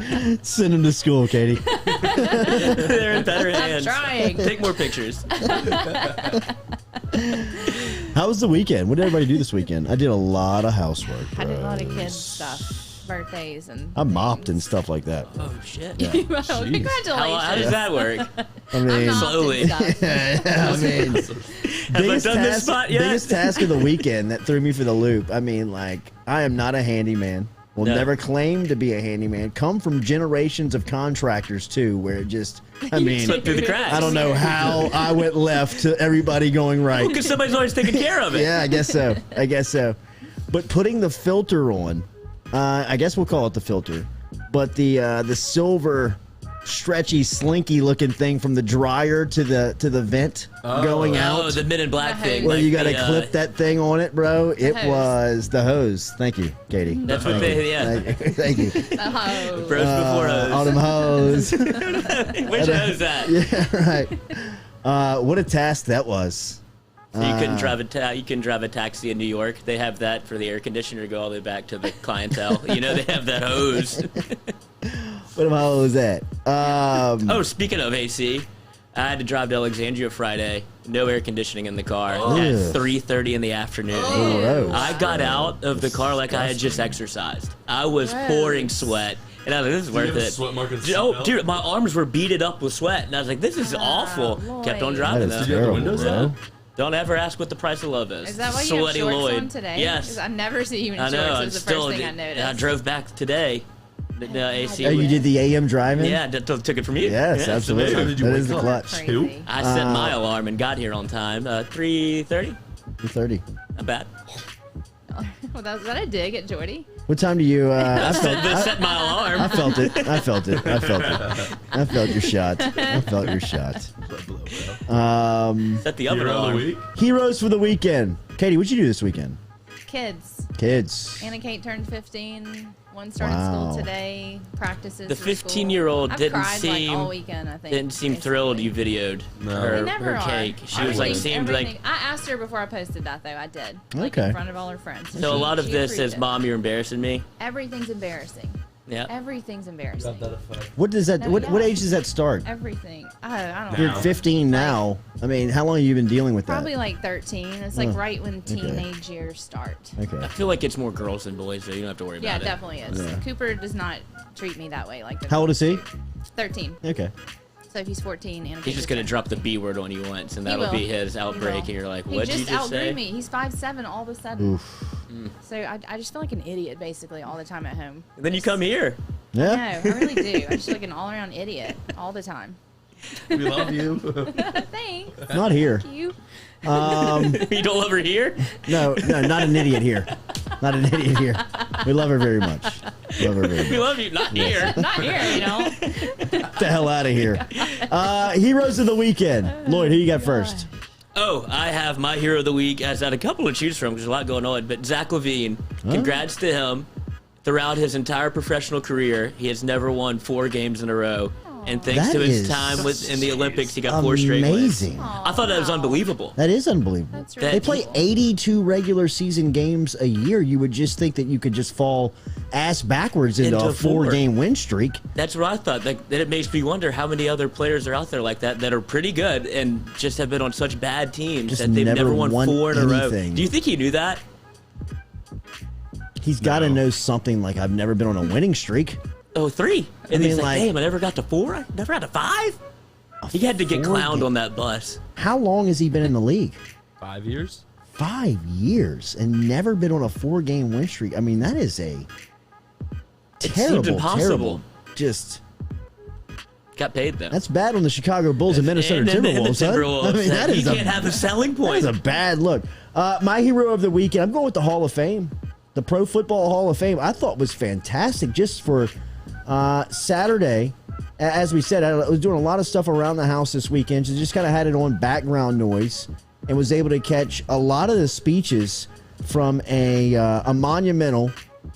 Right. Send him to school, Katie. They're in better I'm hands. trying. Take more pictures. How was the weekend? What did everybody do this weekend? I did a lot of housework. I did a lot of bros. kids stuff, birthdays and. I mopped and stuff like that. Oh shit. Well, congratulations. How does that work? I I'm mean, not Slowly. stuff. I mean, Have I done this spot yet? biggest task of the weekend that threw me for the loop. I mean, like, I am not a handyman. Will No. never claim to be a handyman. Come from generations of contractors too, where it just, I mean, Slip through the cracks. I don't know how I went left to everybody going right. Because somebody's always taking care of it. Yeah, I guess so. I guess so. But putting the filter on, I guess we'll call it the filter, but the silver, stretchy, slinky looking thing from the dryer to the vent going Oh, out, the Men in Black The thing. hose. where like you got to the, clip that thing on it, bro. It hose. was the hose. Thank you, Katie. That's what Thank they, you. yeah. Thank you. Oh. Bros before hose. Autumn hose. Which hose that? Yeah, right. What a task that was. So you couldn't drive you can drive a taxi in New York. They have that for the air conditioner to go all the way back to the clientele. You know, they have that hose. What a hose that? Oh, speaking of AC, I had to drive to Alexandria Friday. No air conditioning in the car Ugh. at 3:30 in the afternoon. Gross. I got out of the car like I had just exercised. I was pouring sweat. And I was like, this is worth have a it. sweat mark in the Oh, seatbelt? dude, my arms were beaded up with sweat. And I was like, this is awful. Lloyd. Kept on That driving, is though. Did you have the terrible, windows bro. down? Don't ever ask what the price of love is. Is that why you Sweaty have shorts Lloyd. on today? Yes. 'Cause I never see you in I shorts. know. It I'm was the still. first thing I noticed. I drove back today. The AC. Oh, you did the AM driving? Yeah, took it from you. Yes, Yeah, absolutely. What time did you That wake is the up? clutch. Crazy. Who? I set my alarm and got here on time. 3:30. 3:30. Not bad. Well, that, was that a dig at Jordy? What time do you? I Set my alarm. I felt it. I felt it. I felt it. I felt your shot. I felt your shot. Set the oven Hero of the alarm. week? Heroes for the weekend. Katie, what'd you do this weekend? Kids. Kids. Anna Kate turned 15. One started school today. Practices. The 15-year-old I've didn't cried, seem like, all weekend. I think didn't seem thrilled you videoed They her, never her are. cake. She was like seemed like. I asked her before I posted that though. I did. Like, Okay. in front of all her friends. So a lot of She this approved is, it. "Mom, you're embarrassing me." Everything's embarrassing. Yeah. Everything's embarrassing. What does that? No, What yeah. age does that start? Everything. I don't You're know. 15 now. I mean, how long have you been dealing with that? Probably like 13. It's like right when okay. teenage years start. Okay. I feel like it's more girls than boys, so you don't have to worry Yeah, it about it. definitely is. Yeah. Cooper does not treat me that way. Like the How old is he? 13. Okay. So if he's 14, and He's just gonna drop the B word on you once, and He that'll will. be his He outbreak. will. And you're like, He "What did you just just outgrew say?" me. He's 5'7" all of a sudden. Oof. So I just feel like an idiot basically all the time at home. And then you come here. Yeah. No, I really do. I just feel like an all-around idiot all the time. We love you. Thanks. Not here. You. You don't love her here. No, not an idiot here. Not an idiot here. We love her very much. Love her very We much. love you, not here. Not here, you know. Get the hell out of here. Heroes of the weekend. Lloyd, who you got first? Oh, I have my hero of the week. As I had a couple to choose from because there's a lot going on. But Zach LaVine, congrats to him. Throughout his entire professional career, he has never won 4 games in a row. And thanks That to his is time in the Olympics, he got 4 straight wins. Amazing. I thought that was unbelievable. That is unbelievable. That's They play ridiculous. 82 regular season games a year. You would just think that you could just fall ass backwards into Into a 4. 4-game win streak. That's what I thought. That it makes me wonder how many other players are out there like that are pretty good and just have been on such bad teams Just that they've never never won won 4 in a row. anything. Do you think he knew that? He's got to know something like I've never been on a winning streak. Oh, 3. And mean, he's like, like- damn, I never got to 4? I never got to 5? He had to get 4 clowned game- on that bus. How long has he been in the league? 5 years. 5 years and never been on a 4-game win streak. I mean, that is a seems terrible, impossible. terrible. Just Got paid, though. that's bad on the Chicago Bulls and Minnesota And the Timberwolves. huh? Timberwolves. I mean, that he is can't have a selling that point. is a bad look. My hero of the weekend, I'm going with the Hall of Fame. The Pro Football Hall of Fame, I thought was fantastic just for Saturday. As we said, I was doing a lot of stuff around the house this weekend, so just kind of had it on background noise and was able to catch a lot of the speeches from a monumental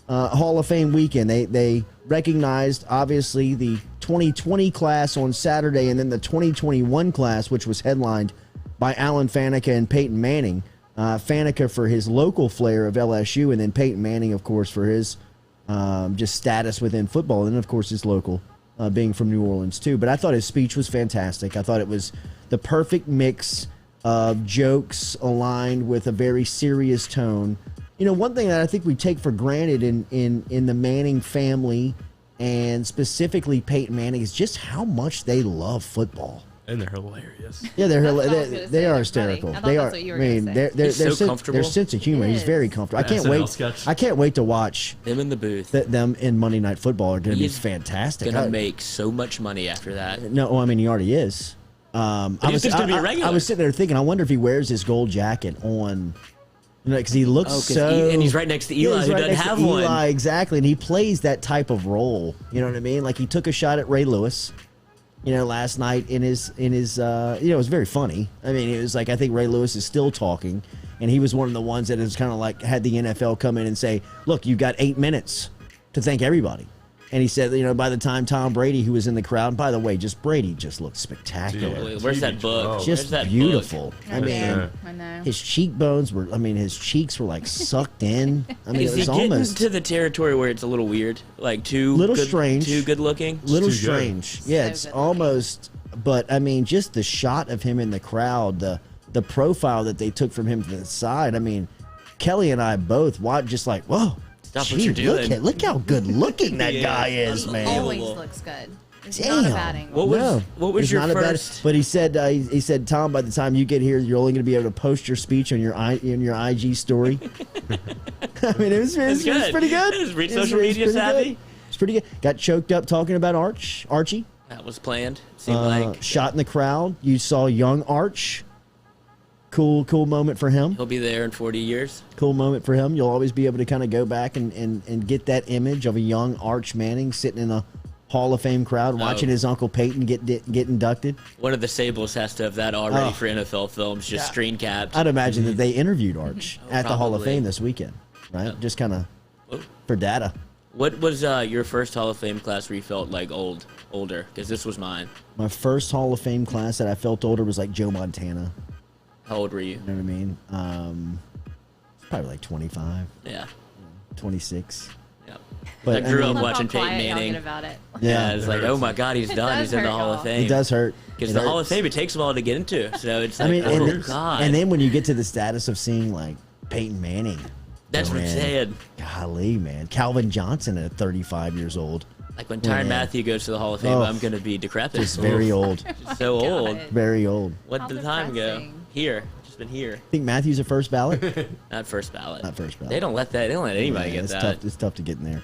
Hall of Fame weekend. They recognized, obviously, the 2020 class on Saturday and then the 2021 class, which was headlined by Alan Faneca and Peyton Manning. Faneca for his local flair of LSU, and then Peyton Manning, of course, for his just status within football, and, of course, his local, being from New Orleans, too. But I thought his speech was fantastic. I thought it was the perfect mix of jokes aligned with a very serious tone. You know, one thing that I think we take for granted in the Manning family, and specifically Peyton Manning, is just how much they love football. And they're hilarious. Yeah, That's what I was they gonna they say. are They're hysterical. funny. I thought They that's are. what you I were gonna mean, say. their He's so sense, comfortable. their sense of humor. It He's is. very comfortable. I can't SNL wait. sketch. I can't wait to watch Him in the booth. them in Monday Night Football. Are going to be He's fantastic. Gonna make so much money after that. No, I mean, he already is. I he's just gonna be a I regular. was sitting there thinking, I wonder if he wears his gold jacket on, because he looks 'cause so. and he's right next to Eli, he's who right doesn't next to have one. Eli, exactly, and he plays that type of role. You know what I mean? Like he took a shot at Ray Lewis. Last night in his it was very funny. I mean, it was like, I think Ray Lewis is still talking, and he was one of the ones that has kind of like had the NFL come in and say, look, you've got 8 minutes to thank everybody. And he said, by the time Tom Brady, who was in the crowd, and by the way, Brady just looked spectacular. Dude. Where's that TV book? show. Where's Just that beautiful. book? I mean, Yeah. I know. his cheekbones were, his cheeks were like sucked in. I mean, Is it he was getting almost to the territory where it's a little weird, like too Little good, strange. too good looking? little too good. strange. Yeah, So it's good looking. almost, but I mean, just the shot of him in the crowd, the profile that they took from him to the side. I mean, Kelly and I both watched just like, whoa. Stop what gee, you're doing. Look how good looking that Yeah. guy is, He man. always Unbelievable. looks good. It's Damn. not a bad angle. What was it's your not a bad- first? but he said, Tom, by the time you get here, you're only going to be able to post your speech on your IG story. I mean, it was It's good. pretty good. It was pretty It was social media pretty savvy. good. It's pretty good. Got choked up talking about Archie. That was planned. Seemed like Shot in the crowd. You saw young Arch. Cool moment for him. he'll be there in 40 years. Cool moment for him. You'll always be able to kind of go back and get that image of a young Arch Manning sitting in a Hall of Fame crowd watching his Uncle Peyton get inducted. One of the Sables has to have that already Oh. for NFL films, just screen capped. I'd imagine that they interviewed Arch at the Hall of Probably. Fame this weekend, right? Yeah. Just kind of Whoa. for data. What was your first Hall of Fame class where you felt like older? Because this was mine. My first Hall of Fame class that I felt older was like Joe Montana. How old were you? You know what I mean? Probably like 25, Yeah. 26. Yeah. But I grew I up mean, watching Look how quiet Peyton y'all Manning. get about it. Yeah, it's like, oh my God, he's done. does He's in the hurt Hall of y'all. Fame. It does hurt. Because It the Hall of hurts. Fame, it takes a while to get into. So it's I like, mean, oh God. and then when you get to the status of seeing like Peyton Manning, That's what I'm man, saying. Golly, man, Calvin Johnson at 35 years old, Like when Tyrann Yeah. Matthew goes to the Hall of Fame, Oh. I'm going to be decrepit. just very old, So old. very old. What How did the time go? depressing. Here. Just been here. I think Matthews a first ballot. Not first ballot. Not first ballot. They don't let anybody Yeah, get it's that. tough. It's tough to get in there.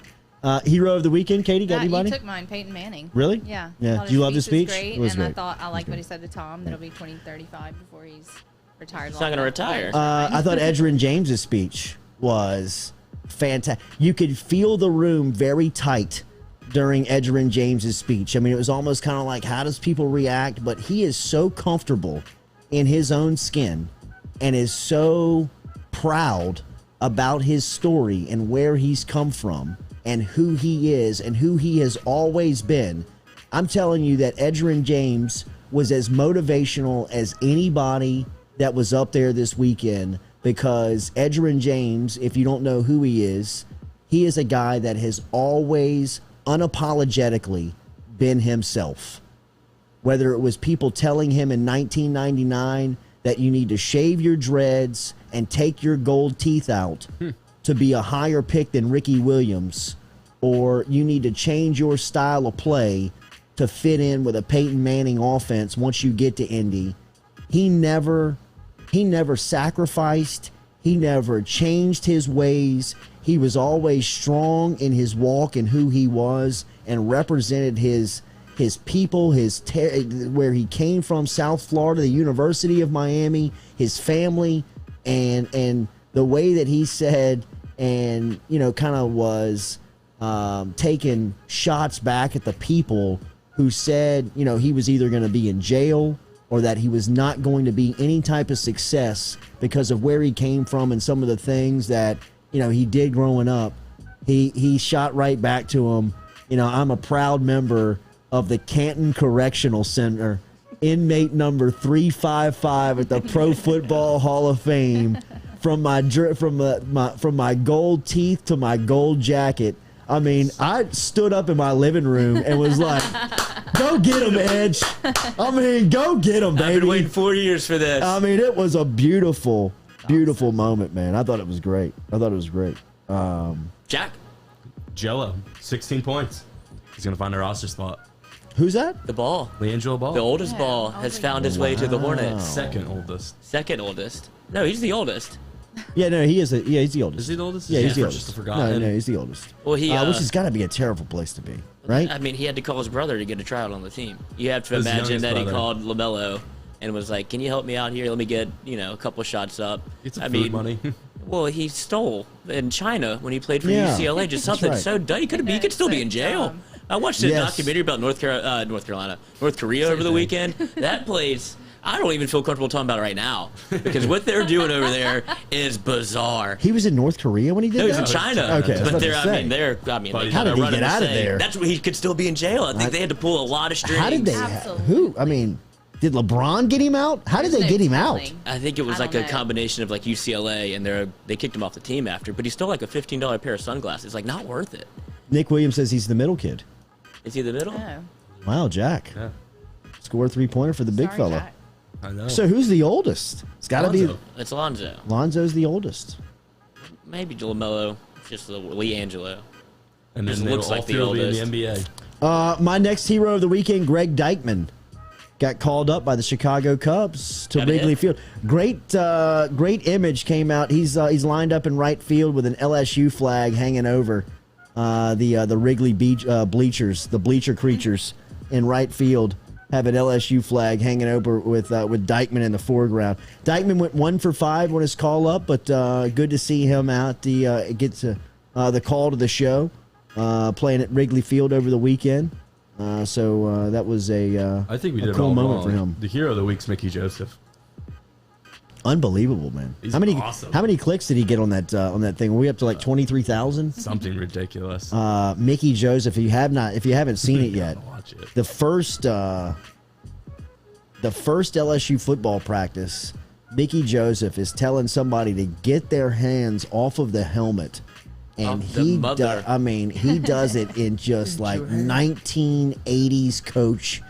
Hero of the weekend, Katie, got You anybody? took mine, Peyton Manning. Really? Yeah. Yeah. Thought Do you love the was speech? Great, It was and I great. thought I like It was what he said to Tom. That'll be 2035 before he's retired. He's not gonna retire. I thought Edgerrin James's speech was fantastic. You could feel the room very tight during Edgerrin James's speech. I mean, it was almost kind of like, how does people react? But he is so comfortable in his own skin and is so proud about his story and where he's come from and who he is and who he has always been. I'm telling you that Edgerrin James was as motivational as anybody that was up there this weekend, because Edgerrin James, if you don't know who he is a guy that has always unapologetically been himself. Whether it was people telling him in 1999 that you need to shave your dreads and take your gold teeth out to be a higher pick than Ricky Williams, or you need to change your style of play to fit in with a Peyton Manning offense once you get to Indy. He never sacrificed. He never changed his ways. He was always strong in his walk and who he was, and represented his people, where he came from, South Florida, the University of Miami, his family, and the way that he said, and kind of was taking shots back at the people who said he was either going to be in jail or that he was not going to be any type of success because of where he came from and some of the things that he did growing up. He shot right back to him. I'm a proud member of the Canton Correctional Center, inmate number 355 at the Pro Football Hall of Fame. From my gold teeth to my gold jacket. I mean, I stood up in my living room and was like, "Go get him, Edge!" I mean, go get him, baby. I've been waiting 4 years for this. I mean, it was a beautiful moment, man. I thought it was great. Jack, Jello, 16 points. He's going to find a roster spot. Who's that? the ball. LeAngelo Ball. The oldest Yeah, ball I was has like, found his way to the Hornets. Second oldest. Second oldest. No, he's the oldest. Yeah, no, he's the oldest. Is he the oldest? Yeah, he's the I oldest. just forgot. No, he's the oldest. Well, he. Which has got to be a terrible place to be, right? I mean, he had to call his brother to get a tryout on the team. You have to His imagine youngest that he brother. called LaMelo and was like, "Can you help me out here? Let me get a couple shots up." Get some food money. Well, he stole in China when he played for Yeah, UCLA. Just that's something right. so dumb. He could still be in jail. dumb. I watched a Yes. documentary about North Korea over the weekend. That place, I don't even feel comfortable talking about it right now because what they're doing over there is bizarre. He was in North Korea when he did No, he's that? in China. Okay, I was but about to they're, say. they How did he run get out of insane. there? That's where he could still be in jail. I think they had to pull a lot of strings. How did they? Absolutely. Who? I mean, did LeBron get him out? How did There's they no get him out? telling. I think it was I like don't a know. combination of like UCLA and they kicked him off the team after, but he's still like a $15 pair of sunglasses. Like not worth it. Nick Williams says he's the middle kid. Is he the middle? Oh, Wow, Jack. Yeah. Score a 3-pointer for the big sorry, fella. Jack. I know. So who's the oldest? It's got to be Lonzo. It's Lonzo. Lonzo's the oldest. Maybe LaMelo. Just LeAngelo. And Just then looks they'll like all the three will be oldest. in the NBA. My next hero of the weekend, Greg Dykman, got called up by the Chicago Cubs to Got a Wrigley hit. Field. Great image came out. He's lined up in right field with an LSU flag hanging over the Wrigley bleachers, the bleacher creatures in right field. Have an LSU flag hanging over with Dykman in the foreground. Dykman went 1 for 5 on his call up, but good to see him out. Get to the call to the show, playing at Wrigley Field over the weekend. So that was I think we did a it cool all moment wrong. for him. The hero of the week's Mickey Joseph. Unbelievable, man. He's how many awesome. How many clicks did he get on that thing? Were we up to like 23,000? Something ridiculous. Mickey Joseph, if you haven't seen it yet, Watch it. the first LSU football practice, Mickey Joseph is telling somebody to get their hands off of the helmet. And he does it in just like 1980s coach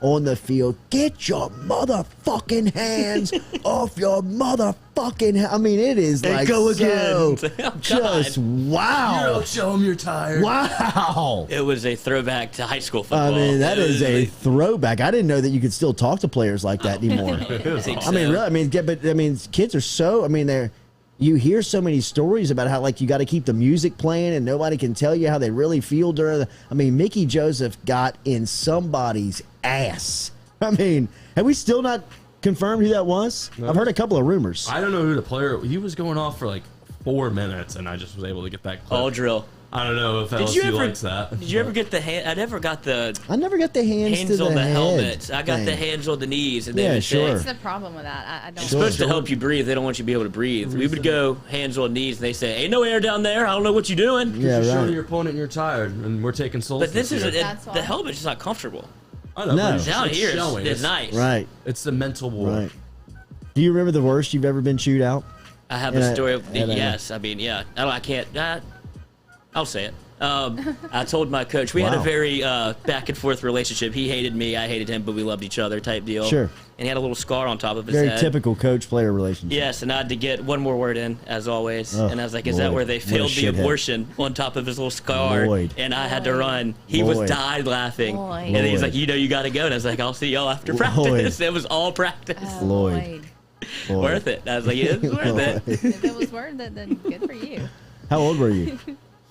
on the field. Get your motherfucking hands off your motherfucking. I mean, it is like go so again. just wow. Show him you're tired. Wow. It was a throwback to high school football. I mean, that is a throwback. I didn't know that you could still talk to players like that anymore. I mean, really. Kids are so. I mean, they're. You hear so many stories about how like you got to keep the music playing and nobody can tell you how they really feel during the. I mean, Mickey Joseph got in somebody's ass. I mean, have we still not confirmed who that was? No. I've heard a couple of rumors. I don't know who the player. He was going off for like 4 minutes, and I just was able to get that clip. All drill. I don't know if LSU likes that. Did you ever get the hand? I never got the hands on the head helmet. I got thing. the hands on the knees. And Yeah, sure. What's the problem with that? I don't. It's supposed to help you breathe. They don't want you to be able to breathe. We would go hands on knees, and they say, "Ain't no air down there. I don't know what you're doing." Yeah, you're right. showing your opponent and you're tired, and we're taking souls. But this is That's why. the helmet's just not comfortable. I know. No. But Down here, showing. it's nice. Right. It's the mental war. Right. Do you remember the worst you've ever been chewed out? I have And a I- story of and I- yes. I mean, yeah. I can't. I'll say it. I told my coach we had a Wow. very back and forth relationship. He hated me, I hated him, but we loved each other type deal. Sure. And he had a little scar on top of his Very head. typical coach-player relationship. Yes, and I had to get one more word in, as always. Oh, and I was like, is that Lloyd. where they What a failed the shithead. abortion on top of his little scar? Lloyd. And I had to run. He Lloyd. was died laughing. Lloyd. And he's Lloyd. like, you got to go. And I was like, I'll see y'all after Lloyd. practice. It was all practice. Lloyd. Boy. Worth it. I was like, it's worth it. If it was worth it, then good for you. How old were you?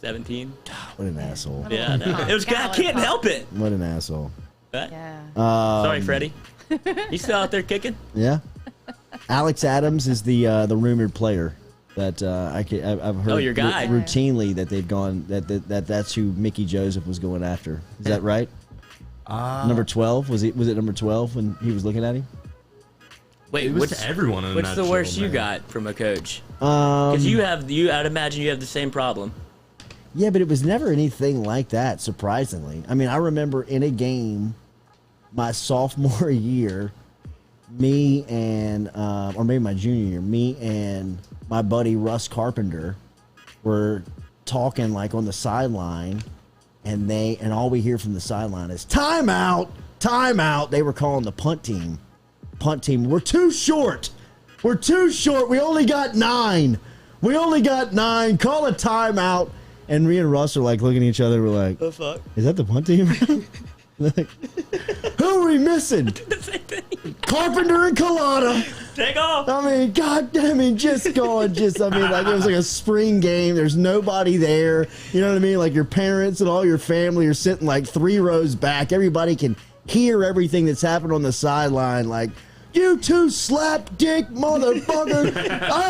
17. What an asshole. Yeah, no. It was. I can't help it. What an asshole. What? Yeah. Sorry, Freddie. You still out there kicking? Yeah. Alex Adams is the rumored player that I've heard your guy. routinely that they've gone that's who Mickey Joseph was going after. Is that right? Number 12 was it number 12 when he was looking at him? Wait, It was what's to everyone in What's that the worst show, you man. got from a coach? Because I'd imagine you have the same problem. Yeah, but it was never anything like that, surprisingly. I mean, I remember in a game my sophomore year, me and, or maybe my junior year, me and my buddy Russ Carpenter were talking like on the sideline, and all we hear from the sideline is timeout, timeout. They were calling the punt team. We're too short. We only got 9. Call a timeout. And me and Russ are like looking at each other. We're like, The fuck? is that the punt team? Like, who are we missing? The same thing. Carpenter and Culotta. Take off. I mean, like it was like a spring game. There's nobody there. You know what I mean? Like your parents and all your family are sitting like 3 rows back. Everybody can hear everything that's happened on the sideline. Like, you two slap dick motherfucker.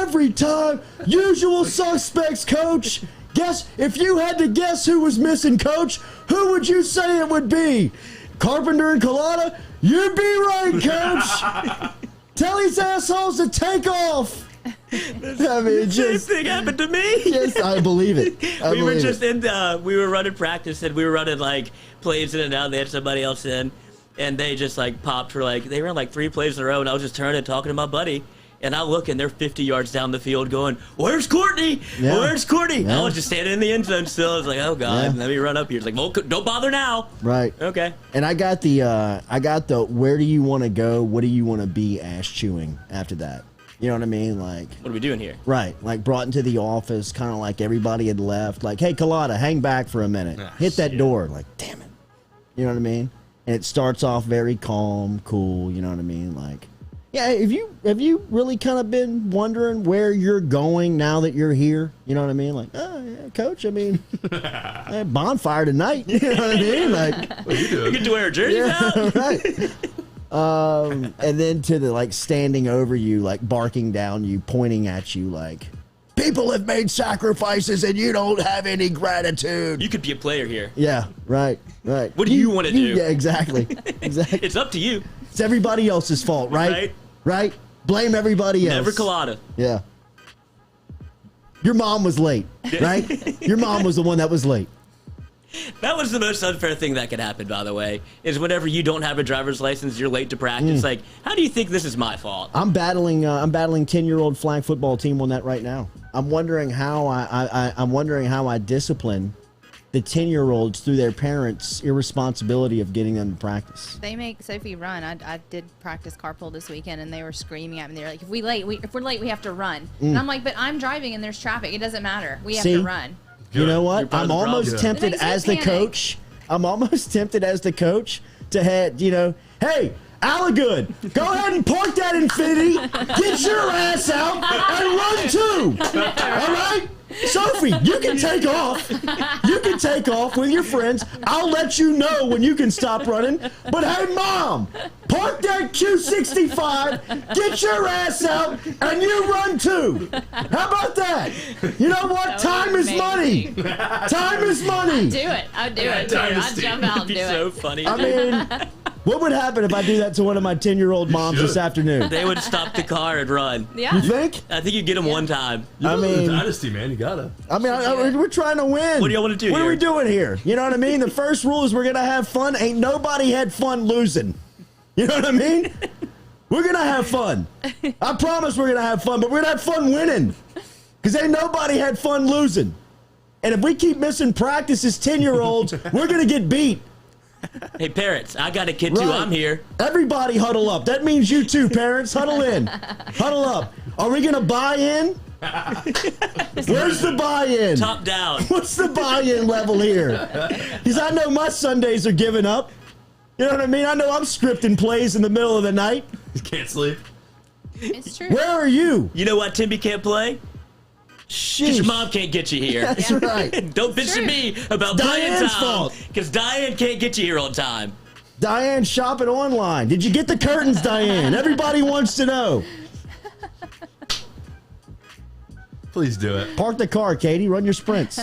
Every time. Usual suspects, coach. Guess, if you had to guess who was missing, coach, who would you say it would be? Carpenter and Culotta? You'd be right, coach. Tell these assholes to take off. I mean, Same thing happened to me. Yes, I believe it. We were running practice and we were running like plays in and out. They had somebody else in, and they just like popped for like they ran like 3 plays in a row, and I was just turning and talking to my buddy. And I look, and they're 50 yards down the field going, "Where's Courtney? Yeah. Where's Courtney?" Yeah. I was just standing in the end zone still. I was like, "Oh God, Yeah. let me run up here." It's like, "Well, don't bother now." Right. Okay. And I got the where do you want to go? What do you want to be? Ass chewing after that. You know what I mean? Like, What are we doing here? right. Like brought into the office, kind of like everybody had left. Like, hey, Culotta, hang back for a minute. Hit that door. Like, damn it. You know what I mean? And it starts off very calm, cool. You know what I mean? Like, yeah. Have you really kind of been wondering where you're going now that you're here? You know what I mean? Like, oh yeah, coach. I mean, bonfire tonight. You know what I mean? Like, What are you doing? You get to wear jerseys out. right. And then to the like standing over you, like barking down you, pointing at you, like, people have made sacrifices and you don't have any gratitude. You could be a player here. Yeah, right. What do you wanna do? Yeah, exactly. Exactly. It's up to you. It's everybody else's fault, right? Right. Right? Blame everybody else. Never Culotta. Yeah. Your mom was late, right? Your mom was the one that was late. That was the most unfair thing that could happen, by the way, is whenever you don't have a driver's license, you're late to practice. Like, how do you think this is my fault? I'm battling 10-year-old flag football team on that right now. I'm wondering how I discipline the 10-year-olds through their parents' irresponsibility of getting them to practice. They make Sophie run. I did practice carpool this weekend, and they were screaming at me. They're like, if we're late, we have to run. And I'm like, but I'm driving, and there's traffic. It doesn't matter. We have to run. You know what? You're I'm almost tempted as the coach. I'm almost tempted as the coach to head, hey, Allagood, go ahead and park that Infinity, get your ass out, and run too. All right? Sophie, you can take off. You can take off with your friends. I'll let you know when you can stop running. But hey, Mom, park that Q65, get your ass out, and you run too. How about that? You know what? Time is money. Time is money. I'd do it. I'd jump out and do it. So funny. I mean, what would happen if I do that to one of my 10-year-old moms this afternoon? They would stop the car and run. Yeah. You think? I think you'd get them one time. I mean, dynasty, man, you gotta. we're trying to win. What do y'all want to do What here? are we doing here? You know what I mean? The first rule is we're going to have fun. Ain't nobody had fun losing. You know what I mean? We're going to have fun. I promise we're going to have fun, but we're going to have fun winning. Because ain't nobody had fun losing. And if we keep missing practice as 10-year-olds, we're going to get beat. Hey, parents, I got a kid too. Right. I'm here. Everybody huddle up. That means you too, parents. Huddle in. Huddle up. Are we going to buy in? Where's the buy-in? Top down. What's the buy-in level here? Because I know my Sundays are giving up. You know what I mean? I know I'm scripting plays in the middle of the night. You can't sleep. It's true. Where are you? You know why Timby can't play? Because your mom can't get you here. That's right. Don't bitch at me about playing Diane's time. fault. Because Diane can't get you here on time. Diane, shopping online. Did you get the curtains, Diane? Everybody wants to know. Please do it. Park the car, Katie. Run your sprints.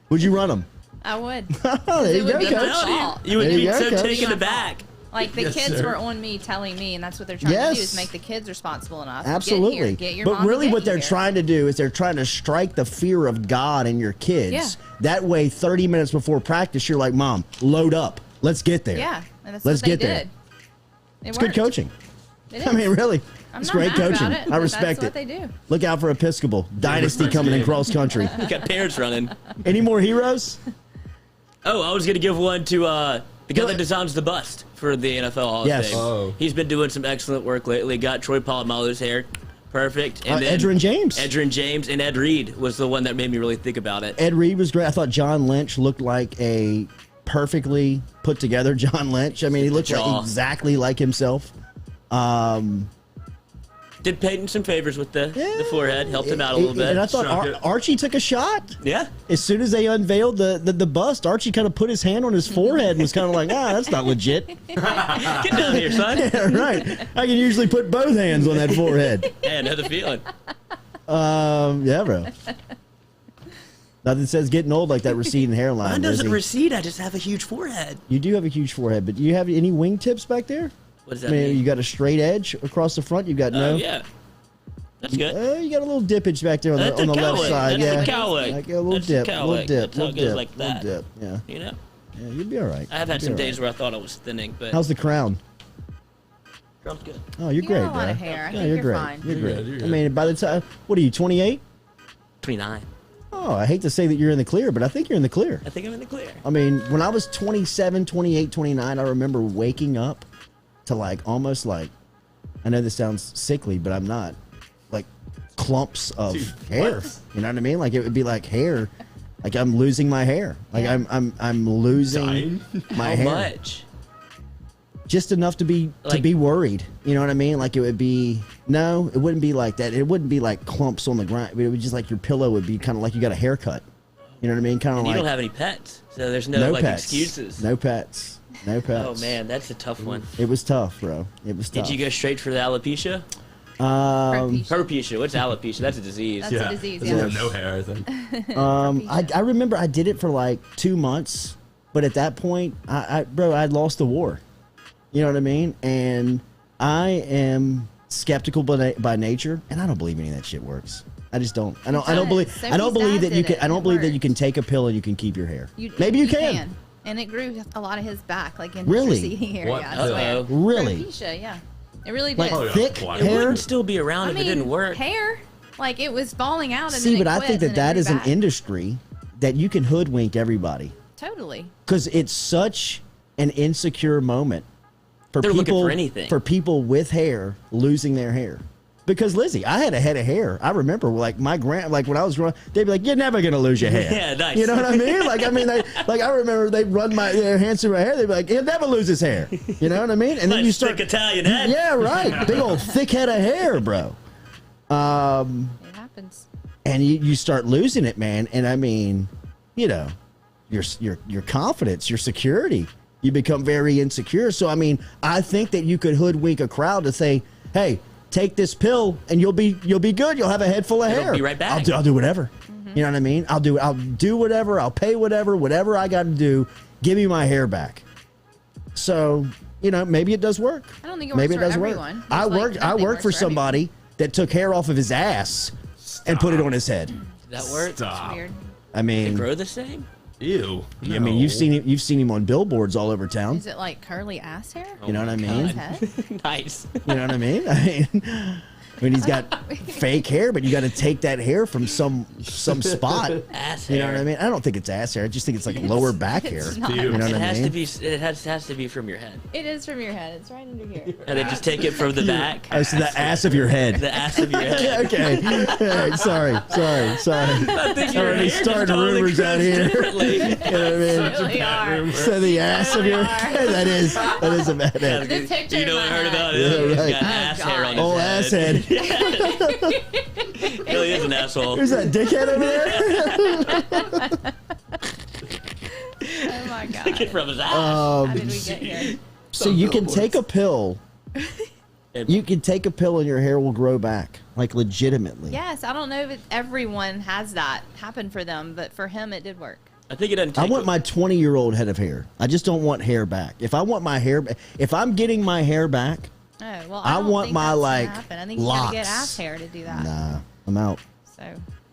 Would you run them? I would. Oh, there It you would go, be coach. my fault. You would There you be go, so Coach. taken aback. Like, the Yes, kids sir. were on me telling me, and that's what they're trying to do, is make the kids responsible enough. Absolutely. Get here, get your But mom to really get what you they're here. trying to do is they're trying to strike the fear of God in your kids. Yeah. That way, 30 minutes before practice, you're like, Mom, load up. Let's get there. Yeah, and that's Let's what they get there. did. It's good coaching. It I mean, is. really. I'm It's not great mad about coaching. it, I but respect that's what it. they do. Look out for Episcopal. Dynasty coming in cross country. You got parents running. Any more heroes? Oh, I was going to give one to the guy Go that ahead. designs the bust for the NFL Hall Yes. of Fame. Oh. He's been doing some excellent work lately. Got Troy Polamalu's hair. Perfect. And then Edgerrin James. Edgerrin James and Ed Reed was the one that made me really think about it. Ed Reed was great. I thought John Lynch looked like a perfectly put together John Lynch. I mean, he looked Jaw. like exactly like himself. Did Peyton some favors with the forehead. Helped him out a little bit. And I thought Struck it. Archie took a shot. Yeah. As soon as they unveiled the bust, Archie kind of put his hand on his forehead and was kind of like, that's not legit. Get down here, son. Yeah, right. I can usually put both hands on that forehead. Hey, I know the feeling. Yeah, bro. Nothing says getting old like that receding hairline. Mine doesn't Lizzie. recede. I just have a huge forehead. You do have a huge forehead, but do you have any wingtips back there? What does I that mean, mean? you got a straight edge across the front. You got no. Yeah. That's good. You got a little dippage back there on That's the, on a the left cowlick. side. That's Yeah, a cowlick. like a little That's a dip, cowlick. little dip, That's how little it goes dip, like little that. dip. Yeah, You know? yeah, you'll be all right. I have had You'll some be all days right. where I thought I was thinning, but How's the crown? Trump's good. Oh, you're You great, got a lot bro. of hair. I Yeah, think you're you're great. fine. You're You're great. good, you're I good. mean, by the time, what are you, 28? 29. Oh, I hate to say that you're in the clear, but I think you're in the clear. I think I'm in the clear. I mean, when I was 27, 28, 29, I remember waking up to like almost like, I know this sounds sickly, but I'm not, like clumps of Dude, hair. what? You know what I mean? Like it would be like hair. Like I'm losing my hair. Like Yeah. I'm losing Dying? my How hair. much? Just enough to be Like- worried. You know what I mean? Like it would be no, it wouldn't be like that. It wouldn't be like clumps on the ground. It would be just like your pillow would be kind of like you got a haircut. You know what I mean? Kind of And like you don't have any pets, so there's no, like pets. excuses. No pets. No pets. Oh man, that's a tough one. It was tough, bro. It was tough. Did you go straight for the alopecia? Herpes. Herpecia. What's alopecia? That's a disease. That's a disease, It's yeah. like no hair, I think. I remember I did it for like 2 months, but at that point, I'd lost the war. You know what I mean? And I am skeptical by nature, and I don't believe any of that shit works. I just don't. I don't believe. Sophie's I don't believe dad that you did can. it, I don't and it believe that you worked. can take a pill and you can keep your hair. Maybe you can. And it grew a lot of his back, like in Really? his receding area. What? I swear. Really? Alopecia, yeah. It really Like did. thick It It hair. wouldn't still be around I if mean, it didn't work. hair, like it was falling out. And See, then but it I quit, think that and then that it is grew an back. industry that you can hoodwink everybody Totally. because it's such an insecure moment for They're people. looking for anything. For people with hair losing their hair. Because Lizzie, I had a head of hair. I remember, like when I was growing, they'd be like, "You're never gonna lose your hair." Yeah, nice. You know what I mean? I remember they run their hands through my hair. They'd be like, "He'll never lose his hair." You know what I mean? And then Nice you start thick Italian head. Yeah, right. Big old thick head of hair, bro. It happens. And you start losing it, man. And I mean, you know, your confidence, your security, you become very insecure. So I mean, I think that you could hoodwink a crowd to say, "Hey, take this pill and you'll be good. You'll have a head full of It'll hair. be right back." I'll do whatever. You know what I mean? I'll do whatever. I'll pay whatever I got to do. Give me my hair back. So, you know, maybe it does work. I don't think it works for everyone. I Just like worked nothing for works for somebody that took hair off of his ass and put it on his head. Did that work? It's Stop. weird. I They mean, grow the same? Ew. I mean, you've seen him on billboards all over town. Is it like curly ass hair? You know what I On mean? his head? Nice. You know what I mean? I mean, he's got fake hair, but you got to take that hair from some spot. Ass You know hair. what I mean? I don't think it's ass hair. I just think it's like lower back hair. It's not. You know what It I has to mean? be. It has to be from your head. It is from your head. It's right under here. And they just take it from the back. Oh, so the ass of your head. The ass of your head. Okay. All right, sorry. I think your Already hair just starting totally rumors out grows here. differently. You know what I mean? Really are. So the ass of your head. That is a bad head. The picture You know what I heard about Yeah, it? He's right. got ass hair on his Old head. ass head. Really is an asshole. Who's that dickhead over there? Oh my god. Take it from his ass. How did we get here? So you can take a pill. You can take a pill and your hair will grow back, like legitimately. Yes, I don't know if everyone has that happen for them, but for him it did work. I think it doesn't I take. want my 20-year-old head of hair. I just don't want hair back. If I want my hair, if I'm getting my hair back, Oh well, I I don't want think my, that's gonna like, happen. I think you gotta get locks. ass hair to do that. nah, I'm out. So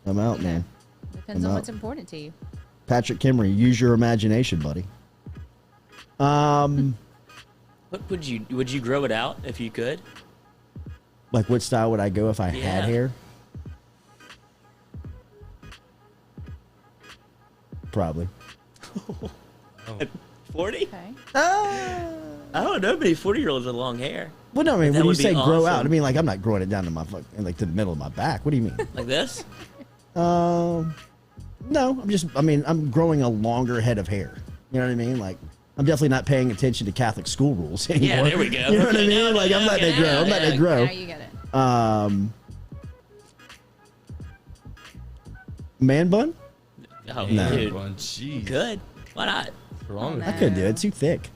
I'm out, you know, man. depends I'm on out. what's important to you. Patrick Kimmery, use your imagination, buddy. What would you grow it out if you could? Like, what style would I go if I had Yeah. hair? Probably. 40? Okay. I don't know, but 40-year-olds with long hair. Well, no, I mean, That when you would be say grow out, I awesome. mean, like, I'm not growing it down to my like to the middle of my back. What do you mean? Like this? No, I'm growing a longer head of hair. You know what I mean? Like, I'm definitely not paying attention to Catholic school rules anymore. Yeah, there we go. You know what I Okay, mean? now- Like, I'm letting it grow. I'm letting it grow. Now you get it. Man bun? Oh, No. dude. One, jeez. Good. Why not? What's wrong with Oh, I couldn't do it. It's too thick.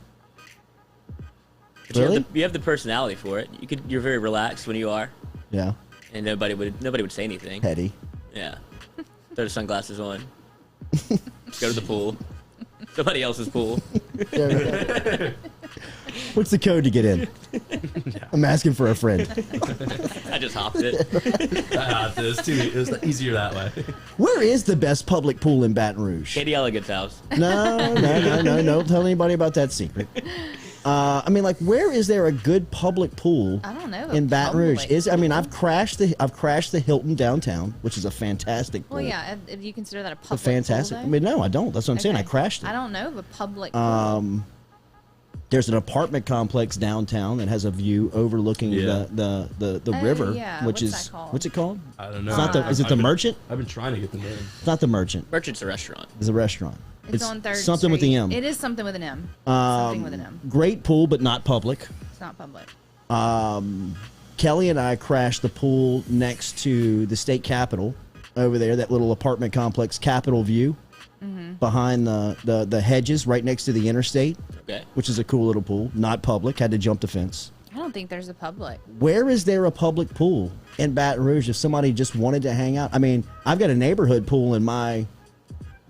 But you have Really? you have the personality for it. You're very relaxed when you are, Yeah. and nobody would say anything. Petty. Yeah. Throw the sunglasses on. Go to the pool. Somebody else's pool. What's the code to get in? I'm asking for a friend. I just hopped it. It was easier that way. Where is the best public pool in Baton Rouge? Katie Elegant's house. No. Don't tell anybody about that secret. I mean, like, where is there a good public pool I don't know. in Baton Rouge? Public I've crashed the Hilton downtown, which is a fantastic pool. Well, yeah. If you consider that a It's a public fantastic. pool, I mean, no, I don't. That's what I'm saying. I Okay. crashed it. I don't know of a public pool. There's an apartment complex downtown that has a view overlooking Yeah. the river, yeah. which What's is that called? what's it called? I don't know. It's not the. Is it the I've been- Merchant? I've been trying to get the name. It's not the Merchant. Merchant's a restaurant. It's a restaurant. It's on Third something with the Street. M. It is something with an M. Something with an M. Great pool, but not public. It's not public. Kelly and I crashed the pool next to the state capitol over there, that little apartment complex, Capitol View, behind the hedges right next to the interstate, Okay. which is a cool little pool. Not public, had to jump the fence. I don't think there's a public. Where is there a public pool in Baton Rouge if somebody just wanted to hang out? I mean, I've got a neighborhood pool in my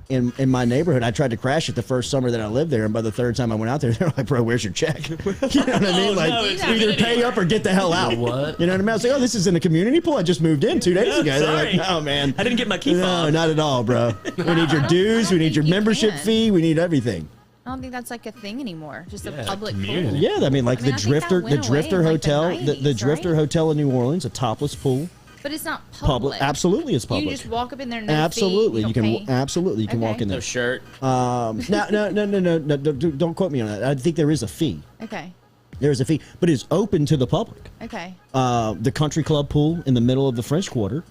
in my neighborhood. I tried to crash it the first summer that I lived there, and by the third time I went out there, they're like, "Bro, where's your check?" You know what I mean? Like, no, it's either pay up or get the hell out. What? You know what I mean? I was like, "Oh, this is in a community pool. I just moved in 2 days ago." They're sorry. like, "Oh man, I didn't get my key no, fob." not at all, bro. We need your dues. We need your think you membership can. fee. We need everything." I don't think that's like a thing anymore. Just a Yeah, public community. pool. Yeah, I mean, like I mean, the I think that Drifter, the went away Drifter in, like, the Hotel, the 90s, Drifter right? Hotel in New Orleans, a topless pool. But it's not Public, public. absolutely, it's public. You just walk up in there. No Absolutely, fee, you don't can pay. absolutely you can walk Okay. in No there. shirt. No, don't quote me on that. I think there is a fee. Okay. There is a fee, but it's open to the public. Okay. The country club pool in the middle of the French Quarter,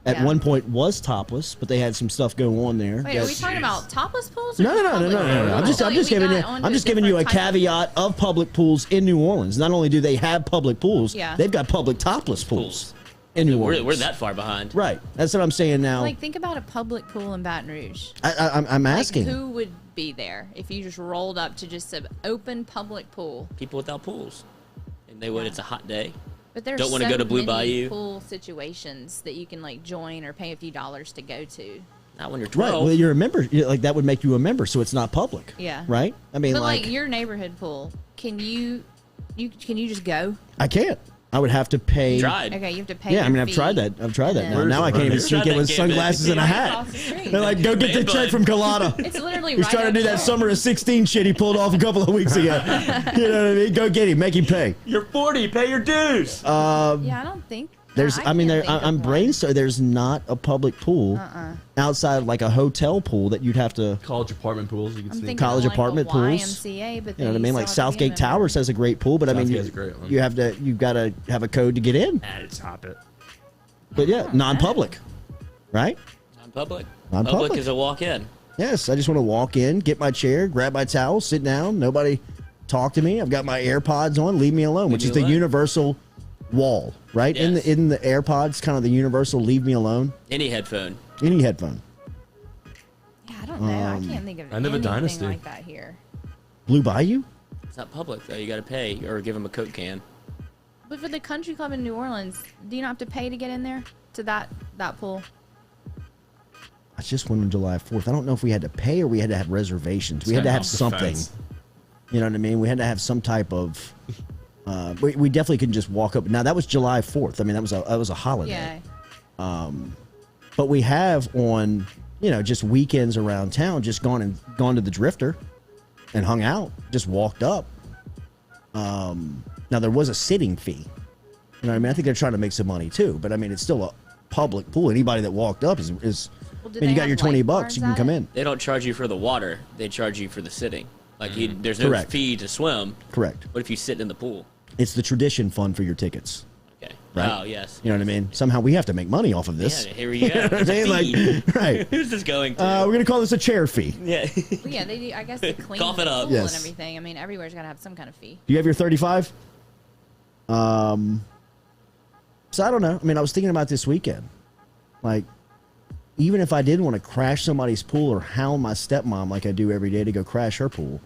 at Yeah. one point was topless, but they had some stuff go on there. Wait, are we That's- talking about topless pools? Or No. public pools? I'm just I feel like we giving you. got onto I'm just giving you a different type of- caveat of public pools in New Orleans. Not only do they have public pools, Yeah. they've got public topless pools in New Orleans. We're that far behind. Right. That's what I'm saying now. Like, think about a public pool in Baton Rouge. I'm Like, asking. who would be there if you just rolled up to just an open public pool? People without pools. And they would. Yeah. It's a hot day. But there's Don't wanna so go to Blue many Bayou. pool situations that you can like join or pay a few dollars to go to. Not when you're Right. 12. Well, you're a member. Like that would make you a member, so it's not public. Yeah. Right. I mean, But like, like your neighborhood pool, can you just go? I can't. I would have to pay. Tried. Okay, you have to pay. Yeah, I your mean, I've fee. tried that. I've tried that. And Now, then- now I can't even Tried sneak in that with game, sunglasses and a Right hat. across the street. They're like, go get the Man check bun. from Culotta. It's literally He's right trying to do over that there. summer of 16 shit he pulled off a couple of weeks ago. You know what I mean? Go get him. Make him pay. You're 40. Pay your dues. Yeah, I don't think. There's, I mean, I'm brainstorming. There's not a public pool outside of like a hotel pool that you'd have to. College apartment pools, you can I'm see. thinking College of, like, apartment a pools. YMCA, but You know what I then mean? Like still have to be a Southgate member. Towers has a great pool, but I mean, Southgate's a great one. you've got to have a code to get in. Top it. But yeah, non-public, right? Non-public. Non-public. Public is a walk-in. Yes, I just want to walk in, get my chair, grab my towel, sit down. Nobody talk to me. I've got my AirPods on. Leave me alone, which me is the alone. universal wall, right? Yes. In the AirPods, kind of the universal leave me alone. Any headphone. Any headphone. Yeah, I don't know. I can't think of End of a anything dynasty. like that here. Blue Bayou? It's not public though. You got to pay or give them a Coke can. But for the country club in New Orleans, do you not have to pay to get in there to that pool? I just went on July 4th. I don't know if we had to pay or we had to have reservations. We had to have something. You know what I mean? We had to have some type of. We definitely couldn't just walk up. Now that was July 4th. I mean, that was a holiday. Yeah. But we have on, just weekends around town, just gone to the Drifter and hung out, just walked up. Now there was a sitting fee. You know what I mean? I think they're trying to make some money too, but I mean, it's still a public pool. Anybody that walked up is Well, I do mean, you they got your have $20, lifeguards you can at come it? in. They don't charge you for the water. They charge you for the sitting. Like there's no Correct. fee to swim. Correct. What if you sit in the pool? It's the tradition fund for your tickets. Okay. Right. Oh yes. You know what I mean? Somehow we have to make money off of this. Yeah. Here we go. You know what I'm It's a saying? fee. Like, right. Who's this going to? We're gonna call this a chair fee. yeah. Well, yeah, they do. I guess they clean Cough the it up. pool Yes. and everything. I mean, everywhere's got to have some kind of fee. Do you have your 35? So I don't know. I mean, I was thinking about this weekend. Like, even if I did want to crash somebody's pool or hound my stepmom like I do every day to go crash her pool,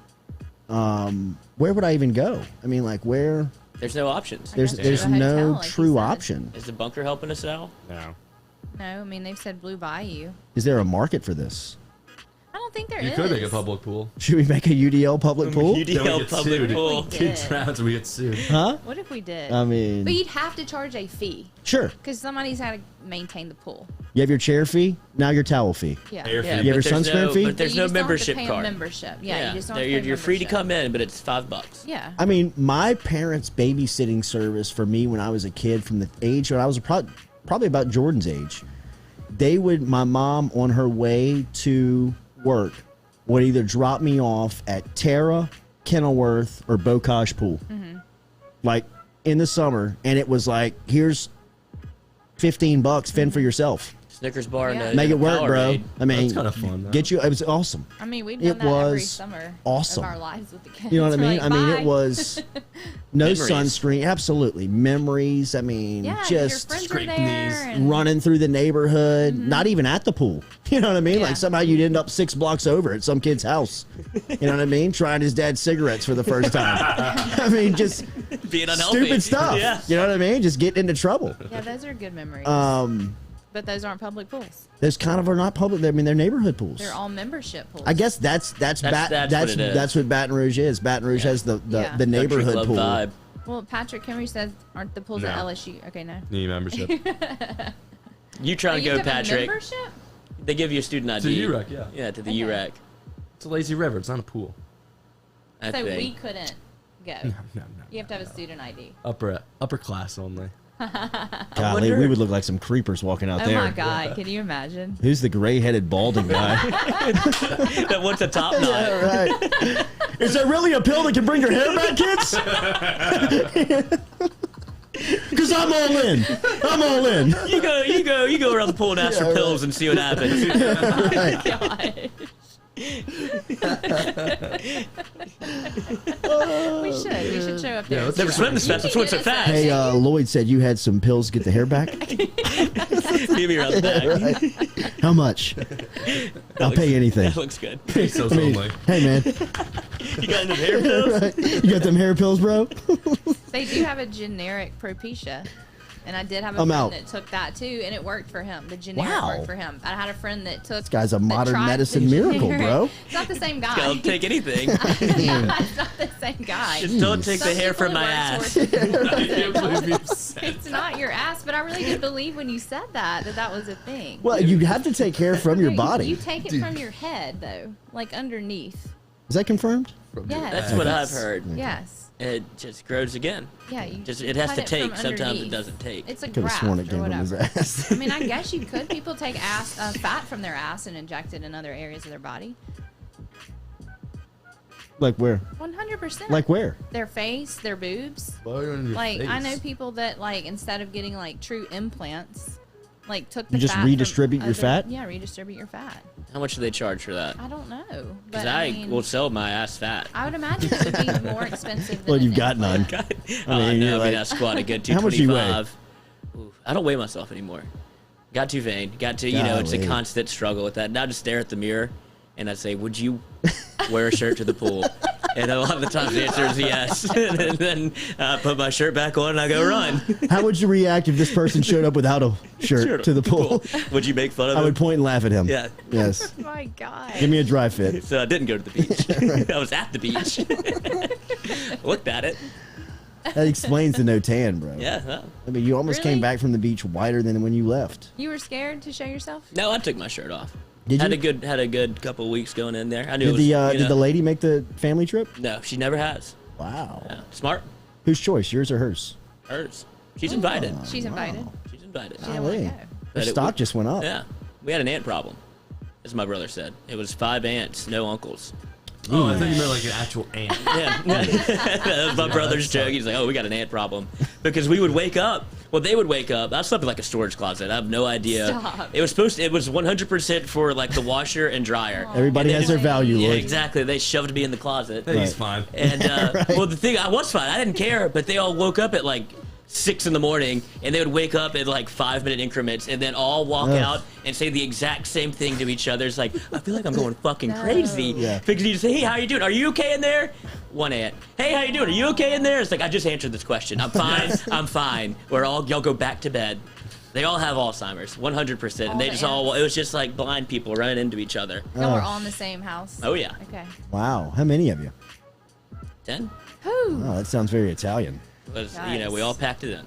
where would I even go? I mean, like, where? There's no options. guess There's to a no hotel, like you true said. option. Is the bunker helping us out? No. No, I mean they've said Blue Bayou. Is there a market for this? I don't think there is. You could make a public pool. Should we make a UDL public pool? Then we UDL get public sued. pool. We Two did. rounds and we get sued. Huh? What if we did? I mean, But you'd have to charge a fee sure. because somebody's got to maintain the pool. You have your chair fee, now your towel fee. Yeah. Air Yeah, fee. You have but your there's sunscreen no, fee? But there's You no just don't have to membership pay a card. membership. Yeah, you just don't have to You're, pay you're free to membership. come in, but it's $5. Yeah. I mean, my parents' babysitting service for me when I was a kid, from the age when I was probably about Jordan's age, my mom on her way to work would either drop me off at Tara, Kenilworth, or Bocage Pool. Like in the summer, and it was like, here's $15, fend for yourself. Snickers bar and Yeah. a, Make and it a work, bro. Powerade. I mean, That's kinda fun, though. get you. It was awesome. I mean, we've It done that every was summer awesome. of our lives with the kids. You know what I We're mean? like, I mean, "Bye." it was no Memories. sunscreen. Absolutely, memories. I mean, Yeah, 'cause just your friends scrape were there. knees. And running through the neighborhood, not even at the pool. You know what I mean? Yeah. Like somehow you'd end up 6 blocks over at some kid's house. You know what I mean? Trying his dad's cigarettes for the first time. I mean, just Being unhealthy. stupid stuff. Yeah. You know what I mean? Just getting into trouble. yeah, those are good memories. But those aren't public pools. Those kind of are not public. I mean, they're neighborhood pools. They're all membership pools. I guess that's what it is. That's what Baton Rouge is. Baton Rouge has the Yeah. neighborhood Country pool. club vibe. Well, Patrick Henry says, aren't the pools at No. LSU? Okay, no. Need membership. You try and You go, have a Patrick. membership? They give you a student ID. To UREC, yeah. Yeah, to the Okay. UREC. It's a lazy river. It's not a pool. I So we think. couldn't go. No. You have to have a student ID. Upper class only. Golly, we would look like some creepers walking out Oh there. my God! Can you imagine? Who's the gray-headed balding guy? That wants a top knot. Yeah, right. Is there really a pill that can bring your hair back, kids? Because I'm all in. I'm all in. You go around the pool and ask for pills and see what happens. Right. God. We should show up there. let's Never swim this fast. That's what's a fast. Hey, Lloyd said you had some pills to get the hair back. Give me around the back. Right. How much? I'll pay anything. That looks good. Pesos I mean, only. hey, man. You got any hair pills? Right. You got them hair pills, bro? They do have a generic Propecia. And I did have a I'm friend out. that took that too, and it worked for him. The generic Wow. worked for him. I had a friend that took. This guy's a modern medicine miracle, bro. It's not the same guy. I'll take anything. Yeah, it's not the same guy. Just don't take the Some hair people from my it ass. works for- I can't believe you said It's not your ass, but I really did believe when you said that was a thing. Well, you have to take hair from your No, body. You take it from your head though, like underneath. Is that confirmed? Yes. That's what I've heard. Yes. It just grows again. Yeah. You Just it has cut to from take. Sometimes it underneath. doesn't take. It's a Could have graft sworn it or came from his whatever. ass. I mean, I guess you could. People take fat from their ass and inject it in other areas of their body. Like where? 100%. Like where? Their face, their boobs. Your Like I know face. people that like instead of getting like true implants, like took the You just fat redistribute from your other- fat? Yeah, redistribute your fat. How much do they charge for that? I don't know, but Because I I mean, will sell my ass fat. I would imagine it would be more expensive. Than Well, an you've got none. implant. I mean, know. you're I mean, like- I squat a good How much do you weigh? 225. Ooh, I don't weigh myself anymore. Got too vain. Got to, you know, it's a Golly. constant struggle with that. Now I just stare at the mirror and I say, would you wear a shirt to the pool? And a lot of the times the answer is yes. And then I put my shirt back on and I go run. How would you react if this person showed up without a shirt to the pool? Would you make fun of I him? would point and laugh at him. Yeah. Yes. Oh my God. Give me a dry fit. So I didn't go to the beach. I was at the beach. Looked at it. That explains the no tan, bro. Yeah. Well, I mean, you almost Really? came back from the beach whiter than when you left. You were scared to show yourself? no, I took my shirt off. Did had you? a good couple of weeks going in there. I knew Did it was, the you did know- the lady make the family trip? No, she never has. Wow. Yeah. Smart. Whose choice? Yours or hers? Hers. She's invited. She's invited. She's invited. She didn't want to Golly. go. Her But it stock would- just went up. Yeah. We had an ant problem, as my brother said. It was 5 ants, no uncles. Oh, I thought you meant like an actual ant. Yeah. That was my brother's joke. He's like, oh, we got an ant problem. Because we would wake up. Well, they would wake up. I slept in like a storage closet. I have no idea. Stop. It was it was 100% for like the washer and dryer. Everybody And has their then- value, Yeah, Lloyd. exactly. They shoved me in the closet. He's fine. And well, the thing, I was fine. I didn't care, but they all woke up at like 6 in the morning, and they would wake up in like 5-minute increments, and then all walk Ugh. out and say the exact same thing to each other. It's like, I feel like I'm going fucking crazy. Yeah. Because you say, hey, how you doing? Are you okay in there? One ant. Hey, how you doing? Are you okay in there? It's like, I just answered this question. I'm fine. I'm fine. Y'all go back to bed. They all have Alzheimer's, 100%. All And they the just all, it was just like blind people running into each other. No, we're Oh. all in the same house. Oh, yeah. Okay. Wow. How many of you? 10? Who? Oh, that sounds very Italian. Was, you know, Nice. we all packed it in.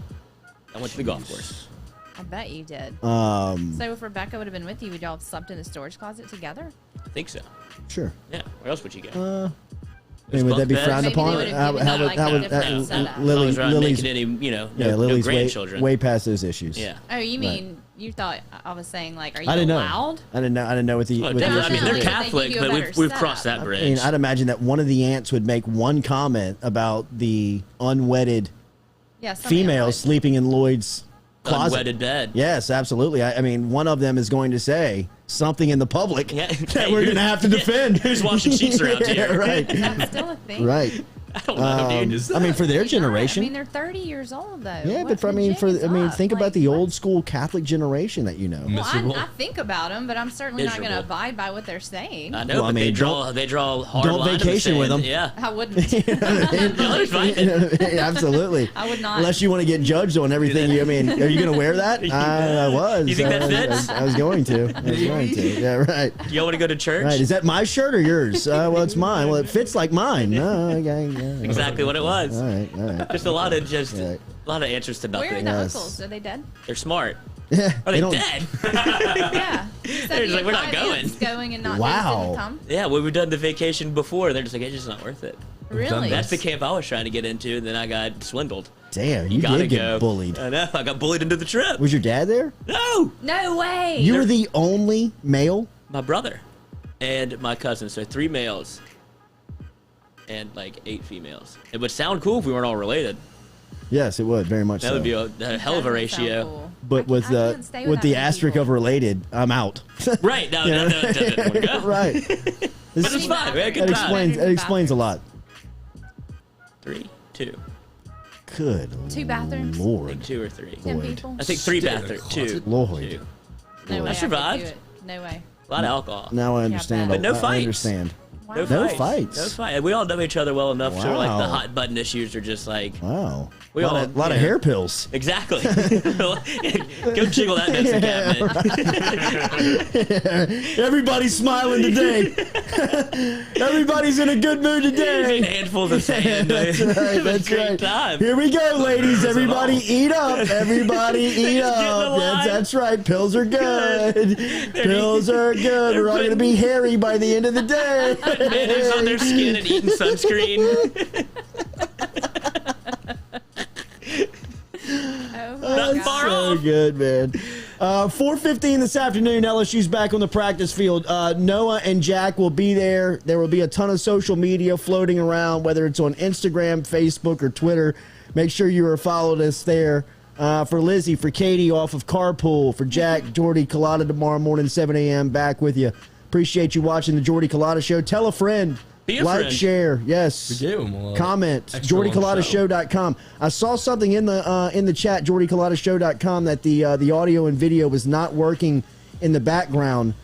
I went to the golf course. I bet you did. Uh, So if Rebecca would have been with you, would y'all have slept in the storage closet together? I think so. Sure. Yeah. Where else would you go? I mean, would that be bunk frowned beds? Maybe they upon? would've How, given how that, would like, how a would different setup. As long as we're not Lily's making any, you know, yeah, no Lily's way, grandchildren. way past those issues. Yeah. Oh, you mean you thought I was saying like, are you I didn't know. allowed? I didn't know what the. Well, what the definitely. I mean, issues they're were. They give Catholic, you a but better we've crossed that setup. bridge. I mean, I'd imagine that one of the ants would make one comment about the unwedded Yeah, some female would. sleeping in Lloyd's closet. Unwedded bed. Yes, absolutely. I mean, one of them is going to say something in the public Yeah. that we're going to have to defend. Who's washing sheets around Yeah, here? right. That's still a thing. Right. I don't know, dude. I mean, for their They're not. generation. I mean, they're 30 years old, though. Yeah, What but the jig is up? think about Like, the what? old school Catholic generation that you know. Well, Miserable. I think about them, but I'm certainly not going to Miserable. abide by what they're saying. I know, Well, I but mean, they draw hard don't line in the vacation with sand. them. Yeah. I wouldn't. No, it's fine. Absolutely. I would not. Unless you want to get judged on everything. I mean, are you going to wear that? I was. You think that fits? I was going to. Yeah, right. You want to go to church? Right. Is that my shirt or yours? Well, it's mine. Well, it fits like mine. No, okay, yeah. Exactly what it was. All right. Just a lot of Right. a lot of answers to nothing. Where are the Yes. uncles? Are they dead? They're smart. Yeah, Are they don't- dead? Yeah. You said They're you just like, had "We're not 5 going." aunts going and not Wow. they didn't come. Yeah, well, we've done the vacation before. They're just like, it's just not worth it. Really? That's the camp I was trying to get into, and then I got swindled. Damn, you Gotta did get go. bullied. I know. I got bullied into the trip. Was your dad there? No, No way. You were the only male? my brother and my cousin. So 3 males and like 8 females. It would sound cool if we weren't all related. Yes, it would, very much That so. would be a hell of a Doesn't sound ratio. cool. But with I can't stay with that the many asterisk people. of related, I'm out. Right? No, no, no, it doesn't work out. Right. But it's fine. We had a good That time. explains a lot. 3, 2, Good 2 bathrooms? I Lord. think 2 or 3. 10 Lord. people? I think 3 Stay in a bathrooms. closet. 2. Lord. 2. No way. I I could survived. do it. No way. A lot of alcohol. Now I understand. But no I fights. understand. Wow. No fights. No fight. We all know each other well enough, so like Wow. the hot button issues are just like Wow. We a lot, all- of, lot of yeah. hair pills. exactly. Go jiggle that medicine cabinet. Everybody's smiling today. Everybody's in a good mood today. Handfuls of sand. That's It was right. a That's great right. time. Here we go, ladies. Everybody eat up. Everybody eat just get in the up. line. That's right. Pills are good. Pills are good. We're all going to be hairy by the end of the day. Mayonnaise on their skin and eating sunscreen. Oh, Not my far God. So off. good, man. 4:15 this afternoon. LSU's back on the practice field. Noah and Jack will be there. There will be a ton of social media floating around, whether it's on Instagram, Facebook, or Twitter. Make sure you are followed us there. For Lizzie, for Katie off of Carpool, for Jack, Jordy Culotta tomorrow morning, 7 a.m. Back with you. Appreciate you watching the Jordy Culotta Show. Tell a friend. Be a like, friend. share. Yes. We do. We'll, Comment. extra long JordyCulottaShow.com. I saw something in the chat, JordyCulottaShow.com, that the audio and video was not working in the background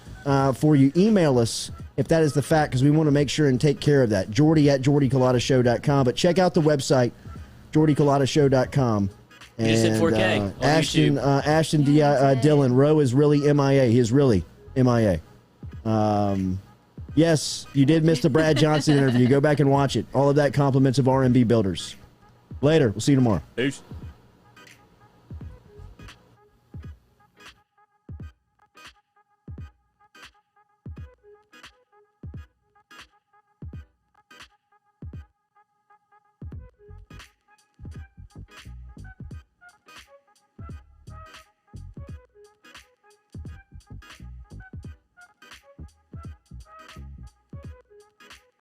for you. Email us if that is the fact, because we want to make sure and take care of that. Jordy at JordyCulottaShow.com. But check out the website, JordyCulottaShow.com. You just hit 4K on Ashton, YouTube. Ashton Dillon, Rowe is really MIA. He is really MIA. Yes, you did miss the Brad Johnson interview. Go back and watch it. All of that compliments of R&B Builders. Later. We'll see you tomorrow. Peace.